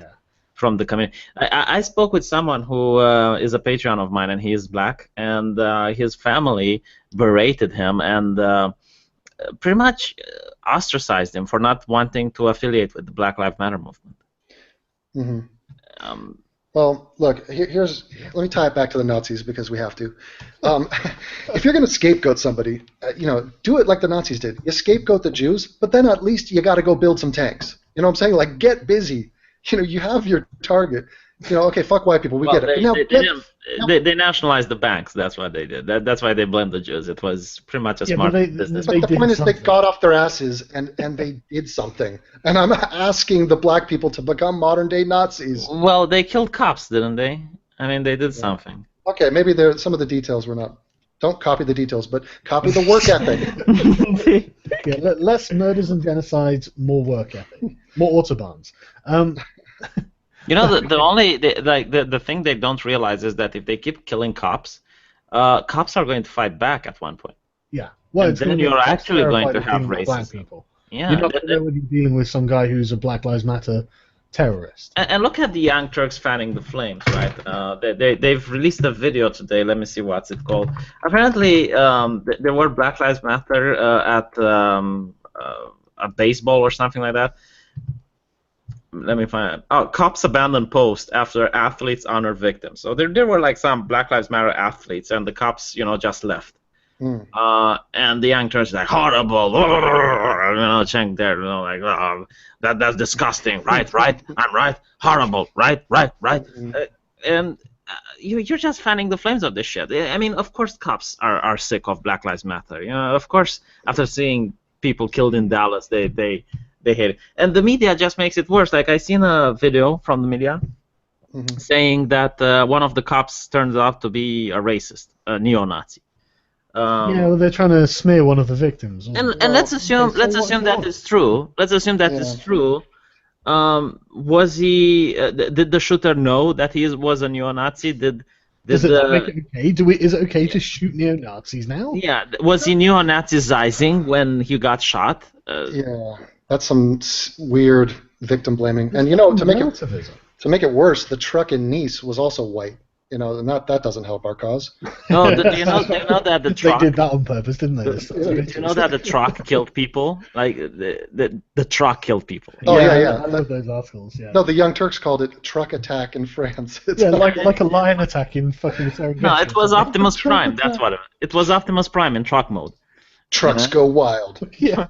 from the community. I spoke with someone who is a Patreon of mine, and he is black, and his family berated him and pretty much ostracized him for not wanting to affiliate with the Black Lives Matter movement. Well, look, let me tie it back to the Nazis because we have to. If you're going to scapegoat somebody, do it like the Nazis did. You scapegoat the Jews, but then at least you got to go build some tanks. You know what I'm saying? Like, get busy. You have your target. Okay, fuck white people, we get it. They nationalized the banks. That's what they did. That's why they blamed the Jews. It was pretty much a smart business. But the point is, they got off their asses and they did something. And I'm asking the black people to become modern-day Nazis. Well, they killed cops, didn't they? I mean, they did something. Okay, maybe some of the details were not. Don't copy the details, but copy the work ethic. Less murders and genocides, more work ethic, more autobahns. The thing they don't realize is that if they keep killing cops, cops are going to fight back at one point. Yeah. Well, and then you're actually going to have racism. Black people. Yeah. You're not going to be dealing with some guy who's a Black Lives Matter terrorist. And look at the Young Turks fanning the flames, right? They've released a video today. Let me see what's it called. Apparently, there were Black Lives Matter at a baseball or something like that. Let me find it. Oh, cops abandon post after athletes honor victims. So there were like some Black Lives Matter athletes, and the cops, just left. And the Young Turks like horrible, chanting there, like that's disgusting, right, I'm right, horrible, right. and you're just fanning the flames of this shit. I mean, of course, cops are sick of Black Lives Matter. You know, of course, after seeing people killed in Dallas, they hate it, and the media just makes it worse. Like I seen a video from the media saying that one of the cops turns out to be a racist, a neo-Nazi. Yeah, well, they're trying to smear one of the victims. And let's assume that is true. Let's assume that is true. Was he? Did the shooter know that he was a neo-Nazi? Does it make it okay? Is it okay to shoot neo-Nazis now? Yeah. Was he neo-Nazizing when he got shot? Yeah, that's some weird victim blaming. And you know, to make it worse, the truck in Nice was also white. You know, and that doesn't help our cause. No, do you know that the truck? They did that on purpose, didn't they? Do you know that the truck killed people? Like the truck killed people. Oh yeah. I love those articles. Yeah. No, the Young Turks called it truck attack in France. It's like a lion attack in fucking Serengeti. No, it was Optimus Prime. That's what it was. Optimus Prime in truck mode. Trucks go wild. Yeah.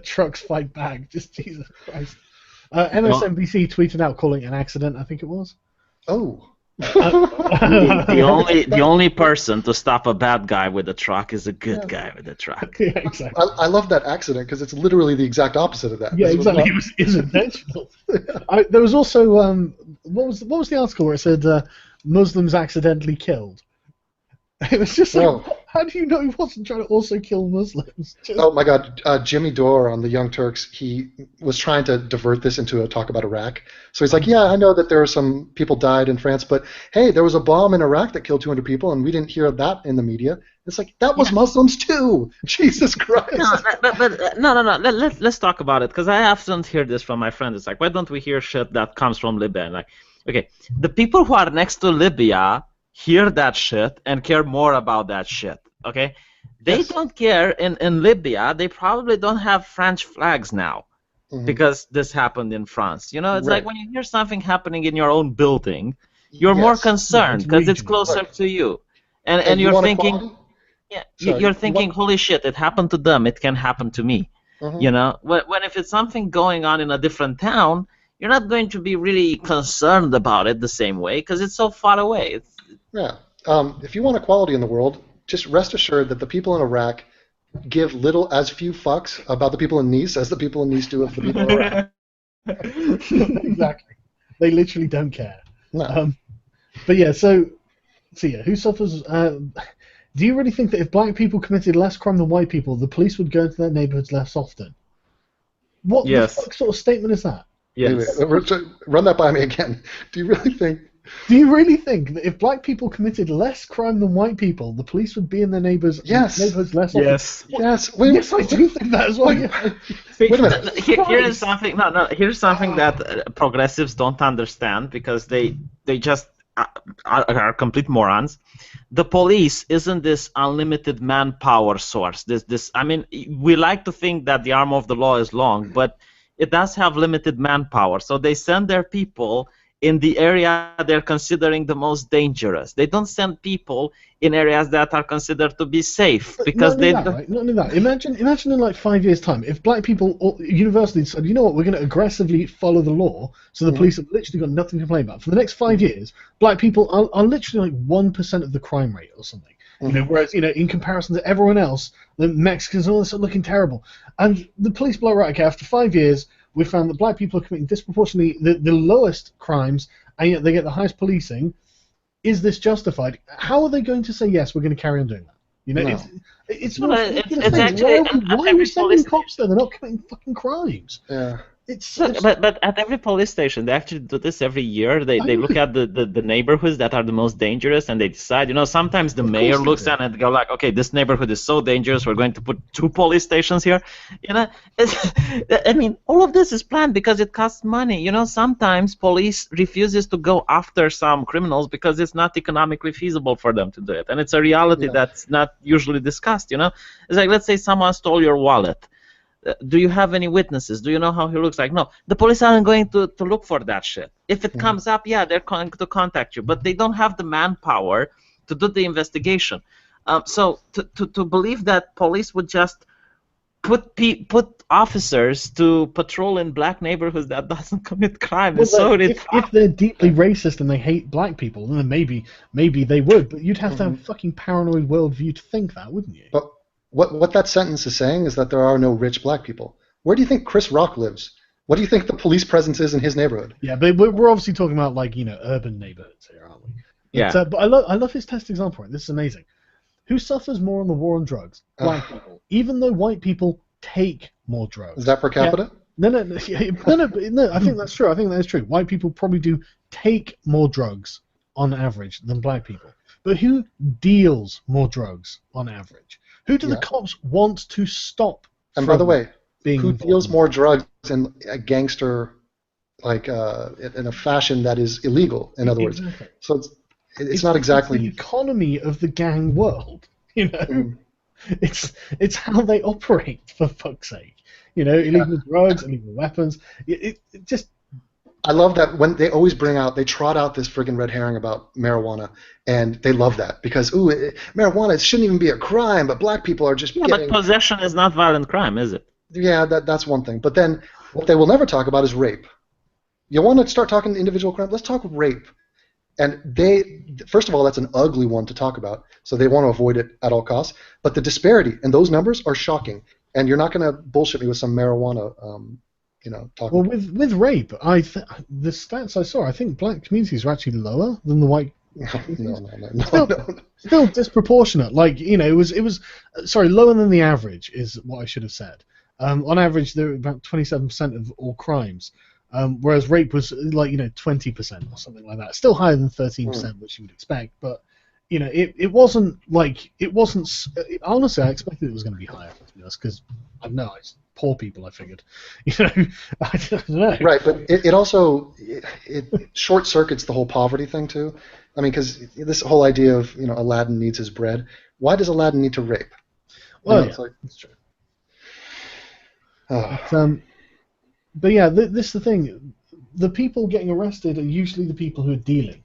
Trucks fight back. Just Jesus Christ. MSNBC tweeted out calling it an accident. I think it was. Oh. The only person to stop a bad guy with a truck is a good guy with a truck. Yeah, exactly. I love that accident because it's literally the exact opposite of that. Yeah, exactly. It was intentional. There was also what was the article where it said Muslims accidentally killed? It was just like, how do you know he wasn't trying to also kill Muslims? Oh my God, Jimmy Dore on the Young Turks, he was trying to divert this into a talk about Iraq. So he's like, yeah, I know that there were some people died in France, but hey, there was a bomb in Iraq that killed 200 people, and we didn't hear that in the media. It's like, that was Muslims too! Jesus Christ! No. Let's talk about it, because I often hear this from my friends. It's like, why don't we hear shit that comes from Libya? And like, okay, the people who are next to Libya hear that shit and care more about that shit, okay? They don't care in Libya. They probably don't have French flags now because this happened in France. You know, it's like when you hear something happening in your own building, you're more concerned because it's closer to you. And you're thinking, you're thinking, holy shit, it happened to them. It can happen to me. You know, when if it's something going on in a different town, you're not going to be really concerned about it the same way because it's so far away. Yeah. If you want equality in the world, just rest assured that the people in Iraq give as few fucks about the people in Nice as the people in Nice do of the people in Iraq. Exactly. They literally don't care. No. But yeah, so yeah, who suffers? Do you really think that if black people committed less crime than white people, the police would go into their neighborhoods less often? What the fuck sort of statement is that? Yes. Run that by me again. Do you really think that if black people committed less crime than white people, the police would be in their neighborhoods less often? Yes. Yes, I do think that as well. Wait a minute. Here's something. Here's something that progressives don't understand because they just are complete morons. The police isn't this unlimited manpower source. I mean, we like to think that the arm of the law is long, but it does have limited manpower. So they send their people in the area they're considering the most dangerous. They don't send people in areas that are considered to be safe because they don't. Right? Not only that. Imagine in like 5 years' time, if black people or universities said, you know what, we're going to aggressively follow the law, so the police have literally got nothing to complain about. For the next 5 years, black people are literally like 1% of the crime rate or something. You know, whereas in comparison to everyone else, the Mexicans all are looking terrible, and the police blow right. Okay, after 5 years, we found that black people are committing disproportionately the lowest crimes, and yet they get the highest policing. Is this justified? How are they going to say yes? We're going to carry on doing that. You know, it's actually. Why are we sending cops there? They're not committing fucking crimes. Yeah. But at every police station, they actually do this every year. They look at the neighborhoods that are the most dangerous, and they decide. You know, sometimes the mayor looks at it and go like, okay, this neighborhood is so dangerous, we're going to put 2 police stations here. You know, I mean, all of this is planned because it costs money. You know, sometimes police refuses to go after some criminals because it's not economically feasible for them to do it, and it's a reality that's not usually discussed. You know, it's like, let's say someone stole your wallet. Do you have any witnesses? Do you know how he looks like? No, the police aren't going to look for that shit. If it comes up, they're going to contact you, but they don't have the manpower to do the investigation. So to believe that police would just put officers to patrol in black neighborhoods that doesn't commit crime. Well, It's so if they're deeply racist and they hate black people, then maybe they would. But you'd have to have a fucking paranoid worldview to think that, wouldn't you? But what that sentence is saying is that there are no rich black people. Where do you think Chris Rock lives? What do you think the police presence is in his neighborhood? Yeah, but we're obviously talking about urban neighborhoods here, aren't we? Yeah. But I love his test example. Right? This is amazing. Who suffers more on the war on drugs? Black people. Even though white people take more drugs. Is that per capita? Yeah. No. I think that's true. I think that is true. White people probably do take more drugs on average than black people. But who deals more drugs on average? Who do the cops want to stop? And by the way, who involved deals more drugs in a gangster, like in a fashion that is illegal? In other words, so it's not exactly the economy of the gang world. It's how they operate, for fuck's sake. Illegal drugs, illegal weapons. It just. I love that when they always they trot out this friggin' red herring about marijuana, and they love that because marijuana, it shouldn't even be a crime, but black people are just getting. But possession is not violent crime, is it? Yeah, that's one thing. But then what they will never talk about is rape. You want to start talking individual crime? Let's talk rape. And first of all, that's an ugly one to talk about, so they want to avoid it at all costs. But the disparity in those numbers are shocking, and you're not going to bullshit me with some marijuana. Talking. Well, with rape, the stats I saw, I think black communities are actually lower than the white. No. Still disproportionate. It was lower than the average is what I should have said. On average, there were about 27% of all crimes, whereas rape was 20% or something like that. Still higher than 13%, which you would expect, but it wasn't. Honestly, I expected it was going to be higher, to be honest, because I don't know. It's poor people, I figured. I don't know. Right, but it also short circuits the whole poverty thing too. I mean, because this whole idea of Aladdin needs his bread. Why does Aladdin need to rape? Well, that's true. But yeah, this is the thing. The people getting arrested are usually the people who are dealing.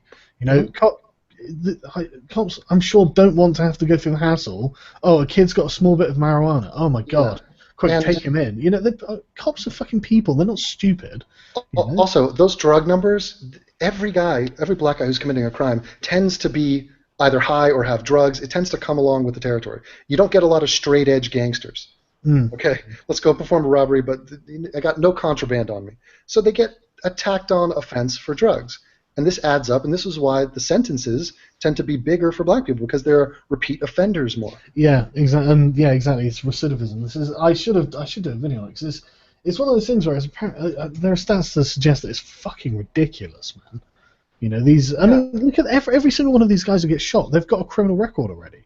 Cops, I'm sure, don't want to have to go through the hassle. Oh, a kid's got a small bit of marijuana. Oh my god. Quick, take him in. Cops are fucking people. They're not stupid. Also, those drug numbers, every black guy who's committing a crime tends to be either high or have drugs. It tends to come along with the territory. You don't get a lot of straight edge gangsters. Okay, let's go perform a robbery, but I got no contraband on me. So they get a tacked on offense for drugs. And this adds up, and this is why the sentences tend to be bigger for black people, because they're repeat offenders more. Yeah, exactly. And exactly. It's recidivism. I should do a video on it, because it's one of those things where there are stats to suggest that it's fucking ridiculous, man. I mean, look at every single one of these guys who gets shot. They've got a criminal record already.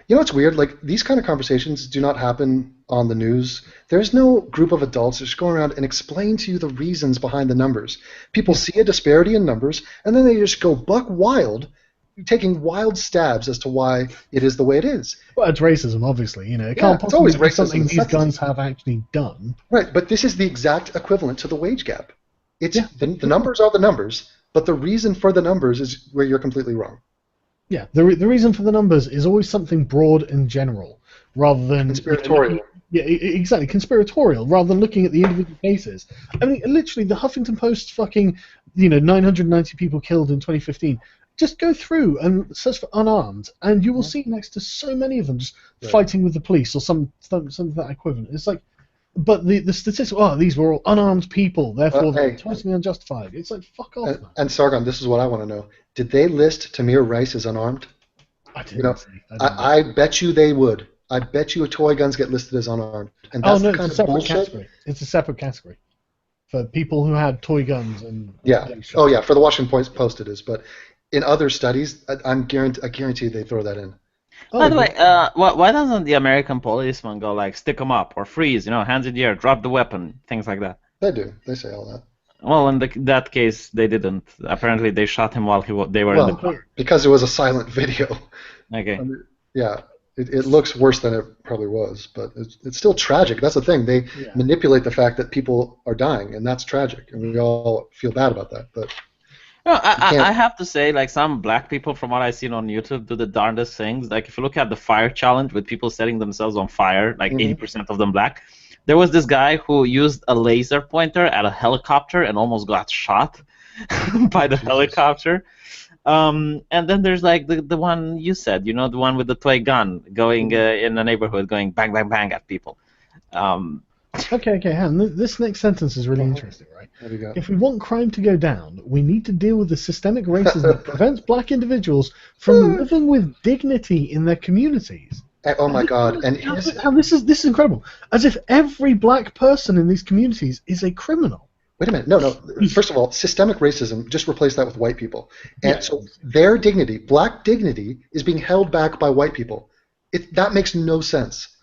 You know what's weird? Like, these kind of conversations do not happen on the news. There's no group of adults that just go around and explain to you the reasons behind the numbers. People see a disparity in numbers, and then they just go buck wild, taking wild stabs as to why it is the way it is. Well, it's racism, obviously. It can't possibly be something these guys have actually done. Right, but this is the exact equivalent to the wage gap. The numbers are the numbers, but the reason for the numbers is where you're completely wrong. Yeah, the reason for the numbers is always something broad and general, rather than conspiratorial. Exactly, conspiratorial, rather than looking at the individual cases. I mean, literally, the Huffington Post fucking 990 people killed in 2015. Just go through and search for unarmed, and you will see next to so many of them just fighting with the police or something that equivalent. It's like, but the statistics, these were all unarmed people, therefore they're totally unjustified. It's like, fuck off, man. And Sargon, this is what I want to know. Did they list Tamir Rice as unarmed? I didn't. I bet you they would. I bet you toy guns get listed as unarmed. And that's it's a separate category. It's a separate category for people who had toy guns and. Yeah. Oh yeah, for the Washington Post it is, but in other studies, I guarantee they throw that in. By the way, why doesn't the American policeman go like stick them up or freeze? Hands in the air, drop the weapon, things like that. They do. They say all that. Well, in that case, they didn't. Apparently, they shot him while they were in the car. Because it was a silent video. Okay. I mean, yeah, it looks worse than it probably was, but it's still tragic. That's the thing. They manipulate the fact that people are dying, and that's tragic, and we all feel bad about that. But No, can't- I have to say, like, some black people, from what I've seen on YouTube, do the darndest things. Like, if you look at the fire challenge with people setting themselves on fire, like 80% of them black, there was this guy who used a laser pointer at a helicopter and almost got shot by the helicopter. And then there's like the one you said, you know, the one with the toy gun going in a neighborhood, going bang, bang, bang at people. Okay, Han. This next sentence is really interesting, right? There we go. If we want crime to go down, we need to deal with the systemic racism that prevents black individuals from living with dignity in their communities. Oh my God! And This is incredible. As if every black person in these communities is a criminal. Wait a minute. No. First of all, systemic racism, just replace that with white people. And so their dignity, black dignity, is being held back by white people. That makes no sense.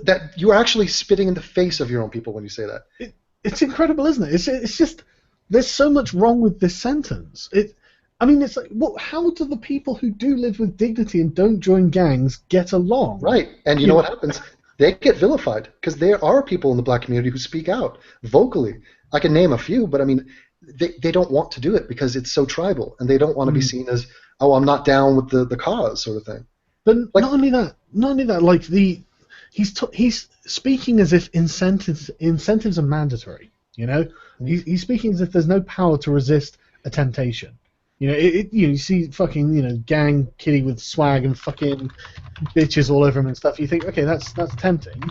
That you're actually spitting in the face of your own people when you say that. It's incredible, isn't it? It's just, there's so much wrong with this sentence. It's like, how do the people who do live with dignity and don't join gangs get along? Right. And you know what happens? They get vilified because there are people in the black community who speak out vocally. I can name a few, but I mean, they don't want to do it because it's so tribal, and they don't want to be seen as, oh, I'm not down with the cause sort of thing. But like, not only that, like he's speaking as if incentives are mandatory. You know, he's speaking as if there's no power to resist a temptation. You know, you see fucking gang kitty with swag and fucking bitches all over him and stuff. You think, okay, that's tempting,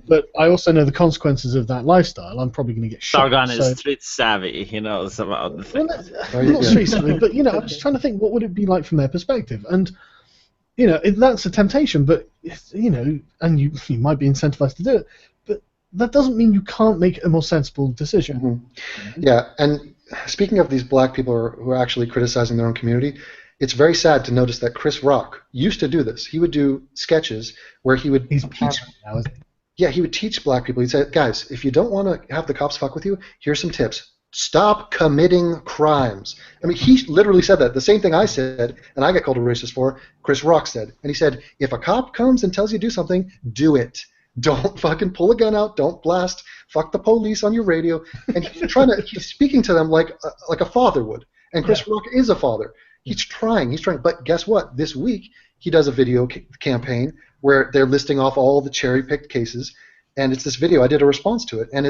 but I also know the consequences of that lifestyle. I'm probably going to get shot. Sargon is street savvy. He knows about the thing. Not street savvy, but I'm just trying to think, what would it be like from their perspective? And that's a temptation, but and you might be incentivized to do it, but that doesn't mean you can't make a more sensible decision. Yeah, and speaking of these black people who are actually criticizing their own community, it's very sad to notice that Chris Rock used to do this. He would do sketches where he would teach. Yeah, he would teach black people. He'd say, guys, if you don't want to have the cops fuck with you, here's some tips. Stop committing crimes. I mean, he literally said that. The same thing I said, and I got called a racist for, Chris Rock said. And he said, if a cop comes and tells you to do something, do it. Don't fucking pull a gun out. Don't blast. Fuck the police on your radio. And he's speaking to them like a father would. And Chris Rock is a father. He's trying. But guess what? This week, he does a video campaign where they're listing off all the cherry-picked cases. And it's this video. I did a response to it. And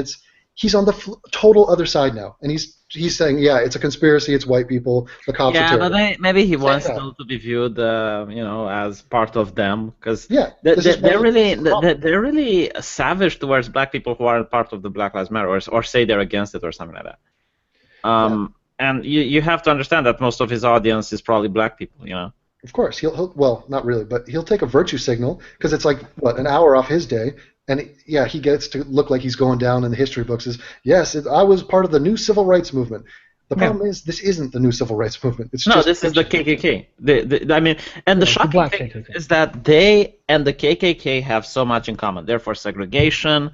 he's on the total other side now, and he's saying, yeah, it's a conspiracy, it's white people, the cops are terrible. Yeah, but maybe he wants still to be viewed, as part of them, because they're really savage towards black people who aren't part of the Black Lives Matter, or say they're against it, or something like that. And you have to understand that most of his audience is probably black people, Of course, well, not really, but he'll take a virtue signal, because it's like, an hour off his day. And he gets to look like he's going down in the history books as, yes, I was part of the new civil rights movement. The problem is, this isn't the new civil rights movement. This is the KKK. The shocking thing is that they and the KKK have so much in common. They're for segregation.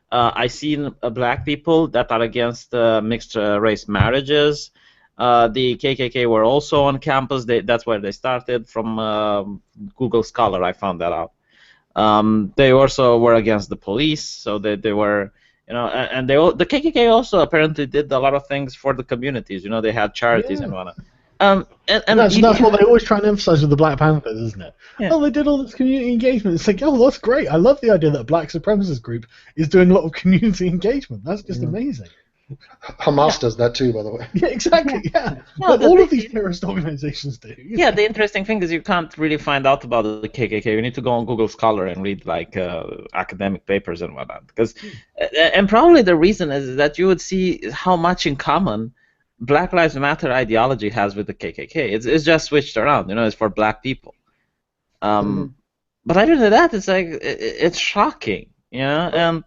I've seen black people that are against mixed race marriages. The KKK were also on campus. That's where they started, from Google Scholar. I found that out. They also were against the police, so they were, and the KKK also apparently did a lot of things for the communities. They had charities and whatnot. And that's what they always try and emphasize with the Black Panthers, isn't it? Yeah. Oh, they did all this community engagement. It's like, oh, that's great. I love the idea that a black supremacist group is doing a lot of community engagement. That's just amazing. Hamas does that too, by the way. Yeah, exactly. Yeah, all of these terrorist organizations do. Yeah, the interesting thing is you can't really find out about the KKK. You need to go on Google Scholar and read academic papers and whatnot. And probably the reason is that you would see how much in common Black Lives Matter ideology has with the KKK. It's just switched around. It's for black people. But other than that, it's like it's shocking. And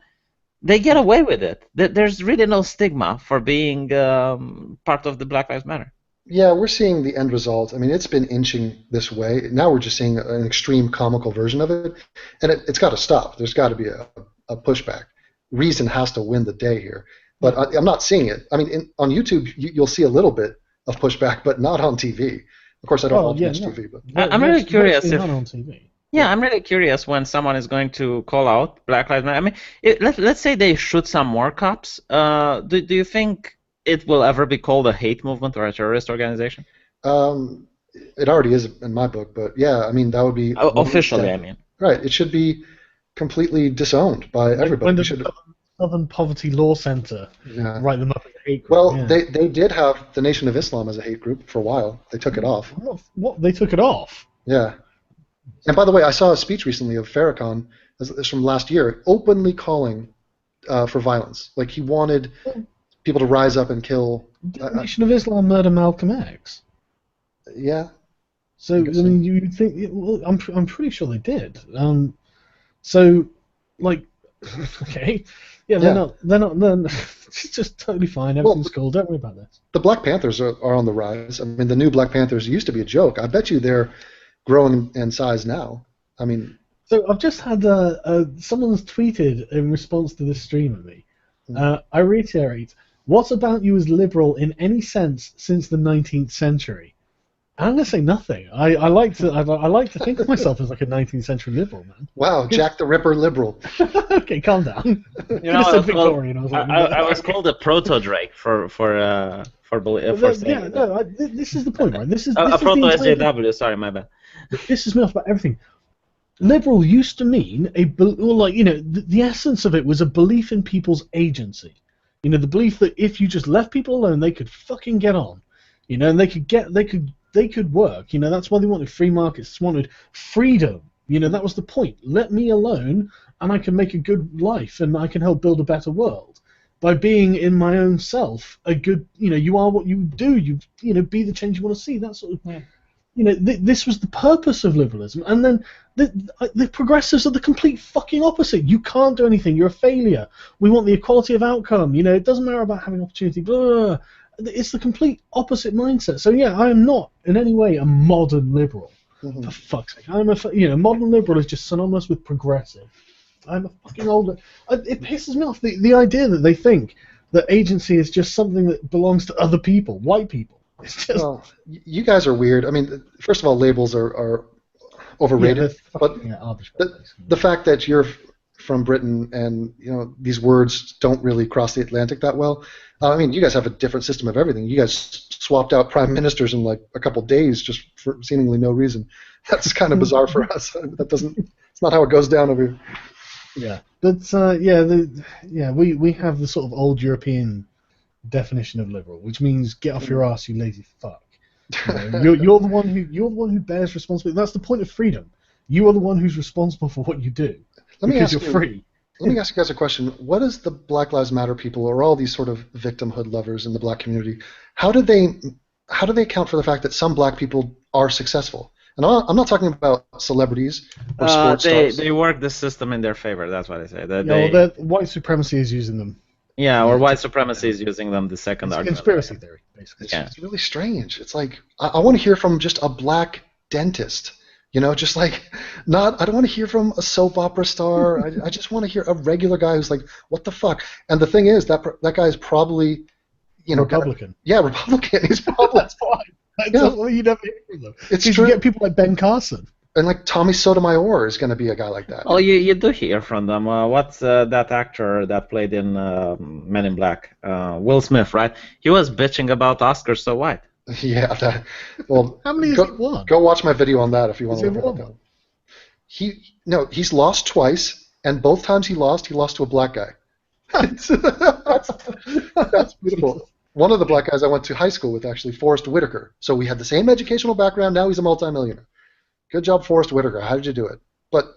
they get away with it. There's really no stigma for being part of the Black Lives Matter. Yeah, we're seeing the end result. I mean, it's been inching this way. Now we're just seeing an extreme comical version of it, and it's got to stop. There's got to be a pushback. Reason has to win the day here. But I'm not seeing it. I mean, on YouTube, you'll see a little bit of pushback, but not on TV. Of course, I don't watch much TV. But I'm really curious if... Not on TV. Yeah, I'm really curious when someone is going to call out Black Lives Matter. I mean, let's say they shoot some more cops. Do you think it will ever be called a hate movement or a terrorist organization? It already is in my book, but yeah, I mean that would be Officially, I mean. Right. It should be completely disowned by everybody. When does the Southern Poverty Law Center write them up as a hate group? Well, they did have the Nation of Islam as a hate group for a while. They took it off. What? They took it off? Yeah. And by the way, I saw a speech recently of Farrakhan, it's from last year, openly calling for violence. Like he wanted people to rise up and kill. The Nation of Islam murder Malcolm X. Yeah. So I mean, you would think. Well, I'm pretty sure they did. So, like, okay, yeah, they're not. It's just totally fine. Everything's cool. Don't worry about this. The Black Panthers are on the rise. I mean, the new Black Panthers used to be a joke. I bet you they're growing in size now. I mean. So I've just had someone's tweeted in response to this stream at me. I reiterate, what about you as liberal in any sense since the 19th century? I'm gonna say nothing. I like to think of myself as like a 19th century liberal, man. Wow, Jack the Ripper liberal. Okay, calm down. You know, I was called a proto Drake for saying that. This is the point, right? This is a this proto is the entire SJW. Sorry, my bad. This is me off about everything. Liberal used to mean the essence of it was a belief in people's agency. You know, the belief that if you just left people alone, they could fucking get on. You know, and they could work. You know, that's why they wanted free markets. They wanted freedom. You know, that was the point. Let me alone, and I can make a good life, and I can help build a better world by being in my own self a good. You know, you are what you do. You be the change you want to see. That sort of. Yeah. You know, this was the purpose of liberalism, and then the progressives are the complete fucking opposite. You can't do anything. You're a failure. We want the equality of outcome. You know, it doesn't matter about having opportunity. Blah, blah, blah. It's the complete opposite mindset. So yeah, I am not in any way a modern liberal. Mm-hmm. For fuck's sake, modern liberal is just synonymous with progressive. I'm a fucking older. It pisses me off the idea that they think that agency is just something that belongs to other people, white people. It's just. Well, you guys are weird. I mean, first of all, labels are overrated. But the fact that you're from Britain and these words don't really cross the Atlantic that well. I mean, you guys have a different system of everything. You guys swapped out prime ministers in like a couple days just for seemingly no reason. That's kind of bizarre for us. It's not how it goes down over here. Yeah, but we have the sort of old European definition of liberal, which means get off your ass, you lazy fuck. You're the one who bears responsibility. That's the point of freedom. You are the one who's responsible for what you do because you're free. Let me ask you guys a question. What is the Black Lives Matter people, or all these sort of victimhood lovers in the black community, how do they account for the fact that some black people are successful? And I'm not talking about celebrities or sports stars. They work the system in their favor. That's what I say. White supremacy is using them. Yeah, or white supremacy is using them. The second argument. Conspiracy theory, basically. It's really strange. It's like I want to hear from just a black dentist. Just like I don't want to hear from a soap opera star. I just want to hear a regular guy who's like, what the fuck? And the thing is, that guy is probably, Republican. Republican. He's probably. That's why. That's why you never hear from them. It's true. You get people like Ben Carson. And like Tommy Sotomayor is going to be a guy like that. Oh, you do hear from them. What's that actor that played in Men in Black? Will Smith, right? He was bitching about Oscars so white. Yeah, well, how many has he won? Go watch my video on that if you want to look at that. He's lost twice, and both times he lost to a black guy. That's beautiful. One of the black guys I went to high school with, actually, Forrest Whitaker. So we had the same educational background. Now he's a multimillionaire. Good job, Forrest Whitaker. How did you do it? But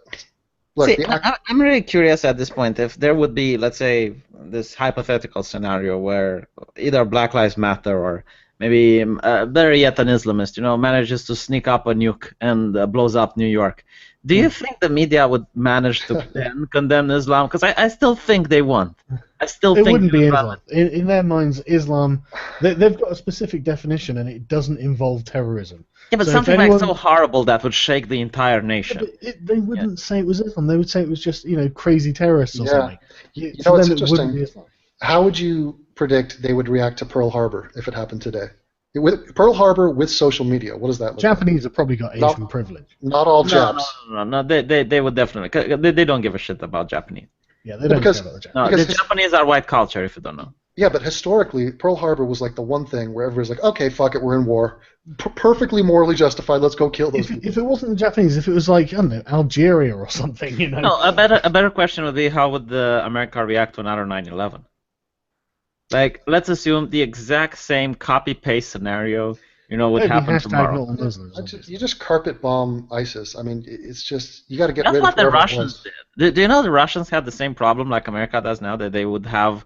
look, see, I'm really curious at this point if there would be, let's say, this hypothetical scenario where either Black Lives Matter or maybe better yet, an Islamist, manages to sneak up a nuke and blows up New York. Do you think the media would manage to then condemn Islam? Because I still think they won't. I still think it wouldn't be Islam. In their minds, Islam, they've got a specific definition, and it doesn't involve terrorism. Yeah, but something like so horrible that would shake the entire nation. Yeah, they wouldn't say it was Islam. They would say it was just crazy terrorists or something. It's interesting. How would you predict they would react to Pearl Harbor if it happened today? With Pearl Harbor with social media, what does that look Japanese have probably got Asian privilege. Not all Japs. No. They would definitely. They don't give a shit about Japanese. Yeah, they don't care about the Japanese. No, the Japanese are white culture, if you don't know. Yeah, but historically, Pearl Harbor was like the one thing where everybody's like, okay, fuck it, we're in war. Perfectly morally justified, let's go kill those people. If it wasn't the Japanese, if it was like, I don't know, Algeria or something, you know. No, a better question would be, how would America react to another 9/11? Like, let's assume the exact same copy-paste scenario, would happen tomorrow. You just carpet bomb ISIS. I mean, it's just, you got to get That's rid what of the whoever it Russians was. did. Do you know the Russians had the same problem like America does now, that they would have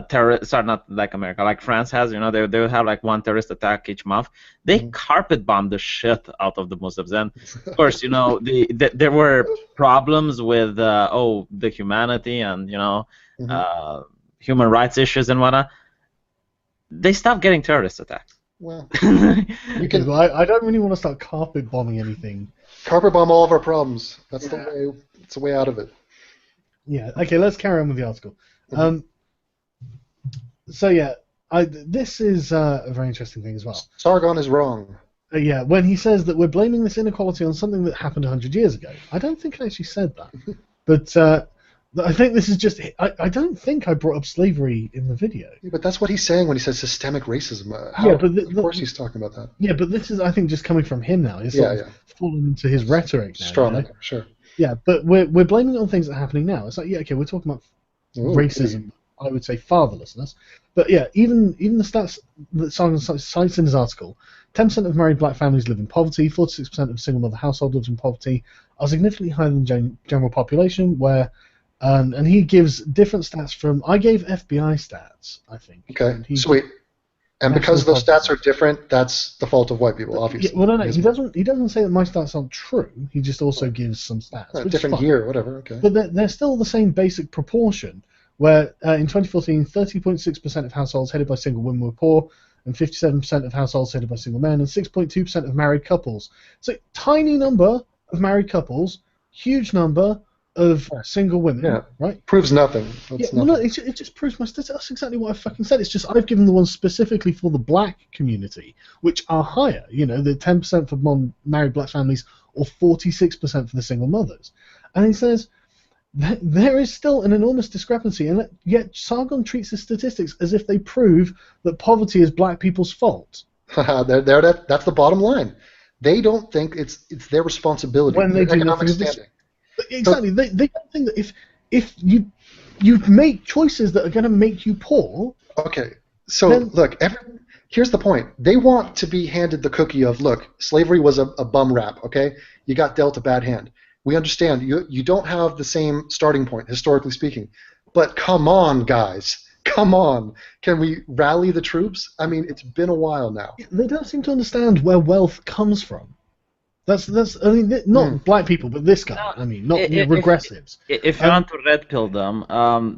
terrorists, sorry, not like America, like France has, they would have like one terrorist attack each month. They carpet bombed the shit out of the Muslims. And of course, there were problems with the humanity and human rights issues and whatnot. They stopped getting terrorist attacks. Well, I don't really want to start carpet bombing anything. Carpet bomb all of our problems. That's the way. It's the way out of it. Yeah. Okay. Let's carry on with the article. So yeah, this is a very interesting thing as well. Sargon is wrong. Yeah, when he says that we're blaming this inequality on something that happened 100 years ago. I don't think I actually said that. But I think this is just... I don't think I brought up slavery in the video. Yeah, but that's what he's saying when he says systemic racism. Of course he's talking about that. Yeah, but this is, I think, just coming from him now. He's sort of fallen into his rhetoric now. Strong, sure. Yeah, but we're blaming it on things that are happening now. It's like, yeah, okay, we're talking about racism. I would say fatherlessness. But yeah, even the stats that Sargon cites in his article, 10% of married black families live in poverty, 46% of single mother household lives in poverty, are significantly higher than the general population, where, and he gives different stats from, I gave FBI stats, I think. Okay, sweet. And because those stats are different, that's the fault of white people, obviously. Yeah, well, no, he doesn't say that my stats aren't true. He just also gives some stats. Different year, whatever, okay. But they're still the same basic proportion, where in 2014, 30.6% of households headed by single women were poor, and 57% of households headed by single men, and 6.2% of married couples. So tiny number of married couples, huge number of single women, right? Proves nothing. No, it just proves my statistics. That's exactly what I fucking said. It's just I've given the ones specifically for the black community, which are higher. The 10% for married black families, or 46% for the single mothers. And he says there is still an enormous discrepancy, and yet Sargon treats the statistics as if they prove that poverty is black people's fault. That's the bottom line. They don't think it's their responsibility. When they do economic standing. Exactly. They don't think that if you make choices that are going to make you poor. Okay. So look, here's the point. They want to be handed the cookie of, look, slavery was a bum rap. Okay, you got dealt a bad hand. We understand you don't have the same starting point, historically speaking. But come on, guys. Come on. Can we rally the troops? I mean, it's been a while now. They don't seem to understand where wealth comes from. That's I mean, not black people, but this guy. I mean, not regressives. If you want to red pill them,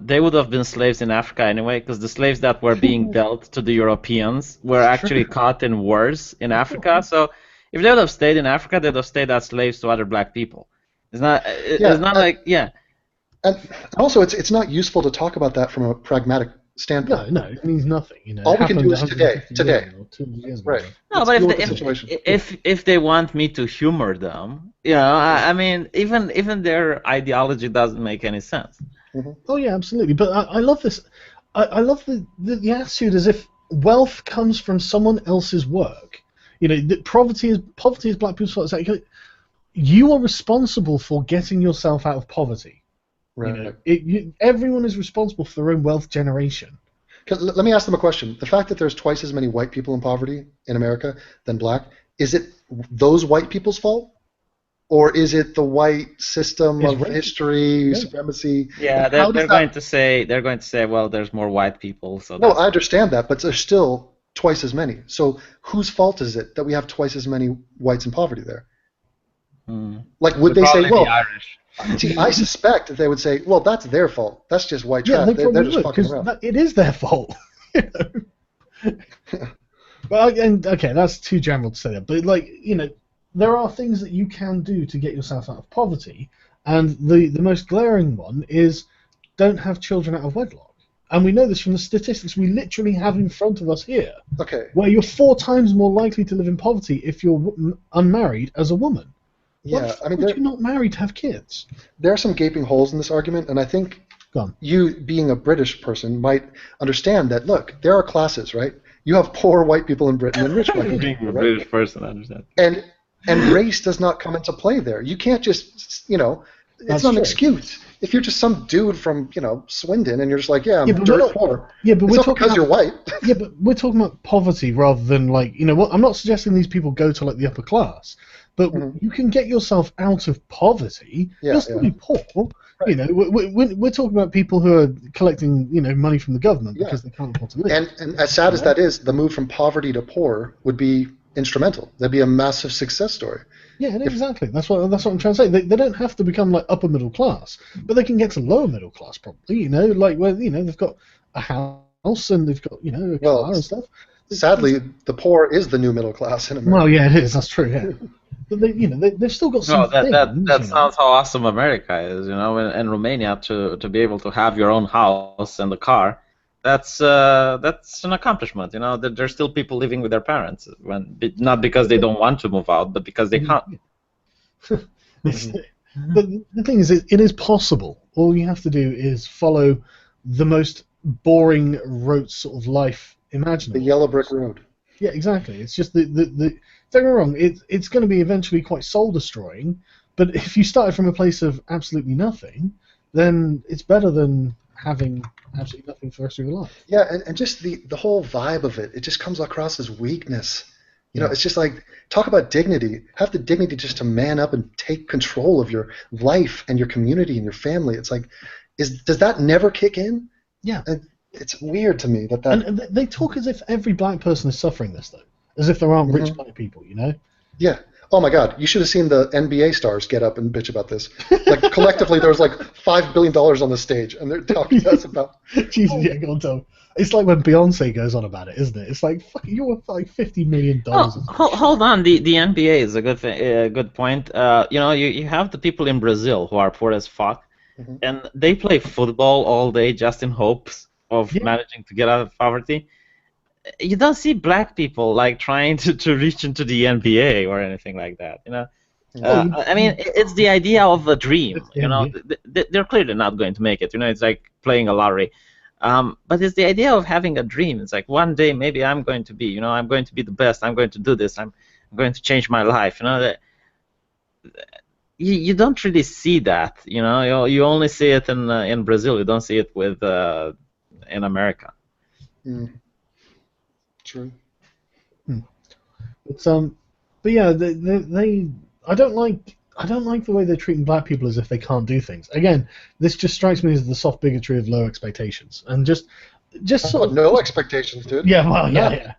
they would have been slaves in Africa anyway, because the slaves that were being dealt to the Europeans were actually caught in wars in Africa. So if they would have stayed in Africa, they'd have stayed as slaves to other black people. It's not And also, it's not useful to talk about that from a pragmatic standpoint. No, it means nothing. All we can do is today. Right. No, but if they want me to humor them, I mean, even their ideology doesn't make any sense. Mm-hmm. Oh yeah, absolutely. But I love this. I love the attitude as if wealth comes from someone else's work. That poverty is black people's fault. It's like, you are responsible for getting yourself out of poverty. Right. Everyone is responsible for their own wealth generation. Let me ask them a question. The fact that there's twice as many white people in poverty in America than black, is it those white people's fault? Or is it the white system of history, supremacy? Yeah, they're going to say, well, there's more white people. So no, I understand that, but there's still twice as many. So whose fault is it that we have twice as many whites in poverty there? Like, would they say, well, Irish. See, I suspect that they would say, well, that's their fault. That's just white trash. They're just fucking around. It is their fault. But okay, that's too general to say that. But there are things that you can do to get yourself out of poverty, and the most glaring one is don't have children out of wedlock. And we know this from the statistics we literally have in front of us here. Okay. Where you're 4 times more likely to live in poverty if you're unmarried as a woman. Yeah, I mean, you're not married to have kids. There are some gaping holes in this argument, and I think Go on. You, being a British person, might understand that, look, there are classes, right? You have poor white people in Britain and rich white people, Being a right? British person, I understand. And race does not come into play there. You can't just, it's That's not an true. excuse. If you're just some dude from, Swindon and you're just like, yeah, I'm but dirt poor. Yeah, but It's we're not talking because you're white. Yeah, but we're talking about poverty rather than what I'm not suggesting these people go to like the upper class, but you can get yourself out of poverty. You'll still be poor. Right. We're talking about people who are collecting, money from the government because they can't afford to live. And as sad as that is, the move from poverty to poor would be instrumental. That'd be a massive success story. Yeah, exactly. That's what I'm trying to say. They don't have to become like upper middle class, but they can get to lower middle class probably. Like where they've got a house and they've got a car and stuff. Sadly, the poor is the new middle class in America. Well, yeah, it is. That's true. Yeah, but they've still got some. That sounds how awesome America is. In Romania to be able to have your own house and a car. That's an accomplishment, that there's still people living with their parents, not because they don't want to move out, but because they can't. But the thing is, it is possible. All you have to do is follow the most boring rote sort of life imaginable. The yellow brick road. Yeah, exactly. It's just the don't get me wrong. It's going to be eventually quite soul destroying, but if you started from a place of absolutely nothing, then it's better than having absolutely nothing for the rest of your life. Yeah, and just the whole vibe of it just comes across as weakness. It's just like, talk about dignity. Have the dignity just to man up and take control of your life and your community and your family. It's like, does that never kick in? Yeah. It's weird to me that. And they talk as if every black person is suffering this, though. As if there aren't rich black people, Yeah. Oh my God! You should have seen the NBA stars get up and bitch about this. Like collectively, there was like $5 billion on the stage, and they're talking to us about. Jesus, yeah, go on, Tom. It's like when Beyonce goes on about it, isn't it? It's like, fuck, you're worth like $50 million. Hold on, the NBA is a good point. You have the people in Brazil who are poor as fuck, and they play football all day just in hopes of managing to get out of poverty. You don't see black people like trying to reach into the NBA or anything like that. I mean, it's the idea of a dream. They're clearly not going to make it. It's like playing a lottery. But it's the idea of having a dream. It's like one day maybe I'm going to be. I'm going to be the best. I'm going to do this. I'm going to change my life. You don't really see that. You only see it in Brazil. You don't see it in America. True. But yeah, they I don't like the way they're treating black people as if they can't do things. Again, this just strikes me as the soft bigotry of low expectations and just sort of no expectations, dude. Yeah, well, yeah.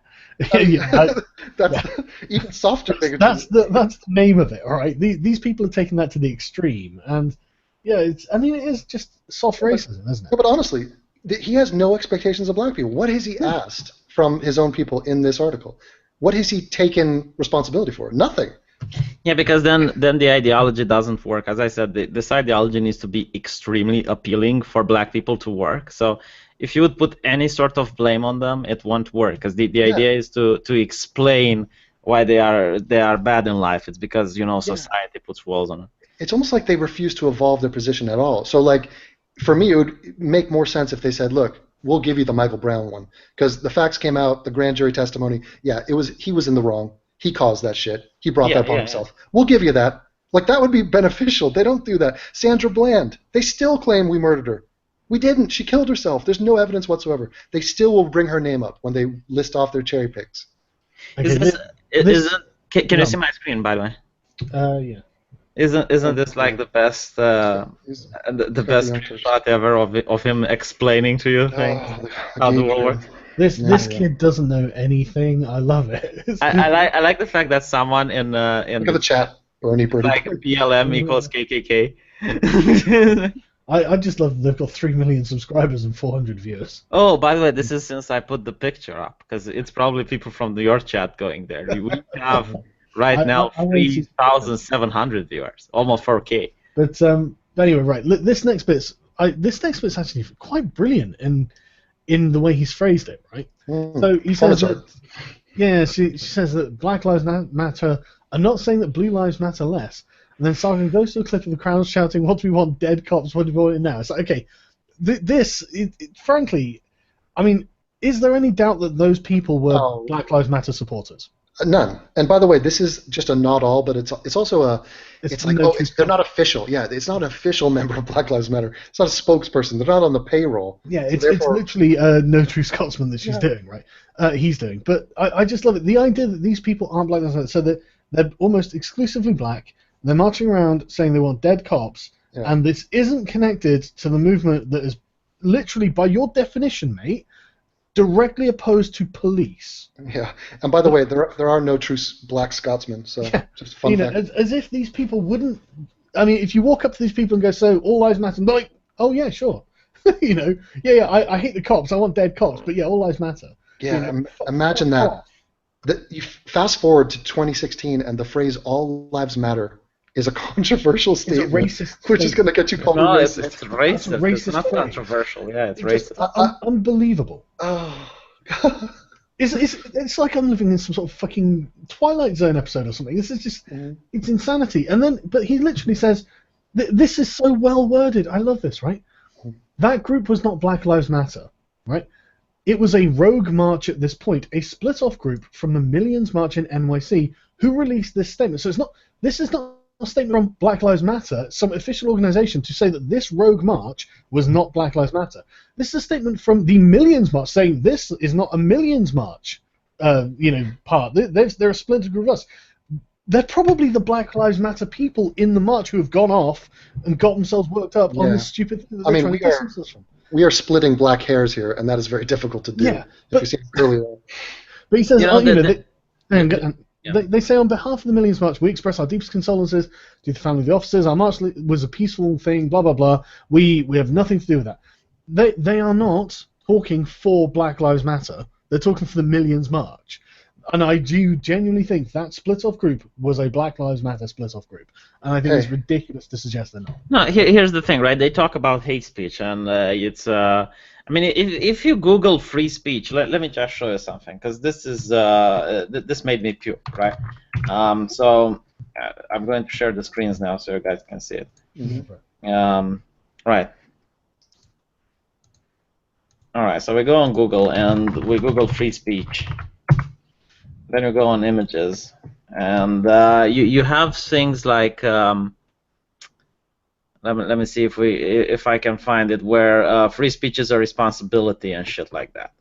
That's even softer bigotry. That's the name of it. All right, these people are taking that to the extreme, and yeah, it is just soft racism, isn't it? Yeah, but honestly, he has no expectations of black people. What has he asked from his own people in this article? What has he taken responsibility for? Nothing. Yeah, because then the ideology doesn't work. As I said, this ideology needs to be extremely appealing for black people to work. So if you would put any sort of blame on them, it won't work. Because the idea is to explain why they are bad in life. It's because society puts walls on it. It's almost like they refuse to evolve their position at all. So like, for me, it would make more sense if they said, look, we'll give you the Michael Brown one. Because the facts came out, the grand jury testimony, he was in the wrong. He caused that shit. He brought that upon himself. We'll give you that. Like, that would be beneficial. They don't do that. Sandra Bland, they still claim we murdered her. We didn't. She killed herself. There's no evidence whatsoever. They still will bring her name up when they list off their cherry picks. Okay, can you see my screen, by the way? Yeah. Isn't this like the best the best shot ever of him explaining to you how the world works? This kid doesn't know anything. I love it. I like the fact that someone in look at the chat, Bernie. Like BLM equals KKK. I just love that they've got 3 million subscribers and 400 viewers. Oh, by the way, this is since I put the picture up, because it's probably people from your chat going there. We have right now 3,700 viewers, almost 4K. But anyway, right. This next bit's actually quite brilliant in the way he's phrased it, right? So he says that, she says that Black Lives Matter. I'm not saying that Blue Lives Matter less. And then Sargon goes to a clip of the crowd shouting, "What do we want? Dead cops? What do we want now?" It's like, okay, frankly, I mean, is there any doubt that those people were Black Lives Matter supporters? None. And by the way, this is just a not all, but it's also a. It's like they're not official. Yeah, it's not an official member of Black Lives Matter. It's not a spokesperson. They're not on the payroll. Yeah, So it's therefore, literally No True Scotsman that she's doing, right? He's doing. But I just love it. The idea that these people aren't Black Lives Matter, so they're almost exclusively black. They're marching around saying they want dead cops, and this isn't connected to the movement that is literally, by your definition, mate, directly opposed to police. Yeah, and by the way, there are no true Black Scotsmen. So just fun fact. As if these people wouldn't. I mean, if you walk up to these people and go, "So all lives matter," and they're like, "Oh yeah, sure." I hate the cops. I want dead cops, but yeah, all lives matter. Yeah, imagine that. You fast forward to 2016, and the phrase "all lives matter" is a controversial statement, which is going to get you called racist. It's racist. It's not controversial. Yeah, it's racist. Unbelievable. Oh. It's like I'm living in some sort of fucking Twilight Zone episode or something. This is just, it's insanity. And then, but he literally says, this is so well worded. I love this, right? That group was not Black Lives Matter, right? It was a rogue march at this point, a split-off group from the Millions March in NYC who released this statement. So this is not a statement from Black Lives Matter, some official organization, to say that this rogue march was not Black Lives Matter. This is a statement from the Millions March saying this is not a Millions March, part. They're a splinter group of us. They're probably the Black Lives Matter people in the march who have gone off and got themselves worked up on this stupid thing that they're trying to distance us from. We are splitting black hairs here, and that is very difficult to do. Yeah, if you see earlier. But he says, they say, on behalf of the Millions March, we express our deepest condolences to the family of the officers. Our march was a peaceful thing, blah, blah, blah. We have nothing to do with that. They are not talking for Black Lives Matter. They're talking for the Millions March. And I do genuinely think that split-off group was a Black Lives Matter split-off group. And I think it's ridiculous to suggest they're not. No, here's the thing, right? They talk about hate speech, and it's... I mean, if you Google free speech, let me just show you something, because this is this made me puke, right? So I'm going to share the screens now so you guys can see it. Right. All right. So we go on Google and we Google free speech. Then we go on images, and you have things like. Let me see if I can find it where free speech is a responsibility and shit like that.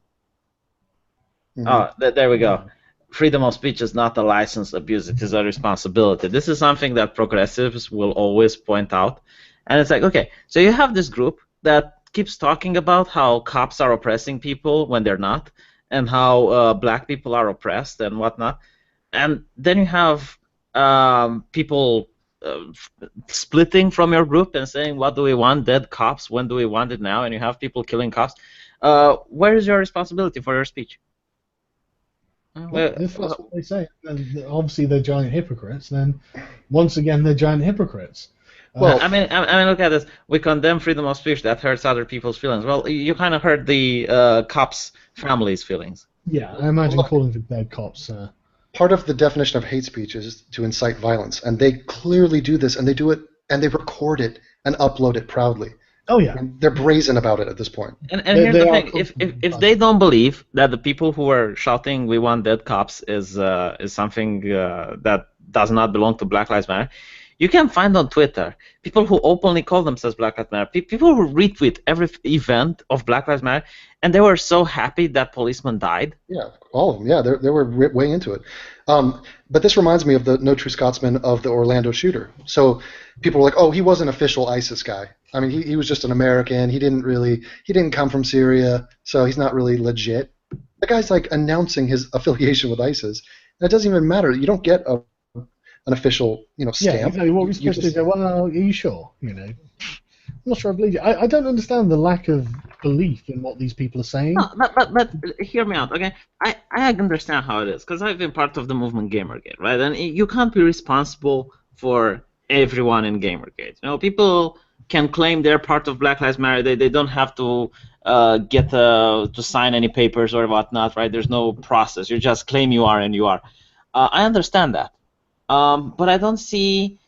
There we go. Freedom of speech is not a license abuse; it is a responsibility. This is something that progressives will always point out, and it's like, okay, so you have this group that keeps talking about how cops are oppressing people when they're not, and how black people are oppressed and whatnot, and then you have people. Splitting from your group and saying, what do we want? Dead cops? When do we want it now? And you have people killing cops. Where is your responsibility for your speech? If that's what they say, and obviously they're giant hypocrites, then once again they're giant hypocrites. Well, I mean, look at this. We condemn freedom of speech that hurts other people's feelings. Well, you kind of hurt the cops' families' feelings. Yeah, I imagine calling for dead cops. Part of the definition of hate speech is to incite violence, and they clearly do this, and they do it, and they record it and upload it proudly. Oh yeah, and they're brazen about it at this point. And here's the thing: if they don't believe that the people who are shouting "We want dead cops" is something that does not belong to Black Lives Matter, you can find on Twitter people who openly call themselves Black Lives Matter, people who retweet every event of Black Lives Matter, and they were so happy that policemen died. Yeah, all of them. Yeah, they were way into it. But this reminds me of the No True Scotsman of the Orlando shooter. So people were like, oh, he was an official ISIS guy. I mean, he was just an American. He didn't come from Syria, so he's not really legit. The guy's like announcing his affiliation with ISIS. And it doesn't even matter. You don't get an official, stamp. Yeah, exactly. What we're supposed to do? Well, are you sure? I'm not sure I believe you. I don't understand the lack of belief in what these people are saying. No, but hear me out, okay? I understand how it is, because I've been part of the movement Gamergate, right? And you can't be responsible for everyone in Gamergate. People can claim they're part of Black Lives Matter. They don't have to get to sign any papers or whatnot, right? There's no process. You just claim you are and you are. I understand that. But I don't see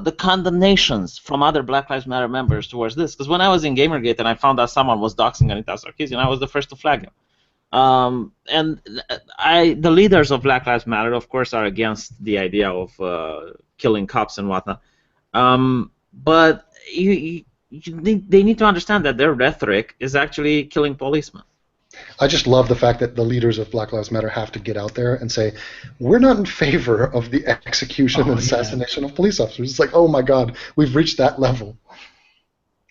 the condemnations from other Black Lives Matter members towards this. Because when I was in Gamergate and I found out someone was doxing Anita Sarkeesian, I was the first to flag him. And the leaders of Black Lives Matter, of course, are against the idea of killing cops and whatnot. But they need to understand that their rhetoric is actually killing policemen. I just love the fact that the leaders of Black Lives Matter have to get out there and say, we're not in favor of the execution and assassination of police officers. It's like, oh my God, we've reached that level.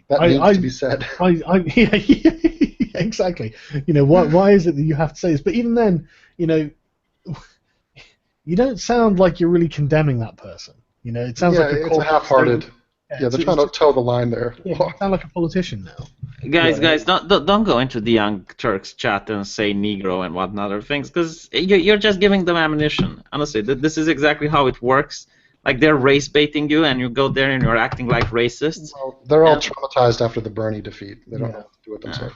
That needs to be said. Yeah, exactly. You know, why is it that you have to say this? But even then, you know, you don't sound like you're really condemning that person. You know, it sounds like it's a half-hearted. Yeah, they're trying to toe the line there. Yeah, you sound like a politician now. Guys, don't go into the Young Turks chat and say Negro and whatnot or things, because you're just giving them ammunition. Honestly, this is exactly how it works. Like, they're race baiting you, and you go there and you're acting like racists. Well, they're all traumatized after the Bernie defeat. They don't know what to do with themselves.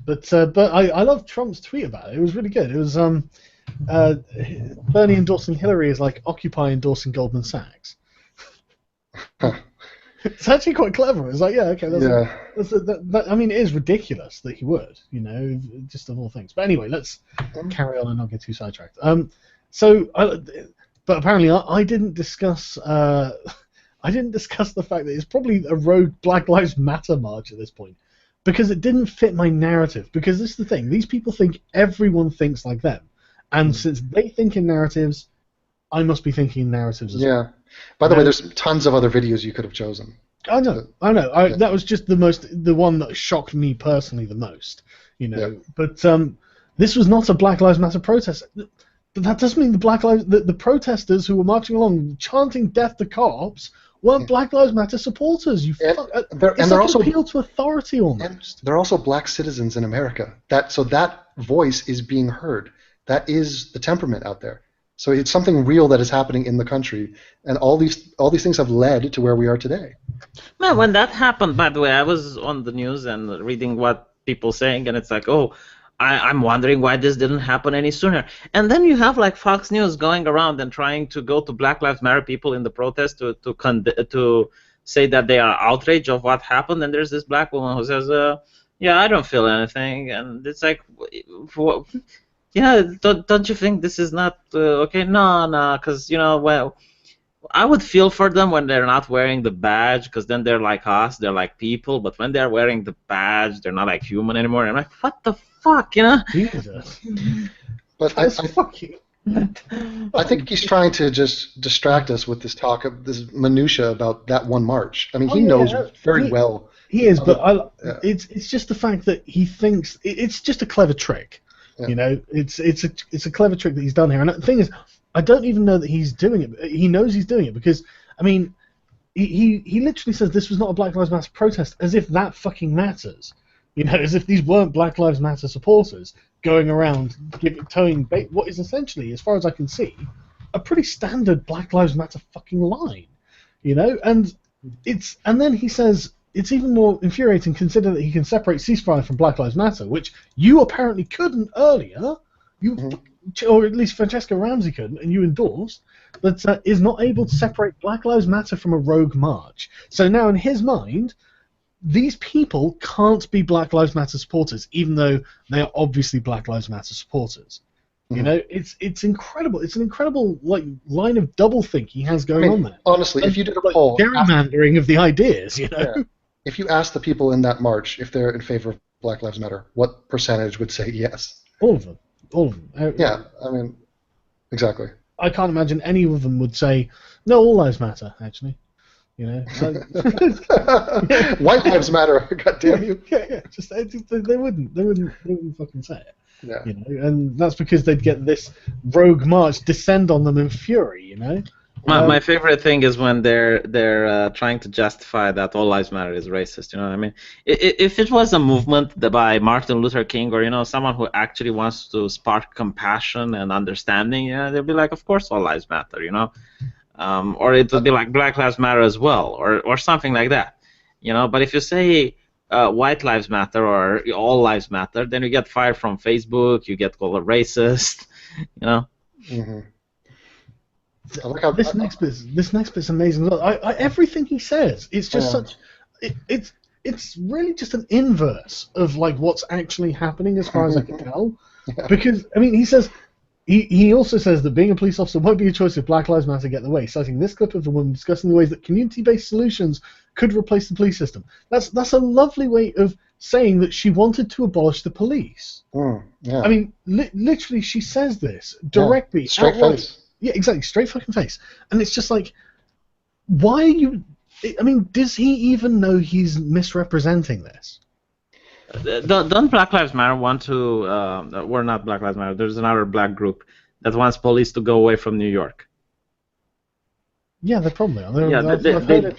But I love Trump's tweet about it. It was really good. It was Bernie endorsing Hillary is like Occupy endorsing Goldman Sachs. It's actually quite clever. It's like, yeah, okay. I mean, it is ridiculous that he would, you know, just of all things. But anyway, let's carry on and not get too sidetracked. But apparently I didn't discuss the fact that it's probably a rogue Black Lives Matter march at this point, because it didn't fit my narrative. Because this is the thing: these people think everyone thinks like them, and since they think in narratives, I must be thinking in narratives as well. By the way, there's tons of other videos you could have chosen. I know. That was just the one that shocked me personally the most. You know, but this was not a Black Lives Matter protest. But that doesn't mean the protesters who were marching along chanting "Death to Cops" weren't Black Lives Matter supporters. They're also appeal to authority almost. They're also black citizens in America. So that voice is being heard. That is the temperament out there. So it's something real that is happening in the country, and all these things have led to where we are today. Man, when that happened, by the way, I was on the news and reading what people saying, and it's like, oh, I'm wondering why this didn't happen any sooner. And then you have like Fox News going around and trying to go to Black Lives Matter people in the protest to say that they are outraged of what happened. And there's this black woman who says, yeah, I don't feel anything. And it's like, yeah, don't you think this is not okay? No, because, you know, well, I would feel for them when they're not wearing the badge, because then they're like us, they're like people. But when they're wearing the badge, they're not like human anymore. And I'm like, what the fuck, you know? Jesus. But I think he's trying to just distract us with this talk of this minutia about that one march. I mean, he knows very well. He is, but it's just the fact that he thinks it's just a clever trick. Yeah. You know, it's a clever trick that he's done here. And the thing is, I don't even know that he's doing it. He knows he's doing it because, I mean, he literally says this was not a Black Lives Matter protest, as if that fucking matters. You know, as if these weren't Black Lives Matter supporters going around towing what is essentially, as far as I can see, a pretty standard Black Lives Matter fucking line. You know, and then he says it's even more infuriating, consider that he can separate ceasefire from Black Lives Matter, which you apparently couldn't earlier. Or at least Francesca Ramsey couldn't, and you endorsed, but is not able to separate Black Lives Matter from a rogue march. So now, in his mind, these people can't be Black Lives Matter supporters, even though they are obviously Black Lives Matter supporters. You know, it's incredible. It's an incredible line of doublethink he has going on there. Honestly, if you did a poll, gerrymandering of the ideas, you know. If you asked the people in that march if they're in favor of Black Lives Matter, what percentage would say yes? All of them. All of them. Yeah, I mean, exactly. I can't imagine any of them would say, no, all lives matter, actually. You know? White lives matter, God damn you. Yeah. They wouldn't fucking say it. Yeah. You know? And that's because they'd get this rogue march descend on them in fury, you know? My favorite thing is when they're trying to justify that all lives matter is racist. You know what I mean? If it was a movement by Martin Luther King or, you know, someone who actually wants to spark compassion and understanding, you know, they'd be like, of course all lives matter, you know, or it would be like Black Lives Matter as well, or something like that, you know. But if you say white lives matter or all lives matter, then you get fired from Facebook, you get called a racist, you know. I like how, This next bit's amazing. Look, everything he says, it's just such. It's really just an inverse of like what's actually happening, as far as I can tell. Yeah. Because I mean, he also says that being a police officer won't be a choice if Black Lives Matter get in the way, citing this clip of the woman discussing the ways that community-based solutions could replace the police system. That's a lovely way of saying that she wanted to abolish the police. Yeah. I mean, literally, she says this directly, straight outright. face. Yeah, exactly, straight fucking face. And it's just like, why are you... I mean, does he even know he's misrepresenting this? Don't Black Lives Matter want to... or not Black Lives Matter, there's another black group that wants police to go away from New York. Yeah, they probably are. Yeah,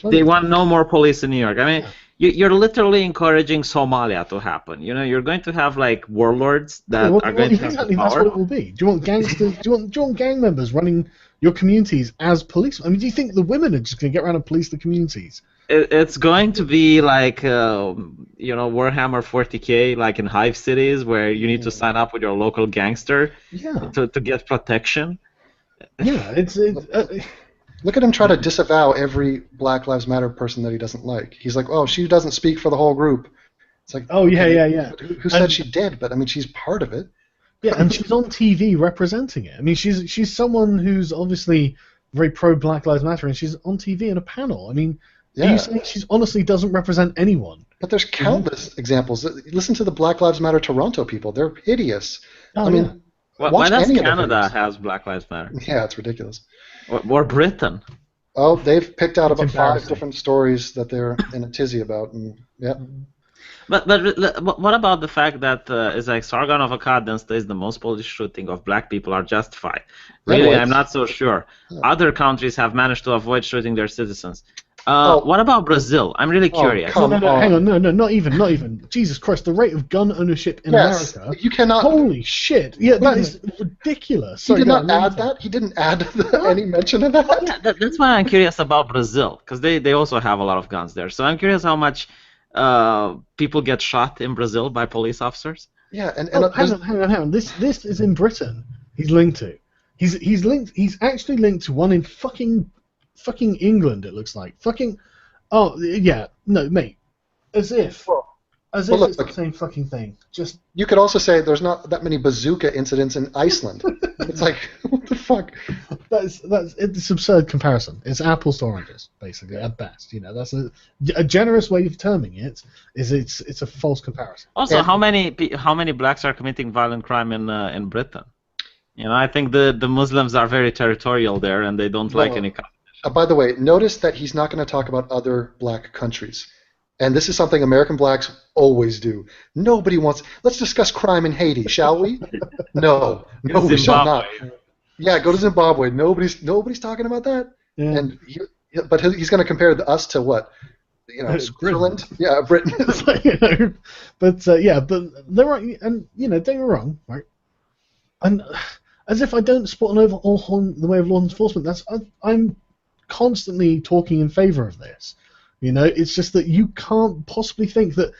they want no more police in New York. I mean, you're literally encouraging Somalia to happen. You know, you're going to have like warlords that are going to have exactly, the that's power. what it will be. Do you want gangsters? do you want gang members running your communities as police? I mean, do you think the women are just going to get around and police the communities? It's going to be like Warhammer 40K, like in Hive cities, where you need to sign up with your local gangster to get protection. Yeah, it's Look at him try to disavow every Black Lives Matter person that he doesn't like. He's like, oh, she doesn't speak for the whole group. It's like, oh, yeah. Who said she did? But I mean, she's part of it. Yeah, and she's on TV representing it. I mean, she's someone who's obviously very pro Black Lives Matter, and she's on TV in a panel. I mean, are you saying she honestly doesn't represent anyone? But there's countless examples. Listen to the Black Lives Matter Toronto people. They're hideous. I mean, why does Canada has Black Lives Matter? Yeah, it's ridiculous. Or Britain. Oh, they've picked out about 5 different stories that they're in a tizzy about, and yeah. But what about the fact that it's like Sargon of Akkad states the most police shooting of black people are justified? Really, I'm not so sure. Yeah. Other countries have managed to avoid shooting their citizens. What about Brazil? I'm really curious. Hang on, no, not even. Jesus Christ, the rate of gun ownership in America. You cannot. Holy shit! Yeah, that is ridiculous. He did not add that. He didn't add any mention of that. Yeah, that's why I'm curious about Brazil, because they also have a lot of guns there. So I'm curious how much people get shot in Brazil by police officers. Yeah, and hang on. This is in Britain. He's linked to. He's actually linked to one in fucking England, it looks like. Oh, yeah. No, mate. As if it's the same fucking thing. Just. You could also say there's not that many bazooka incidents in Iceland. It's like, what the fuck? It's absurd comparison. It's apples to oranges, basically, at best. You know, that's a generous way of terming it. It's a false comparison. Also, how many blacks are committing violent crime in Britain? You know, I think the Muslims are very territorial there, and they don't like any. By the way, notice that he's not going to talk about other black countries. And this is something American blacks always do. Nobody wants... Let's discuss crime in Haiti, shall we? No, we shall not. Yeah, go to Zimbabwe. Nobody's talking about that. Yeah. But he's going to compare us to what? You know, Switzerland? Yeah, Britain. But they're right. And, you know, don't get me wrong, right? And as if I don't support an overhaul in the way of law enforcement, I'm constantly talking in favor of this. You know, it's just that you can't possibly think that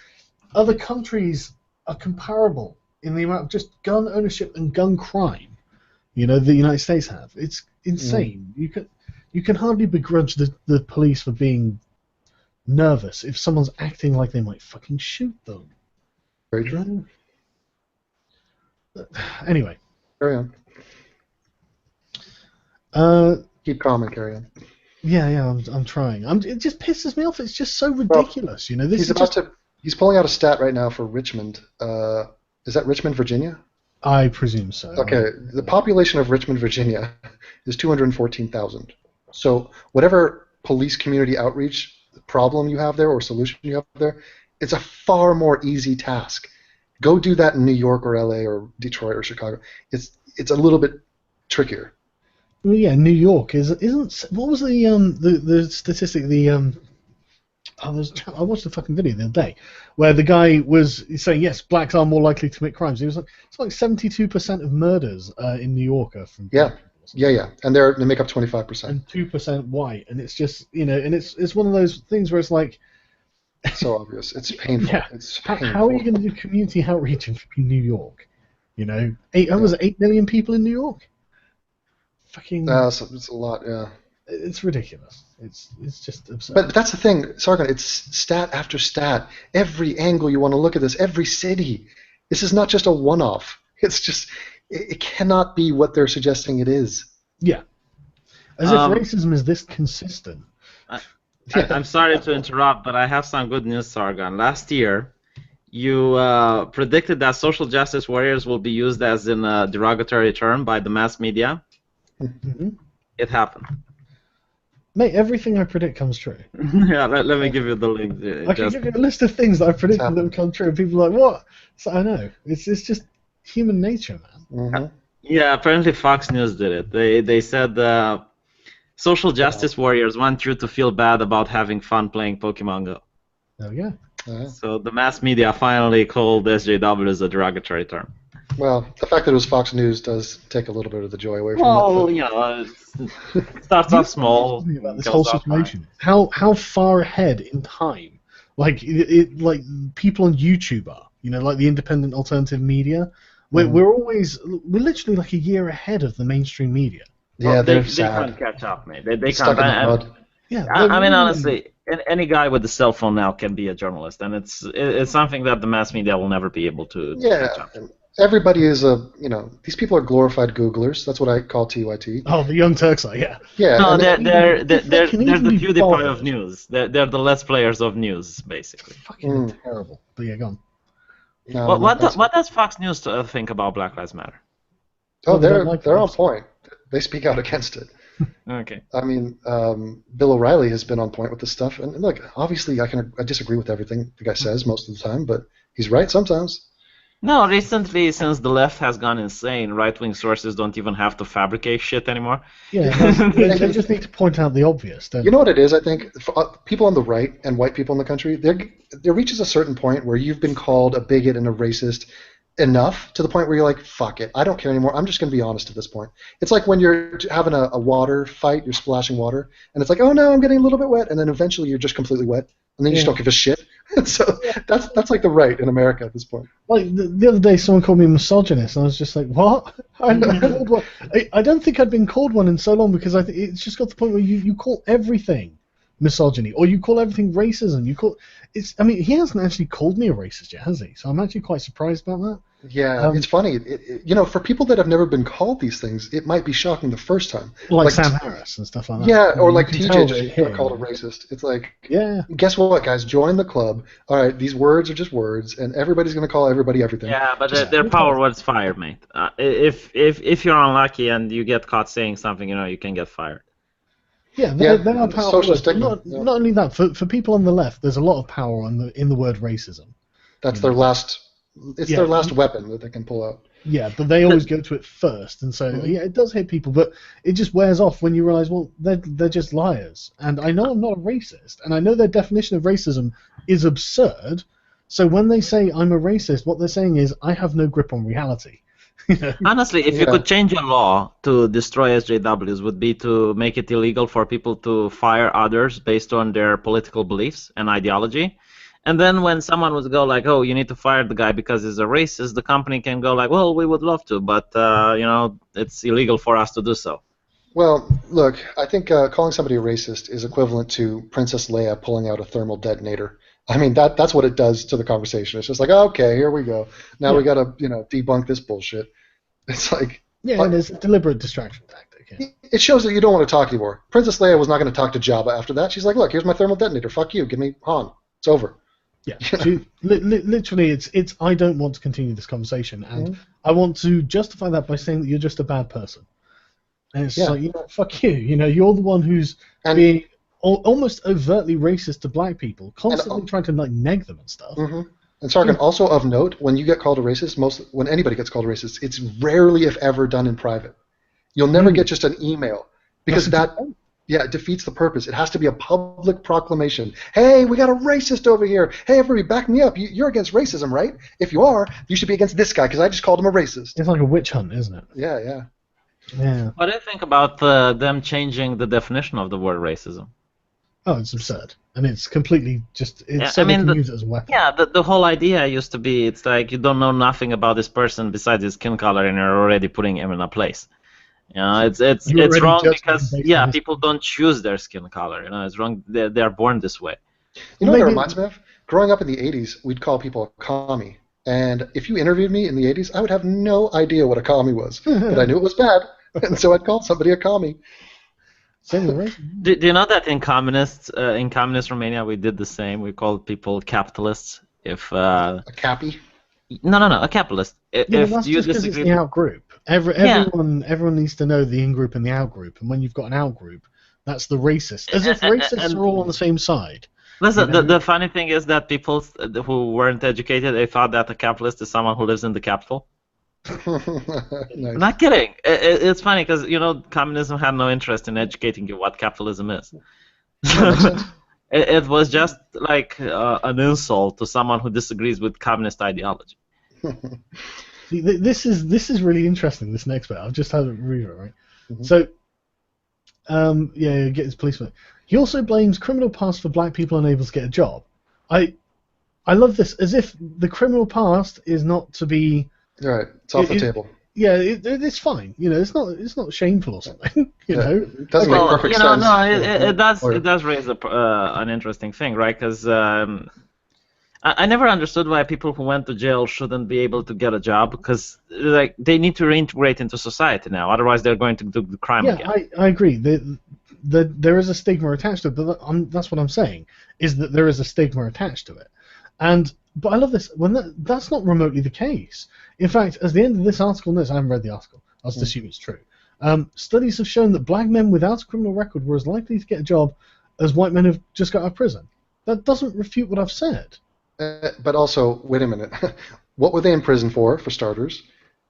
other countries are comparable in the amount of just gun ownership and gun crime, you know, the United States have. It's insane. You can hardly begrudge the police for being nervous if someone's acting like they might fucking shoot them. Very true. Anyway. Carry on. Keep calm and carry on. Yeah, I'm trying. It just pisses me off. It's just so ridiculous, you know. He's pulling out a stat right now for Richmond. Is that Richmond, Virginia? I presume so. Okay, the population of Richmond, Virginia is 214,000. So whatever police community outreach problem you have there or solution you have there, it's a far more easy task. Go do that in New York or LA or Detroit or Chicago. It's a little bit trickier. Well, yeah, New York isn't. What was the statistic? I watched a fucking video the other day where the guy was saying yes, blacks are more likely to commit crimes. He was like, it's like 72% of murders in New York are from yeah, and they make up 25%. And 2% white, and it's just and it's one of those things where it's like. So obvious. It's painful. Yeah. It's painful. How are you going to do community outreach in New York? You know, 8 million people in New York. fucking. It's a lot, yeah. It's ridiculous. It's just absurd. But that's the thing, Sargon. It's stat after stat. Every angle you want to look at this, every city. This is not just a one-off. It's just it cannot be what they're suggesting it is. Yeah. As if racism is this consistent. I'm sorry to interrupt, but I have some good news, Sargon. Last year, you predicted that social justice warriors will be used as in a derogatory term by the mass media. Mm-hmm. It happened. Mate, everything I predict comes true. Yeah, let me give you the link. I can give you a list of things that I predicted that would come true, and people are like, what? So I know. It's just human nature, man. Mm-hmm. Yeah, apparently Fox News did it. They said social justice warriors want you to feel bad about having fun playing Pokemon Go. There we go. So the mass media finally called SJWs a derogatory term. Well, the fact that it was Fox News does take a little bit of the joy away from it. Well, you know, it starts off small. About this whole situation. How far ahead in time, like like people on YouTube are, you know, like the independent alternative media. We're literally like a year ahead of the mainstream media. Yeah, well, they can't catch up, mate. They stuck can't. in the mud. Yeah, I mean, honestly, any guy with a cell phone now can be a journalist, and it's something that the mass media will never be able to catch up. Everybody is these people are glorified Googlers. That's what I call TYT. Oh, the Young Turks are, yeah. Yeah. No, they're the PewDiePie bothered. of news. They're the Let's Players of news, basically. Fucking terrible. But yeah, go on. No, what does Fox News think about Black Lives Matter? Oh, they're on point. They speak out against it. Okay. I mean, Bill O'Reilly has been on point with this stuff, and look, obviously, I disagree with everything the guy says most of the time, but he's right sometimes. No, recently, since the left has gone insane, right-wing sources don't even have to fabricate shit anymore. Yeah, they just need to point out the obvious. You know what it is? I think people on the right and white people in the country, there reaches a certain point where you've been called a bigot and a racist enough to the point where you're like, fuck it, I don't care anymore. I'm just going to be honest at this point. It's like when you're having a water fight, you're splashing water, and it's like, oh no, I'm getting a little bit wet, and then eventually you're just completely wet, and then you just don't give a shit. So that's like the right in America at this point. Like the other day, someone called me a misogynist, and I was just like, what? I don't think I'd been called one in so long, because it's just got to the point where you call everything misogyny, or you call everything racism. I mean, he hasn't actually called me a racist yet, has he? So I'm actually quite surprised about that. Yeah, it's funny. For people that have never been called these things, it might be shocking the first time. Like Sam Harris and stuff like that. Yeah, or like TJ just got called a racist. It's like, yeah. Guess what, guys? Join the club. All right, these words are just words, and everybody's going to call everybody everything. Yeah, but their power was fired, mate. If you're unlucky and you get caught saying something, you can get fired. Yeah, they are powerful. Social stigma. Not only that, for people on the left, there's a lot of power in the word racism. That's their last. It's their last weapon that they can pull out. Yeah, but they always go to it first, and so yeah, it does hit people, but it just wears off when you realize, well, they're just liars. And I know I'm not a racist, and I know their definition of racism is absurd. So when they say I'm a racist, what they're saying is I have no grip on reality. Honestly, if you could change a law to destroy SJWs, would be to make it illegal for people to fire others based on their political beliefs and ideology. And then when someone would go like, oh, you need to fire the guy because he's a racist, the company can go like, well, we would love to, but it's illegal for us to do so. Well, look, I think calling somebody a racist is equivalent to Princess Leia pulling out a thermal detonator. I mean, that's what it does to the conversation. It's just like, okay, here we go. Now we got to, debunk this bullshit. It's like... Yeah, and it's a deliberate distraction tactic. Yeah. It shows that you don't want to talk anymore. Princess Leia was not going to talk to Jabba after that. She's like, look, here's my thermal detonator. Fuck you. Give me Han. It's over. Yeah, literally, it's I don't want to continue this conversation, and I want to justify that by saying that you're just a bad person. And it's like, fuck you. You're the one who's being almost overtly racist to black people, constantly trying to neg them and stuff. Mm-hmm. And Sargon, also of note, when you get called a racist, when anybody gets called a racist, it's rarely, if ever, done in private. You'll never get just an email, because it defeats the purpose. It has to be a public proclamation. Hey, we got a racist over here. Hey, everybody, back me up. You're against racism, right? If you are, you should be against this guy because I just called him a racist. It's like a witch hunt, isn't it? Yeah. What do you think about them changing the definition of the word racism? Oh, it's absurd. And it's completely just... It's they can use it as a weapon. Yeah, the whole idea used to be, it's like you don't know nothing about this person besides his skin color and you're already putting him in a place. You know, it's You already wrong judged them because based on his- people don't choose their skin color. You know, it's wrong. They're born this way. You know what that Maybe- reminds me of? Growing up in the 80s, we'd call people a commie. And if you interviewed me in the 80s, I would have no idea what a commie was. But I knew it was bad, and so I'd call somebody a commie. Same with race. Do you know that in communist Romania we did the same? We called people capitalists. If A cappy? no, a capitalist. Yeah, If but that's you just because it's disagree, the out group. Everyone needs to know the in group and the out group, and when you've got an out group, that's the racist. As if racists are all on the same side. listen. You know? The funny thing is that people who weren't educated, they thought that a capitalist is someone who lives in the capital. Nice. I'm not kidding. It's funny because communism had no interest in educating you what capitalism is. makes sense. It was just like an insult to someone who disagrees with communist ideology. See, this is really interesting. This next bit, I've just had a read it, right? Mhm. So, get his policeman. He also blames criminal past for black people unable to get a job. I love this, as if the criminal past is not to be. Right, it's off the table. Yeah, it's fine. You know, it's not shameful or something. You know, It doesn't make perfect sense. No, it does. Or- It does raise an interesting thing, right? Because I never understood why people who went to jail shouldn't be able to get a job, because like they need to reintegrate into society now. Otherwise, they're going to do the crime yeah, again. I agree. There is a stigma attached to it, but that's what I'm saying, is that there is a stigma attached to it. But I love this, when that's not remotely the case. In fact, at the end of this article, I haven't read the article, I'll just assume it's true. Studies have shown that black men without a criminal record were as likely to get a job as white men who've just got out of prison. That doesn't refute what I've said. But also, wait a minute. What were they in prison for starters?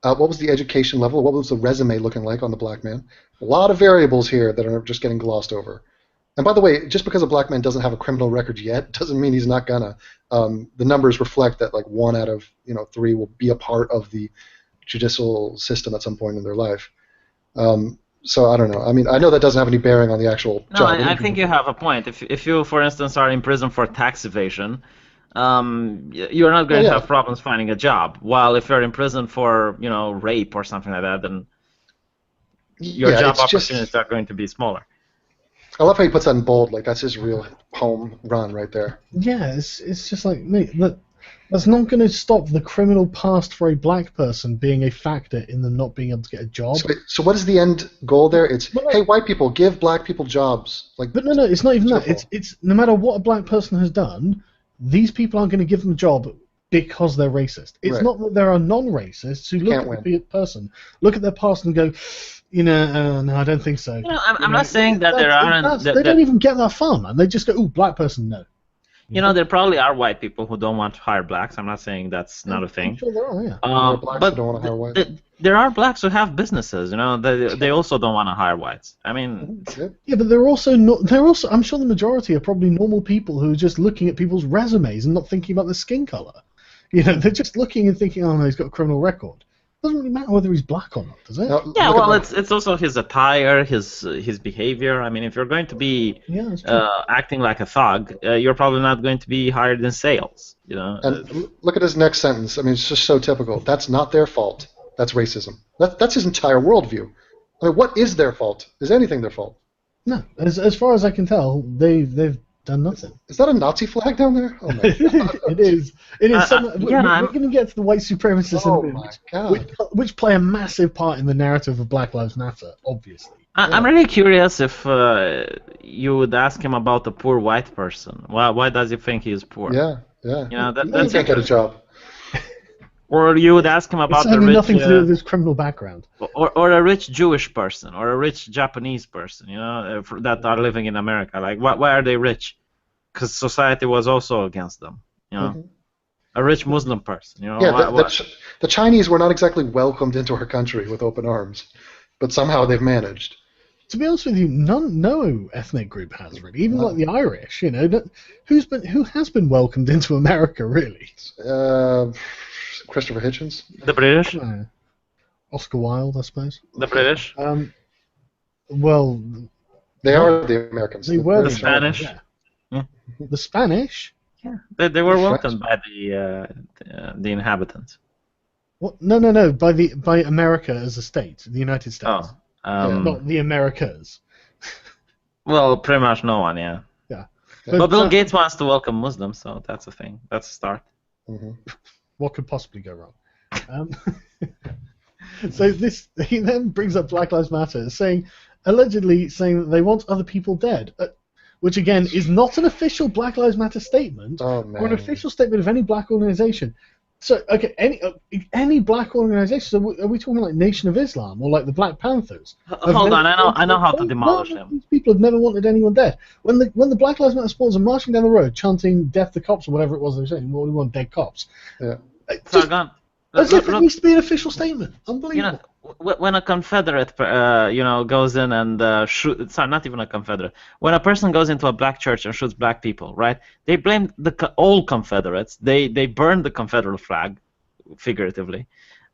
What was the education level? What was the resume looking like on the black man? A lot of variables here that are just getting glossed over. And by the way, just because a black man doesn't have a criminal record yet doesn't mean he's not gonna. The numbers reflect that like 1 out of 3 will be a part of the judicial system at some point in their life. So I don't know. I mean, I know that doesn't have any bearing on the actual No, job. I think you have a point. If you, for instance, are in prison for tax evasion, you're not going to have problems finding a job. While if you're in prison for rape or something like that, then your job opportunities are going to be smaller. I love how he puts that in bold. Like that's his real home run right there. Yeah, it's just like, mate, that's not going to stop the criminal past for a black person being a factor in them not being able to get a job. So what is the end goal there? It's hey, white people, give black people jobs. Like, but no, it's not even that. It's no matter what a black person has done, these people aren't going to give them a job because they're racist. It's not that there are non-racists who look at the person, look at their past and go, no, I don't think so. I'm not saying that there aren't. They don't even get that far, man. They just go, "Ooh, black person, no." There probably are white people who don't want to hire blacks. I'm not saying that's not a thing. I'm sure there are, yeah. But don't want to hire whites. There are blacks who have businesses. They also don't want to hire whites. I mean, yeah, but they're also not. I'm sure the majority are probably normal people who are just looking at people's resumes and not thinking about their skin color. They're just looking and thinking, "Oh no, he's got a criminal record." Doesn't really matter whether he's black or not, does it? Yeah, well, it's also his attire, his behavior. I mean, if you're going to be acting like a thug, you're probably not going to be hired in sales. And look at his next sentence. I mean, it's just so typical. That's not their fault. That's racism. That's his entire worldview. I mean, what is their fault? Is anything their fault? No, as far as I can tell, they've done nothing. Is that a Nazi flag down there? Oh my God. It is. It is. We're going to get to the white supremacists in a minute, which play a massive part in the narrative of Black Lives Matter, obviously. I'm really curious if you would ask him about a poor white person. Why does he think he is poor? Yeah. That's can't get a job. Or you would ask him about it's a rich, nothing to do with his criminal background. Or a rich Jewish person, or a rich Japanese person, that are living in America. Like, why are they rich? Because society was also against them. A rich Muslim person. The Chinese were not exactly welcomed into our country with open arms, but somehow they've managed. To be honest with you, no ethnic group has really. Even like the Irish, who has been welcomed into America really? Christopher Hitchens? The British? Oscar Wilde, I suppose. The British? Well... They are the Americans. They were the Spanish? Yeah. The Spanish? Yeah. They were welcomed by the inhabitants. What? No. By America as a state, the United States. Not the Americas. Well, pretty much no one, yeah. Yeah. But Bill Gates wants to welcome Muslims, so that's a thing. That's a start. Mm-hmm. What could possibly go wrong? So he then brings up Black Lives Matter, allegedly saying that they want other people dead, which again is not an official Black Lives Matter statement or an official statement of any black organization. So, okay, any black organization. So are we talking like Nation of Islam or like the Black Panthers? Hold on, I know how to demolish him. These people have never wanted anyone dead. When the Black Lives Matter supporters are marching down the road chanting "Death to cops" or whatever it was they were saying, well, we want dead cops. Yeah. As if it needs to be an official statement. Unbelievable. When a Confederate, goes in and shoots. Sorry, not even a Confederate. When a person goes into a black church and shoots black people, right? They blame all Confederates. They burn the Confederate flag, figuratively,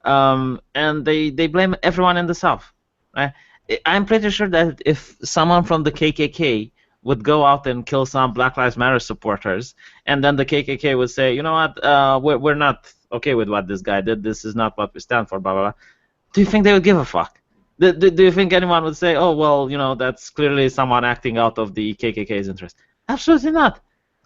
and they blame everyone in the South. Right? I'm pretty sure that if someone from the KKK would go out and kill some Black Lives Matter supporters, and then the KKK would say, you know what, we're not okay with what this guy did. This is not what we stand for. Blah blah blah. Do you think they would give a fuck? Do you think anyone would say, oh, well, that's clearly someone acting out of the KKK's interest? Absolutely not.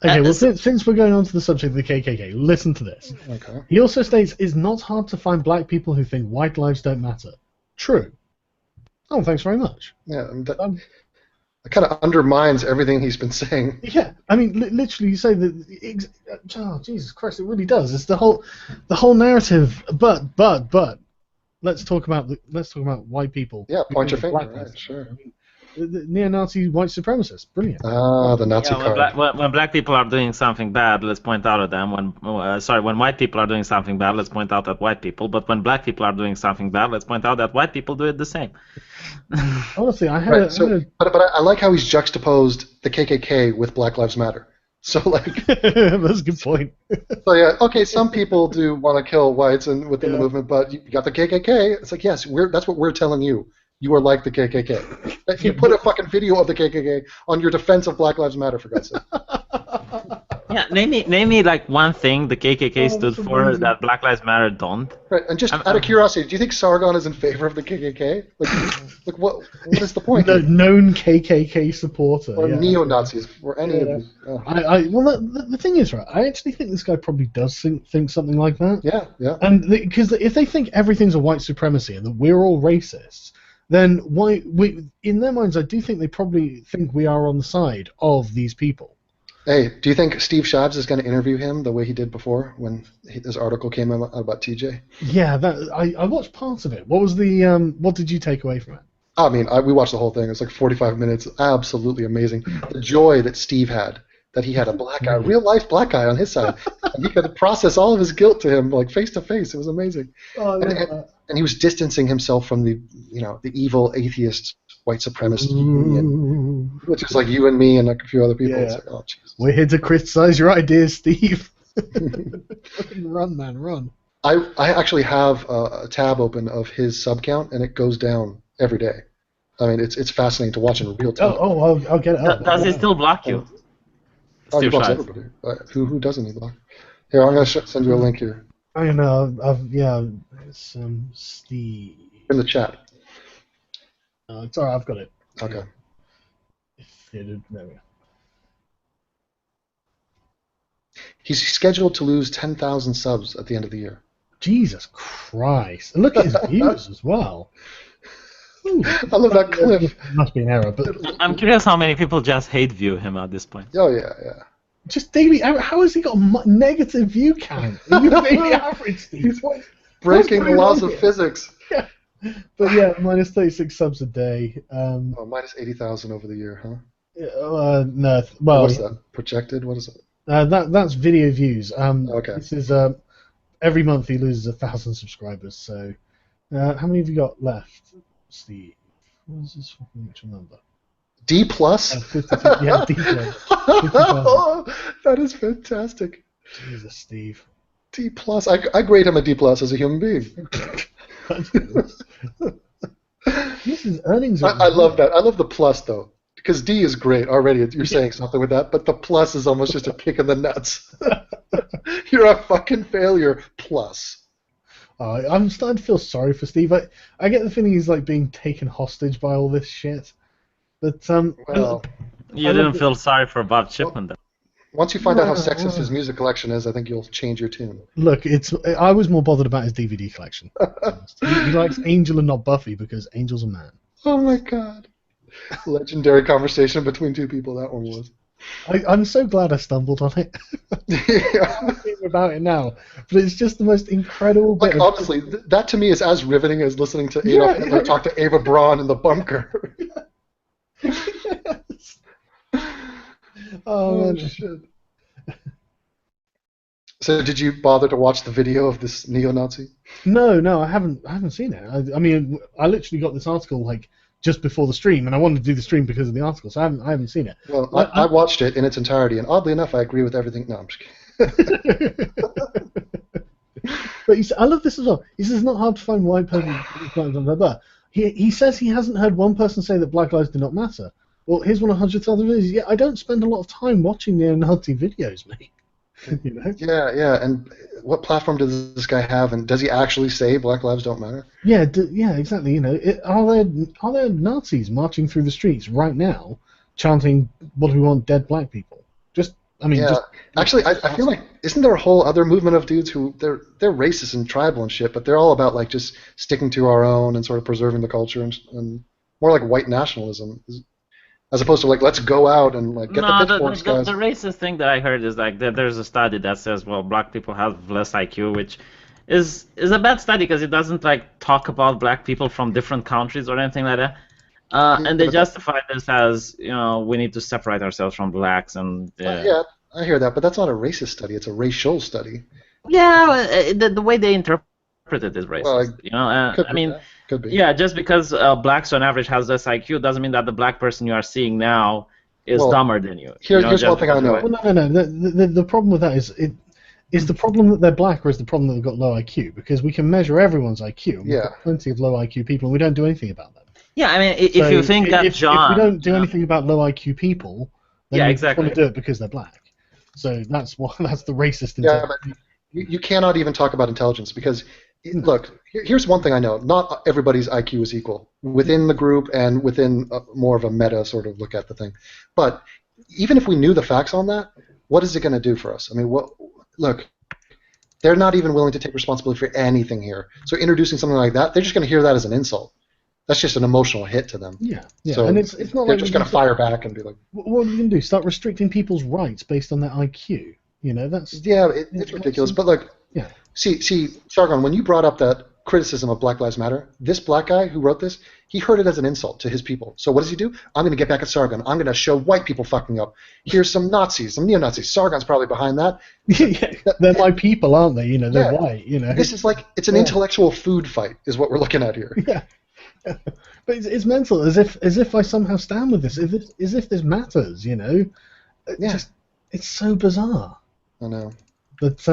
Okay, well, since we're going on to the subject of the KKK, listen to this. Okay. He also states, it's not hard to find black people who think white lives don't matter. True. Oh, thanks very much. Yeah, that kind of undermines everything he's been saying. Yeah, I mean, literally, you say that. Oh, Jesus Christ, it really does. It's the whole narrative. But. Let's talk about white people. Yeah, point your finger. Right, sure. I mean, the neo-Nazi white supremacists, brilliant. The Nazi card. When black people are doing something bad, let's point out at them. When white people are doing something bad, let's point out at white people. But when black people are doing something bad, let's point out that white people do it the same. Honestly, But I like how he's juxtaposed the KKK with Black Lives Matter. So that's a good point. So yeah, okay, some people do want to kill whites and within the movement, but you got the KKK. It's like, yes, that's what we're telling you. You are like the KKK. If you put a fucking video of the KKK on your defense of Black Lives Matter, for God's sake. Yeah, name me like one thing the KKK stood for that Black Lives Matter don't. Right, and just out of curiosity, do you think Sargon is in favor of the KKK? Like what is the point? The known KKK supporter. Or neo-Nazis, or any of these. Oh. Well, the thing is, right, I actually think this guy probably does think something like that. Yeah. And because if they think everything's a white supremacy and that we're all racists, then in their minds, I do think they probably think we are on the side of these people. Hey, do you think Steve Shabs is going to interview him the way he did before when his article came out about TJ? Yeah, I watched parts of it. What was what did you take away from it? I mean, we watched the whole thing. It was like 45 minutes. Absolutely amazing. The joy that Steve had, that he had a black guy, real life black guy on his side, and he could process all of his guilt to him like face to face. It was amazing. Oh, and he was distancing himself from the evil atheist white supremacist union, which is like you and me and like a few other people. Yeah. It's like, oh, Jesus. We're here to criticize your ideas, Steve. Run, man, run. I actually have a tab open of his sub count, and it goes down every day. I mean, it's fascinating to watch in real time. I'll get it up. Does he still block you? Oh, he blocks everybody. Who doesn't he block? Here, I'm going to send you a link here. I know. It's Steve. In the chat. It's alright, I've got it. Okay. There we go. He's scheduled to lose 10,000 subs at the end of the year. Jesus Christ. And look at his views as well. Ooh. I love that clip. Must be an error, but I'm curious how many people just hate view him at this point. Oh, yeah. Just daily, how has he got a negative view count? You daily average, Steve. He's breaking the laws of physics. Yeah. But yeah, minus 36 subs a day. Minus 80,000 over the year, huh? No. Well, what's that? Projected? What is it? That's video views. Okay. This is every month he loses 1,000 subscribers. So, how many have you got left, Steve? What is this fucking actual number? D plus? 52, yeah, D plus. That is fantastic. Jesus, Steve. D plus. I grade him a D plus as a human being. This is earnings. I love that. I love the plus though, because D is great already. You're saying something with that, but the plus is almost just a kick in the nuts. You're a fucking failure. Plus. I'm starting to feel sorry for Steve. I get the feeling he's like being taken hostage by all this shit. But Well, You didn't feel sorry for Bob Chipman, though. once you find out how sexist his music collection is, I think you'll change your tune. Look, I was more bothered about his DVD collection. He likes Angel and not Buffy because Angel's a man. Oh my god. Legendary conversation between two people, that one was. I'm so glad I stumbled on it. I'm thinking about it now, but it's just the most incredible bit. Like, honestly, that to me is as riveting as listening to Adolf Hitler talk to Eva Braun in the bunker. Yes. Oh, man. Shit. So, did you bother to watch the video of this neo-Nazi? No, I haven't seen it. I mean, I literally got this article like just before the stream, and I wanted to do the stream because of the article, so I haven't seen it. Well, I watched it in its entirety, and oddly enough, I agree with everything. No, I'm just kidding. But I love this as well. He says it's not hard to find white people. Blah, blah, blah, blah. He says he hasn't heard one person say that Black Lives do not matter. Well, here's one of 100,000 videos. Yeah, I don't spend a lot of time watching neo-Nazi videos, mate. You know? Yeah, and what platform does this guy have, and does he actually say Black Lives don't matter? Yeah, exactly. You know, are there Nazis marching through the streets right now, chanting "What do we want? Dead black people"? Actually, I feel like isn't there a whole other movement of dudes who they're racist and tribal and shit, but they're all about like just sticking to our own and sort of preserving the culture and more like white nationalism. As opposed to like, let's go out and like get the pitchforks, guys. The racist thing that I heard is like that there's a study that says, well, black people have less IQ, which is a bad study because it doesn't like talk about black people from different countries or anything like that. And they justify this as, you know, we need to separate ourselves from blacks and. Yeah, I hear that, but that's not a racist study; it's a racial study. Yeah, the way they interpret it is racist. Well, you know, could be. Yeah, just because blacks on average has less IQ doesn't mean that the black person you are seeing now is dumber than you. Here's one thing I know. Well, no. The problem with that is the problem that they're black, or is the problem that they've got low IQ? Because we can measure everyone's IQ. We've got plenty of low IQ people, and we don't do anything about them. Yeah, I mean, if you think that if we don't do anything about low IQ people, then we exactly. want to do it because they're black. So that's the racist. Yeah, but you cannot even talk about intelligence because. Look, here's one thing I know. Not everybody's IQ is equal within the group and within more of a meta sort of look at the thing. But even if we knew the facts on that, what is it going to do for us? I mean, look, they're not even willing to take responsibility for anything here. So introducing something like that, they're just going to hear that as an insult. That's just an emotional hit to them. Yeah. So and it's not they're like just going to fire back and be like, what are we going to do? Start restricting people's rights based on their IQ? You know, that's... Yeah, it's ridiculous. But look, yeah. See, Sargon, when you brought up that criticism of Black Lives Matter, this black guy who wrote this, he heard it as an insult to his people. So what does he do? I'm going to get back at Sargon. I'm going to show white people fucking up. Here's some Nazis, some neo-Nazis. Sargon's probably behind that. They're my people, aren't they? You know, they're white, you know. This is like, it's an intellectual food fight is what we're looking at here. Yeah. But it's mental, as if I somehow stand with this, as if this matters, you know. It's so bizarre. I know. But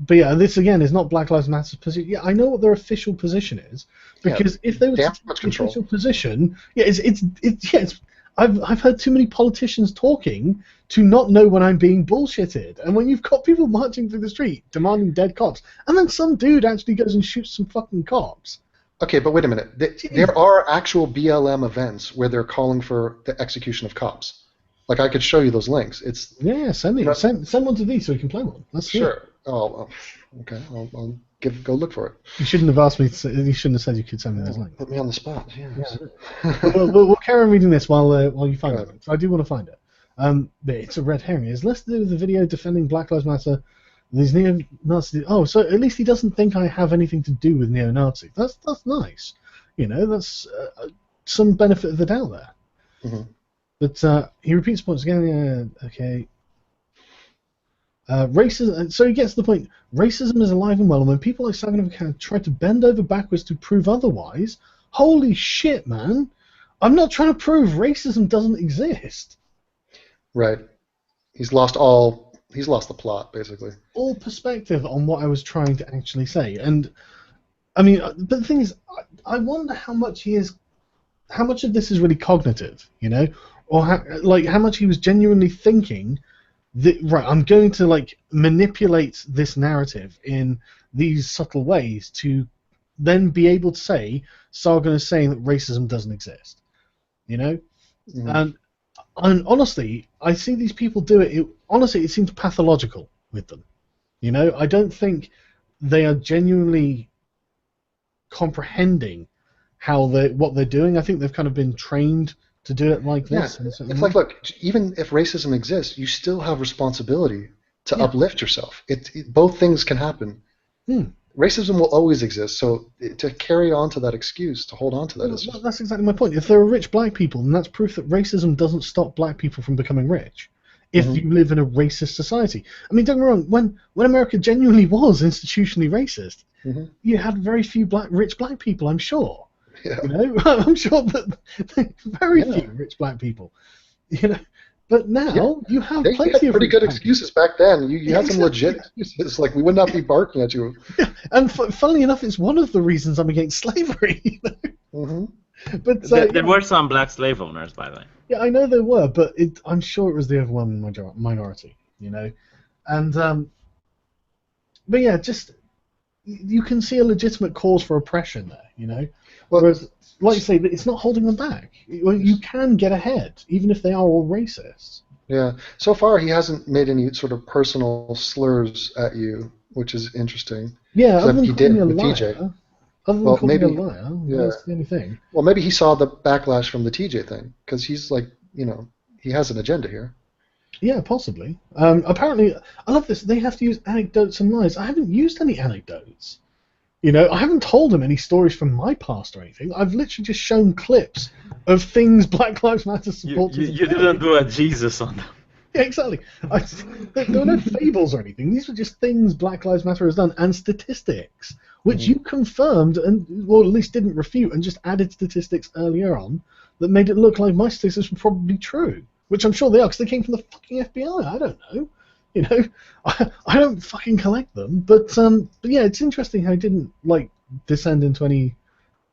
yeah, this again is not Black Lives Matter's position. Yeah, I know what their official position is, because if they were to take the official position, I've heard too many politicians talking to not know when I'm being bullshitted. And when you've got people marching through the street demanding dead cops, and then some dude actually goes and shoots some fucking cops. Okay, but wait a minute. There are actual BLM events where they're calling for the execution of cops. Like, I could show you those links. It's send me send one to these so we can play one. Let's sure. see it. Oh, okay. I'll go look for it. You shouldn't have asked me. You shouldn't have said you could send me those links. Put me on the spot. Yeah. we'll carry on reading this while you find it. So I do want to find it. But it's a red herring. It's less to do with the video defending Black Lives Matter. These neo-Nazis. Oh, so at least he doesn't think I have anything to do with neo-Nazis. That's nice. You know, that's some benefit of the doubt there. Mm-hmm. But he repeats points again. Yeah, okay. Racism. So he gets to the point. Racism is alive and well, and when people like Simon can try to bend over backwards to prove otherwise, holy shit, man! I'm not trying to prove racism doesn't exist. Right. He's lost the plot, basically. All perspective on what I was trying to actually say, and I mean, but the thing is, I wonder how much of this is really cognitive, you know, or how much he was genuinely thinking right, I'm going to like manipulate this narrative in these subtle ways to then be able to say Sargon is saying that racism doesn't exist. You know, and honestly, I see these people do it. Honestly, it seems pathological with them. You know, I don't think they are genuinely comprehending what they're doing. I think they've kind of been trained to do it like this. Yeah, it's like, look, even if racism exists, you still have responsibility to uplift yourself. Both things can happen. Racism will always exist, so to carry on to that excuse, to hold on to that is just... That's exactly my point. If there are rich black people, then that's proof that racism doesn't stop black people from becoming rich. If you live in a racist society. I mean, don't get me wrong, when America genuinely was institutionally racist, you had very few rich black people, I'm sure. Yeah. You know, I'm sure that very few rich black people. You know, but now you have they plenty had of pretty good excuses back then. You had some legit excuses, like we would not be barking at you. Yeah, and funnily enough, it's one of the reasons I'm against slavery. You know? But there were some black slave owners, by the way. Yeah, I know there were, but I'm sure it was the overwhelming minority. You know, and but yeah, just you can see a legitimate cause for oppression there. You know. Whereas, like you say, it's not holding them back. You can get ahead, even if they are all racists. Yeah. So far, he hasn't made any sort of personal slurs at you, which is interesting. Yeah, other than he calling did me a with liar. TJ. Other than calling me a liar, that's the only thing. Well, maybe he saw the backlash from the TJ thing, because he's like, you know, he has an agenda here. Yeah, possibly. Apparently, I love this. They have to use anecdotes and lies. I haven't used any anecdotes. You know, I haven't told them any stories from my past or anything. I've literally just shown clips of things Black Lives Matter supporters. You didn't do a Jesus on them. Yeah, exactly. There were no fables or anything. These were just things Black Lives Matter has done, and statistics, which you confirmed and, well, at least didn't refute, and just added statistics earlier on that made it look like my statistics were probably true, which I'm sure they are, because they came from the fucking FBI. I don't know. You know, I don't fucking collect them, but yeah, it's interesting how he didn't like descend into any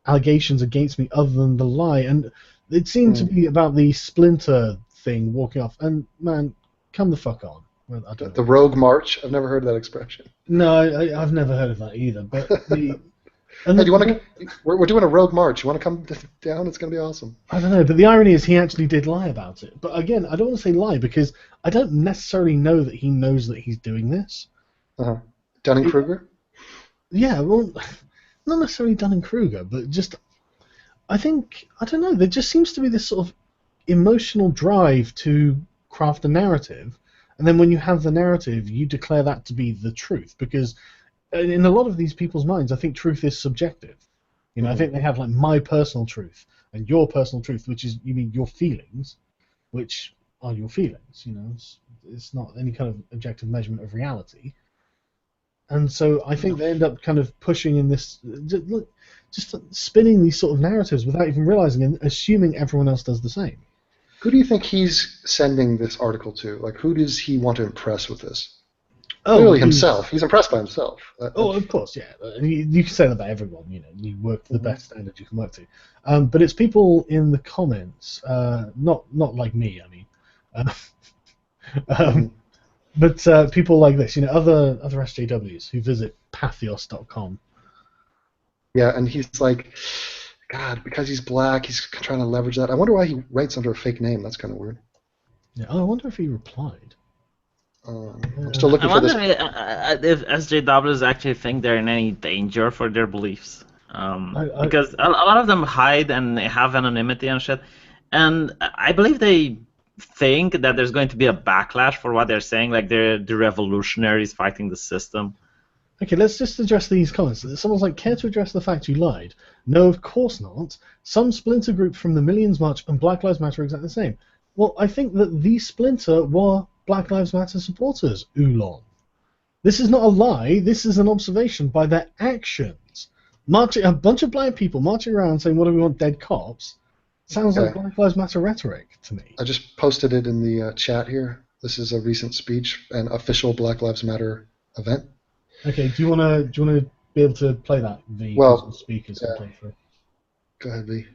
allegations against me other than the lie, and it seemed to be about the Splinter thing walking off. And man, come the fuck on. Well, I don't the Rogue March. I've never heard that expression. No, I've never heard of that either. But the hey, do you want to? We're doing a Rogue March. You want to come down? It's going to be awesome. I don't know, but the irony is he actually did lie about it. But again, I don't want to say lie because I don't necessarily know that he knows that he's doing this. Dunning-Kruger? Yeah, well, not necessarily Dunning-Kruger, but just I don't know. There just seems to be this sort of emotional drive to craft a narrative, and then when you have the narrative, you declare that to be the truth because in a lot of these people's minds, I think truth is subjective. You know, I think they have like my personal truth and your personal truth, which is, you mean your feelings, which are your feelings. You know, it's not any kind of objective measurement of reality. And so I think they end up kind of pushing in this, just spinning these sort of narratives without even realizing and assuming everyone else does the same. Who do you think he's sending this article to? Like, who does he want to impress with this? Clearly himself. He's impressed by himself. Of course, yeah. You can say that about everyone. You know, you work to the best standard you can work to. But it's people in the comments, not like me. I mean, but people like this. You know, other SJWs who visit Pathos.com. Yeah, and he's like, God, because he's black, he's trying to leverage that. I wonder why he writes under a fake name. That's kind of weird. Yeah. Oh, I wonder if he replied. I'm still looking for this. I wonder if SJWs actually think they're in any danger for their beliefs. Because a lot of them hide and they have anonymity and shit. And I believe they think that there's going to be a backlash for what they're saying, like they're the revolutionaries fighting the system. Okay, let's just address these comments. Someone's like, care to address the fact you lied? No, of course not. Some splinter group from the Millions March and Black Lives Matter are exactly the same. Well, I think that the splinter were Black Lives Matter supporters, Oolong. This is not a lie, this is an observation by their actions. Marching, a bunch of black people marching around saying, what do we want, dead cops? Sounds like Black Lives Matter rhetoric to me. I just posted it in the chat here. This is a recent speech, an official Black Lives Matter event. Okay, do you wanna be able to play that? Well, speakers can play through. Go ahead, V.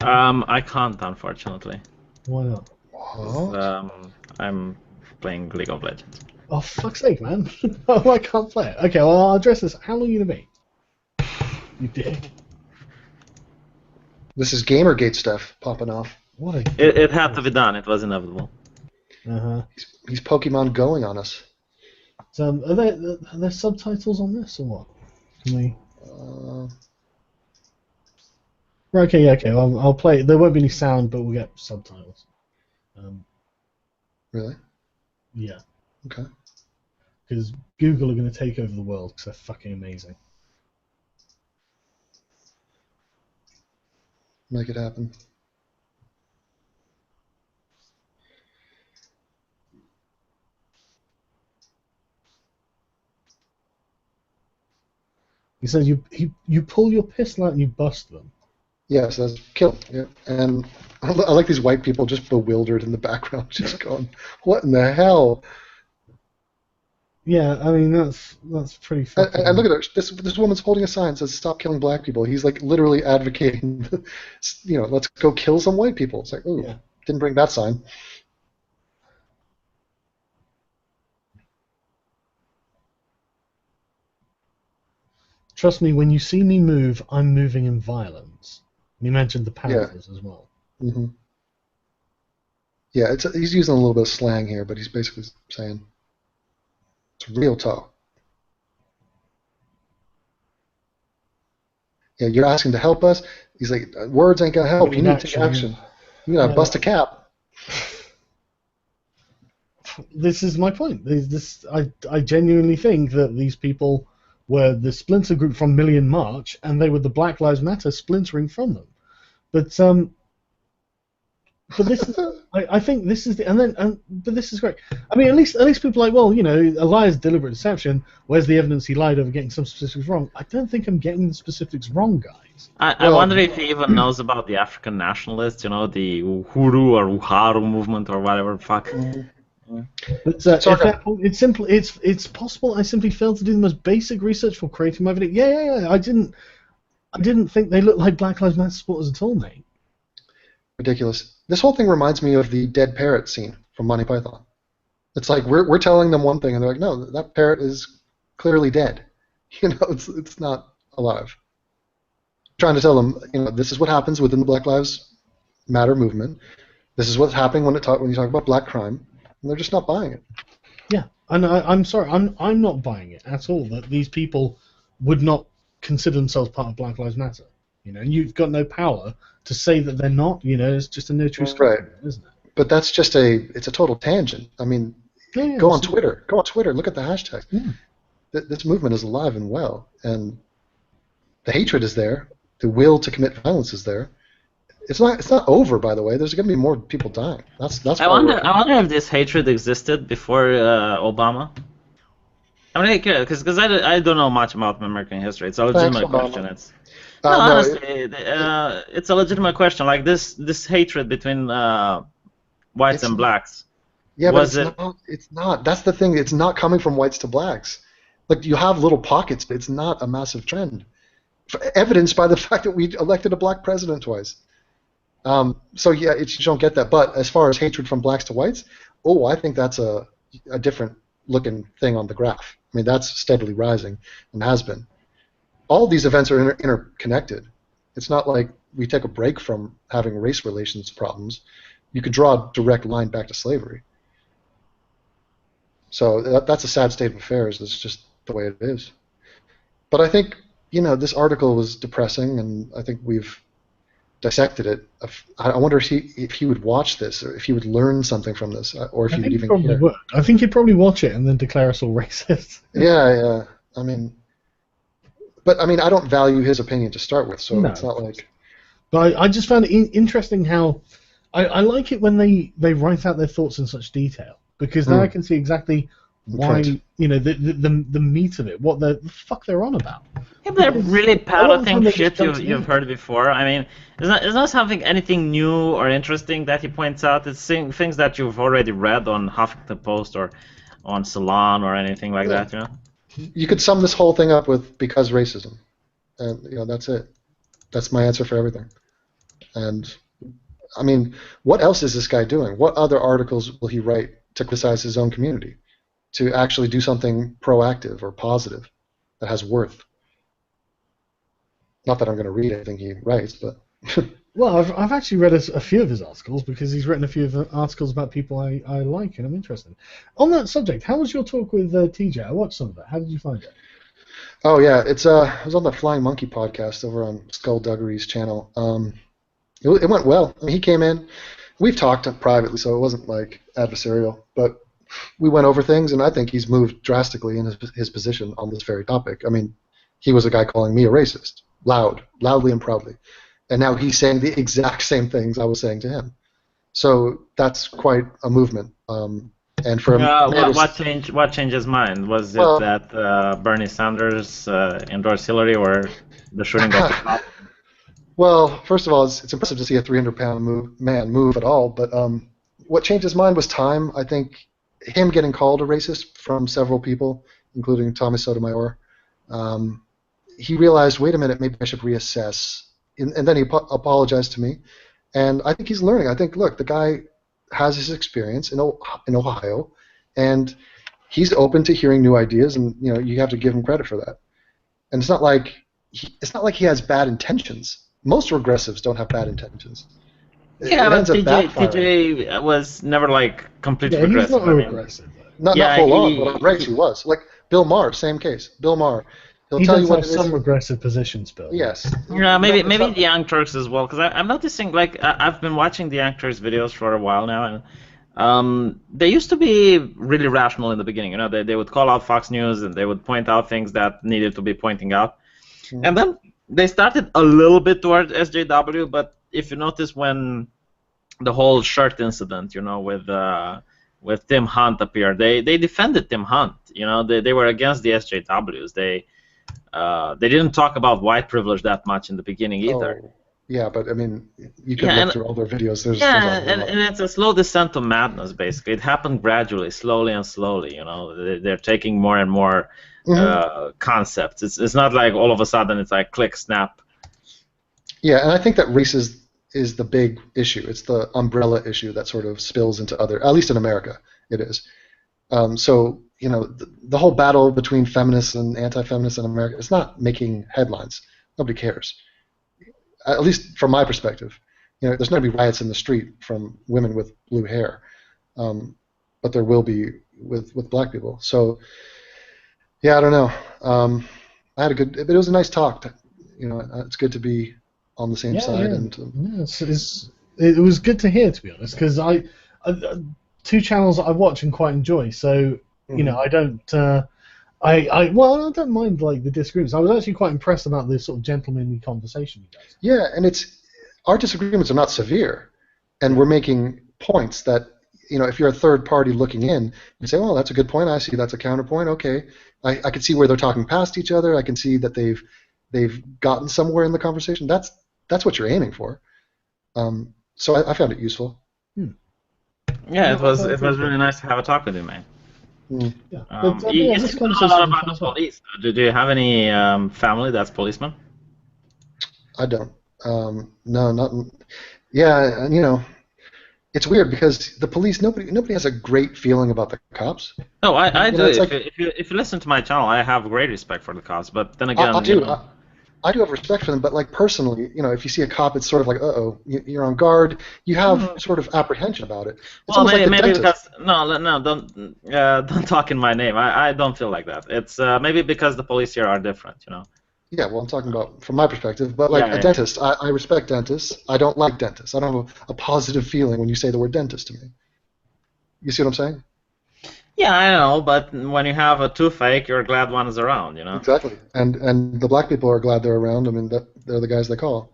I can't, unfortunately. Why not? What? I'm playing League of Legends. Oh, fuck's sake, man. Oh, I can't play it. Okay, well, I'll address this. How long are you going to be? You dick. This is Gamergate stuff popping off. What a... It had to be done. It was inevitable. Uh-huh. He's Pokemon going on us. So, are there subtitles on this, or what? Can we... Right, okay, yeah, okay. Well, I'll play. There won't be any sound, but we'll get subtitles. Really? Yeah. Okay. Because Google are going to take over the world because they're fucking amazing. Make it happen. He says you pull your pistol out and you bust them. Yes, that's kill. Yeah. And I like these white people just bewildered in the background, just going, "What in the hell?" Yeah, I mean that's pretty fucking... And look at her. This woman's holding a sign that says "Stop killing black people." He's like literally advocating, let's go kill some white people. It's like, ooh, Yeah. didn't bring that sign. Trust me, when you see me move, I'm moving in violence. And he mentioned the panthers as well. Mm-hmm. Yeah, he's using a little bit of slang here, but he's basically saying it's real talk. Yeah, you're asking to help us. He's like, words ain't gonna help. You need to take action. You gotta bust a cap. This is my point. I genuinely think that these people were the splinter group from Million March, and they were the Black Lives Matter splintering from them. But this is, I think this is but this is great. I mean, at least people are like, well, a lie is deliberate deception. Where's the evidence he lied over getting some specifics wrong? I don't think I'm getting the specifics wrong, guys. I wonder if he even knows about the African nationalists, the Uhuru or Uharu movement or whatever. Fuck. But it's simple. It's possible. I simply failed to do the most basic research for creating my video. Yeah. I didn't think they looked like Black Lives Matter supporters at all, mate. Ridiculous. This whole thing reminds me of the dead parrot scene from Monty Python. It's like we're telling them one thing, and they're like, no, that parrot is clearly dead. It's not alive. Trying to tell them, this is what happens within the Black Lives Matter movement. This is what's happening when you talk about black crime, and they're just not buying it. Yeah, and I'm sorry, I'm not buying it at all. That these people would not consider themselves part of Black Lives Matter. And you've got no power to say that they're not. It's just a no true statement, isn't it? But that's just it's a total tangent. I mean, go on Twitter. Go on Twitter. Look at the hashtag. Yeah. This movement is alive and well, and the hatred is there. The will to commit violence is there. It's not over, by the way. There's going to be more people dying. That's. I wonder if this hatred existed before Obama. I'm really curious because I don't know much about American history. It's a legitimate question. It's a legitimate question. Like this hatred between whites and blacks. Yeah, but it's not. That's the thing. It's not coming from whites to blacks. Like, you have little pockets, but it's not a massive trend. Evidenced by the fact that we elected a black president twice. So yeah, you don't get that. But as far as hatred from blacks to whites, I think that's a different looking thing on the graph. I mean, that's steadily rising and has been. All these events are interconnected. It's not like we take a break from having race relations problems. You could draw a direct line back to slavery. So that's a sad state of affairs. It's just the way it is. But I think, this article was depressing, and I think we've dissected it. I wonder if he would watch this, or if he would learn something from this, or if he would even care. Would. I think he'd probably watch it and then declare us all racist. Yeah. I mean, I don't value his opinion to start with, so it's not like... But I just found it interesting how... I like it when they write out their thoughts in such detail, because then I can see exactly why, the meat of it, what the fuck they're on about. Yeah, but they're really parroting shit you've heard before. I mean, it's not something anything new or interesting that he points out. It's things that you've already read on Huffington Post or on Salon or anything like that, You could sum this whole thing up with because racism, and that's it. That's my answer for everything. And I mean, what else is this guy doing? What other articles will he write to criticize his own community, to actually do something proactive or positive that has worth? Not that I'm going to read anything he writes, but Well, I've actually read a few of his articles because he's written a few of the articles about people I like and I'm interested in. On that subject, how was your talk with TJ? I watched some of it. How did you find it? oh yeah, it was on the Flying Monkey podcast over on Skullduggery's channel. It went well. I mean, he came in. We've talked privately, so it wasn't like adversarial, but we went over things, and I think he's moved drastically in his position on this very topic. I mean, he was a guy calling me a racist, loudly and proudly, and now he's saying the exact same things I was saying to him. So that's quite a movement. And for what changed his mind? Was it that Bernie Sanders endorsed Hillary, or the shooting of the cop? Well, first of all, it's impressive to see a 300-pound man move at all, but what changed his mind was time. I think him getting called a racist from several people, including Thomas Sotomayor, he realized, wait a minute, maybe I should reassess. And then he apologized to me, and I think he's learning. I think, look, the guy has his experience in Ohio, and he's open to hearing new ideas, and you have to give him credit for that. And it's not like he has bad intentions. Most regressives don't have bad intentions. Yeah, but TJ was never like completely regressive. He's not regressive. Not full on, but on regs he was. Like Bill Maher, same case. Bill Maher. He'll tell you what it is. Some regressive positions, Bill. Yes. Yeah, maybe the Young Turks as well, because I'm noticing, like, I've been watching the Young Turks videos for a while now, and they used to be really rational in the beginning. They would call out Fox News and they would point out things that needed to be pointing out, and then they started a little bit toward SJW. But if you notice, when the whole shirt incident, with Tim Hunt appeared, they defended Tim Hunt. They were against the SJWs. They didn't talk about white privilege that much in the beginning either. Oh, yeah, but I mean, you can look through all their videos. And it's a slow descent to madness, basically. It happened gradually, slowly and slowly. They're taking more and more concepts. It's not like all of a sudden it's like click, snap. Yeah, and I think that race is the big issue. It's the umbrella issue that sort of spills into other, at least in America, it is. So, the whole battle between feminists and anti-feminists in America, it's not making headlines. Nobody cares. At least from my perspective. There's not going to be riots in the street from women with blue hair. But there will be with black people. So, yeah, I don't know. I had but it was a nice talk. It's good to be on the same side. Yeah. It was good to hear, to be honest, because I two channels that I watch and quite enjoy. So I don't. I don't mind like the disagreements. I was actually quite impressed about this sort of gentlemanly conversation you guys. Yeah, and our disagreements are not severe, and we're making points that if you're a third party looking in, you say, "Oh, that's a good point. I see that's a counterpoint. Okay, I can see where they're talking past each other. I can see that they've gotten somewhere in the conversation. That's what you're aiming for." So I found it useful. Yeah, it was really nice to have a talk with you, man. Yeah. You speak a lot about the police. Do you have any family that's policemen? I don't. No, not. Yeah, and it's weird because the police. Nobody has a great feeling about the cops. No, I do. If you listen to my channel, I have great respect for the cops. But then again, I do have respect for them, but like personally, if you see a cop, it's sort of like, you're on guard. You have sort of apprehension about it. It's maybe because don't talk in my name. I don't feel like that. It's maybe because the police here are different, Yeah, well, I'm talking about from my perspective, but like a dentist, I respect dentists. I don't like dentists. I don't have a positive feeling when you say the word dentist to me. You see what I'm saying? Yeah, I know, but when you have a toothache, you're glad one is around, Exactly, and the black people are glad they're around. I mean, they're the guys they call.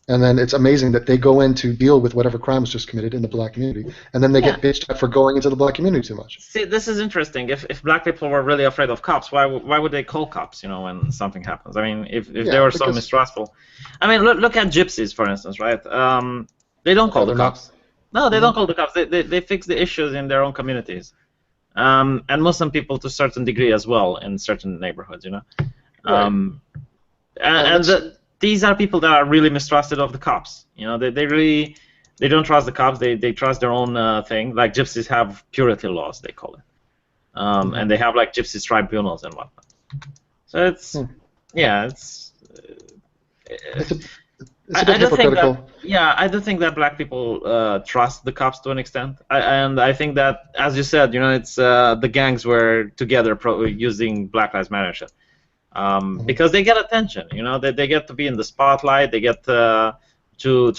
And then it's amazing that they go in to deal with whatever crime was just committed in the black community, and then they get bitched at for going into the black community too much. See, this is interesting. If black people were really afraid of cops, why would they call cops, when something happens? I mean, if they were so mistrustful. I mean, look at gypsies, for instance, right? They don't call the cops. No, they don't call the cops. They fix the issues in their own communities. And Muslim people to a certain degree as well in certain neighborhoods, These are people that are really mistrusted of the cops. They really They don't trust the cops. They trust their own thing. Like gypsies have purity laws, they call it, and they have like gypsies tribunals and whatnot. So it's yeah, it's a bit hypocritical. I do think that black people trust the cops to an extent, and I think that, as you said, it's the gangs were together using Black Lives Matter shit, because they get attention. They get to be in the spotlight. They get to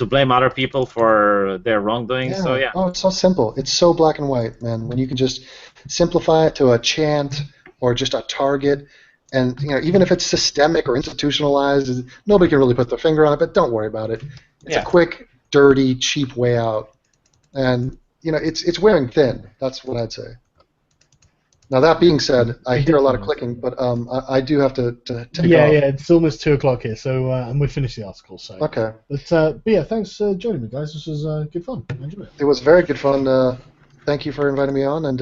blame other people for their wrongdoing. Yeah. So yeah. Oh, it's so simple. It's so black and white, man. When you can just simplify it to a chant or just a target. And even if it's systemic or institutionalized, nobody can really put their finger on it. But don't worry about it. It's a quick, dirty, cheap way out, and it's wearing thin. That's what I'd say. Now that being said, I hear a lot of clicking, but I do have to take off. Yeah, it's almost 2:00 here, so and we finished the article. So okay. But yeah, thanks for joining me, guys. This was good fun. I enjoyed it. It was very good fun. Thank you for inviting me on, and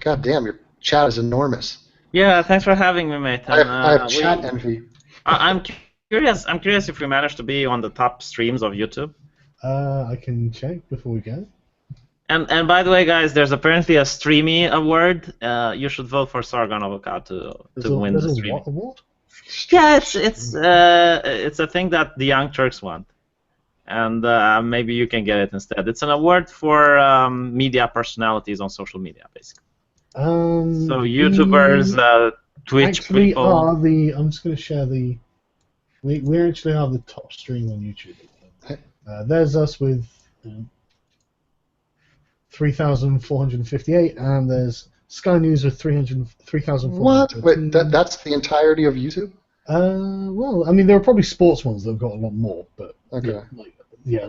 god damn, your chat is enormous. Yeah, thanks for having me, mate. I have chat envy. I'm curious. I'm curious if we managed to be on the top streams of YouTube. I can check before we go. And by the way, guys, there's apparently a Streamy award. You should vote for Sargon Avocado to win the Streamy. What award? Yeah, it's a thing that the Young Turks want, and maybe you can get it instead. It's an award for media personalities on social media, basically. So YouTubers, Twitch actually people. I'm just going to share the. We actually are the top stream on YouTube. There's us with 3,458, and there's Sky News with 3,400. What? Wait, that's the entirety of YouTube? Well, I mean, there are probably sports ones that have got a lot more, but okay.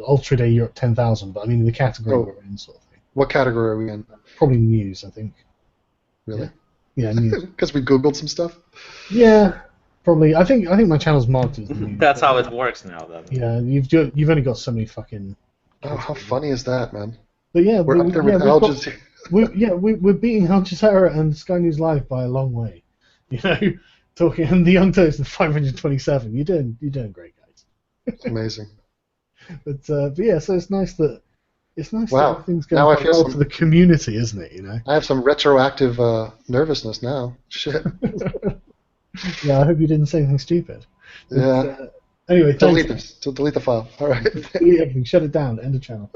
Ultra Day you're at 10,000, but I mean the category we're in, sort of thing. What category are we in? Probably news, I think. Really? Yeah, news. Because we Googled some stuff. Yeah, probably. I think my channel's marked as news. That's how it works now, then. Yeah, you've only got so many fucking. Oh, how funny is that, man? But yeah, we're up there with Al Jazeera. We're beating Al Jazeera and Sky News Live by a long way. Talking and the Young Turks at 527. You're doing great, guys. Amazing. But yeah, so it's nice that wow. Things going now I feel well for the community, isn't it? I have some retroactive nervousness now. Shit. Yeah, I hope you didn't say anything stupid. But, yeah. Anyway, delete this. Delete the file. All right. Delete everything. Shut it down. End of channel.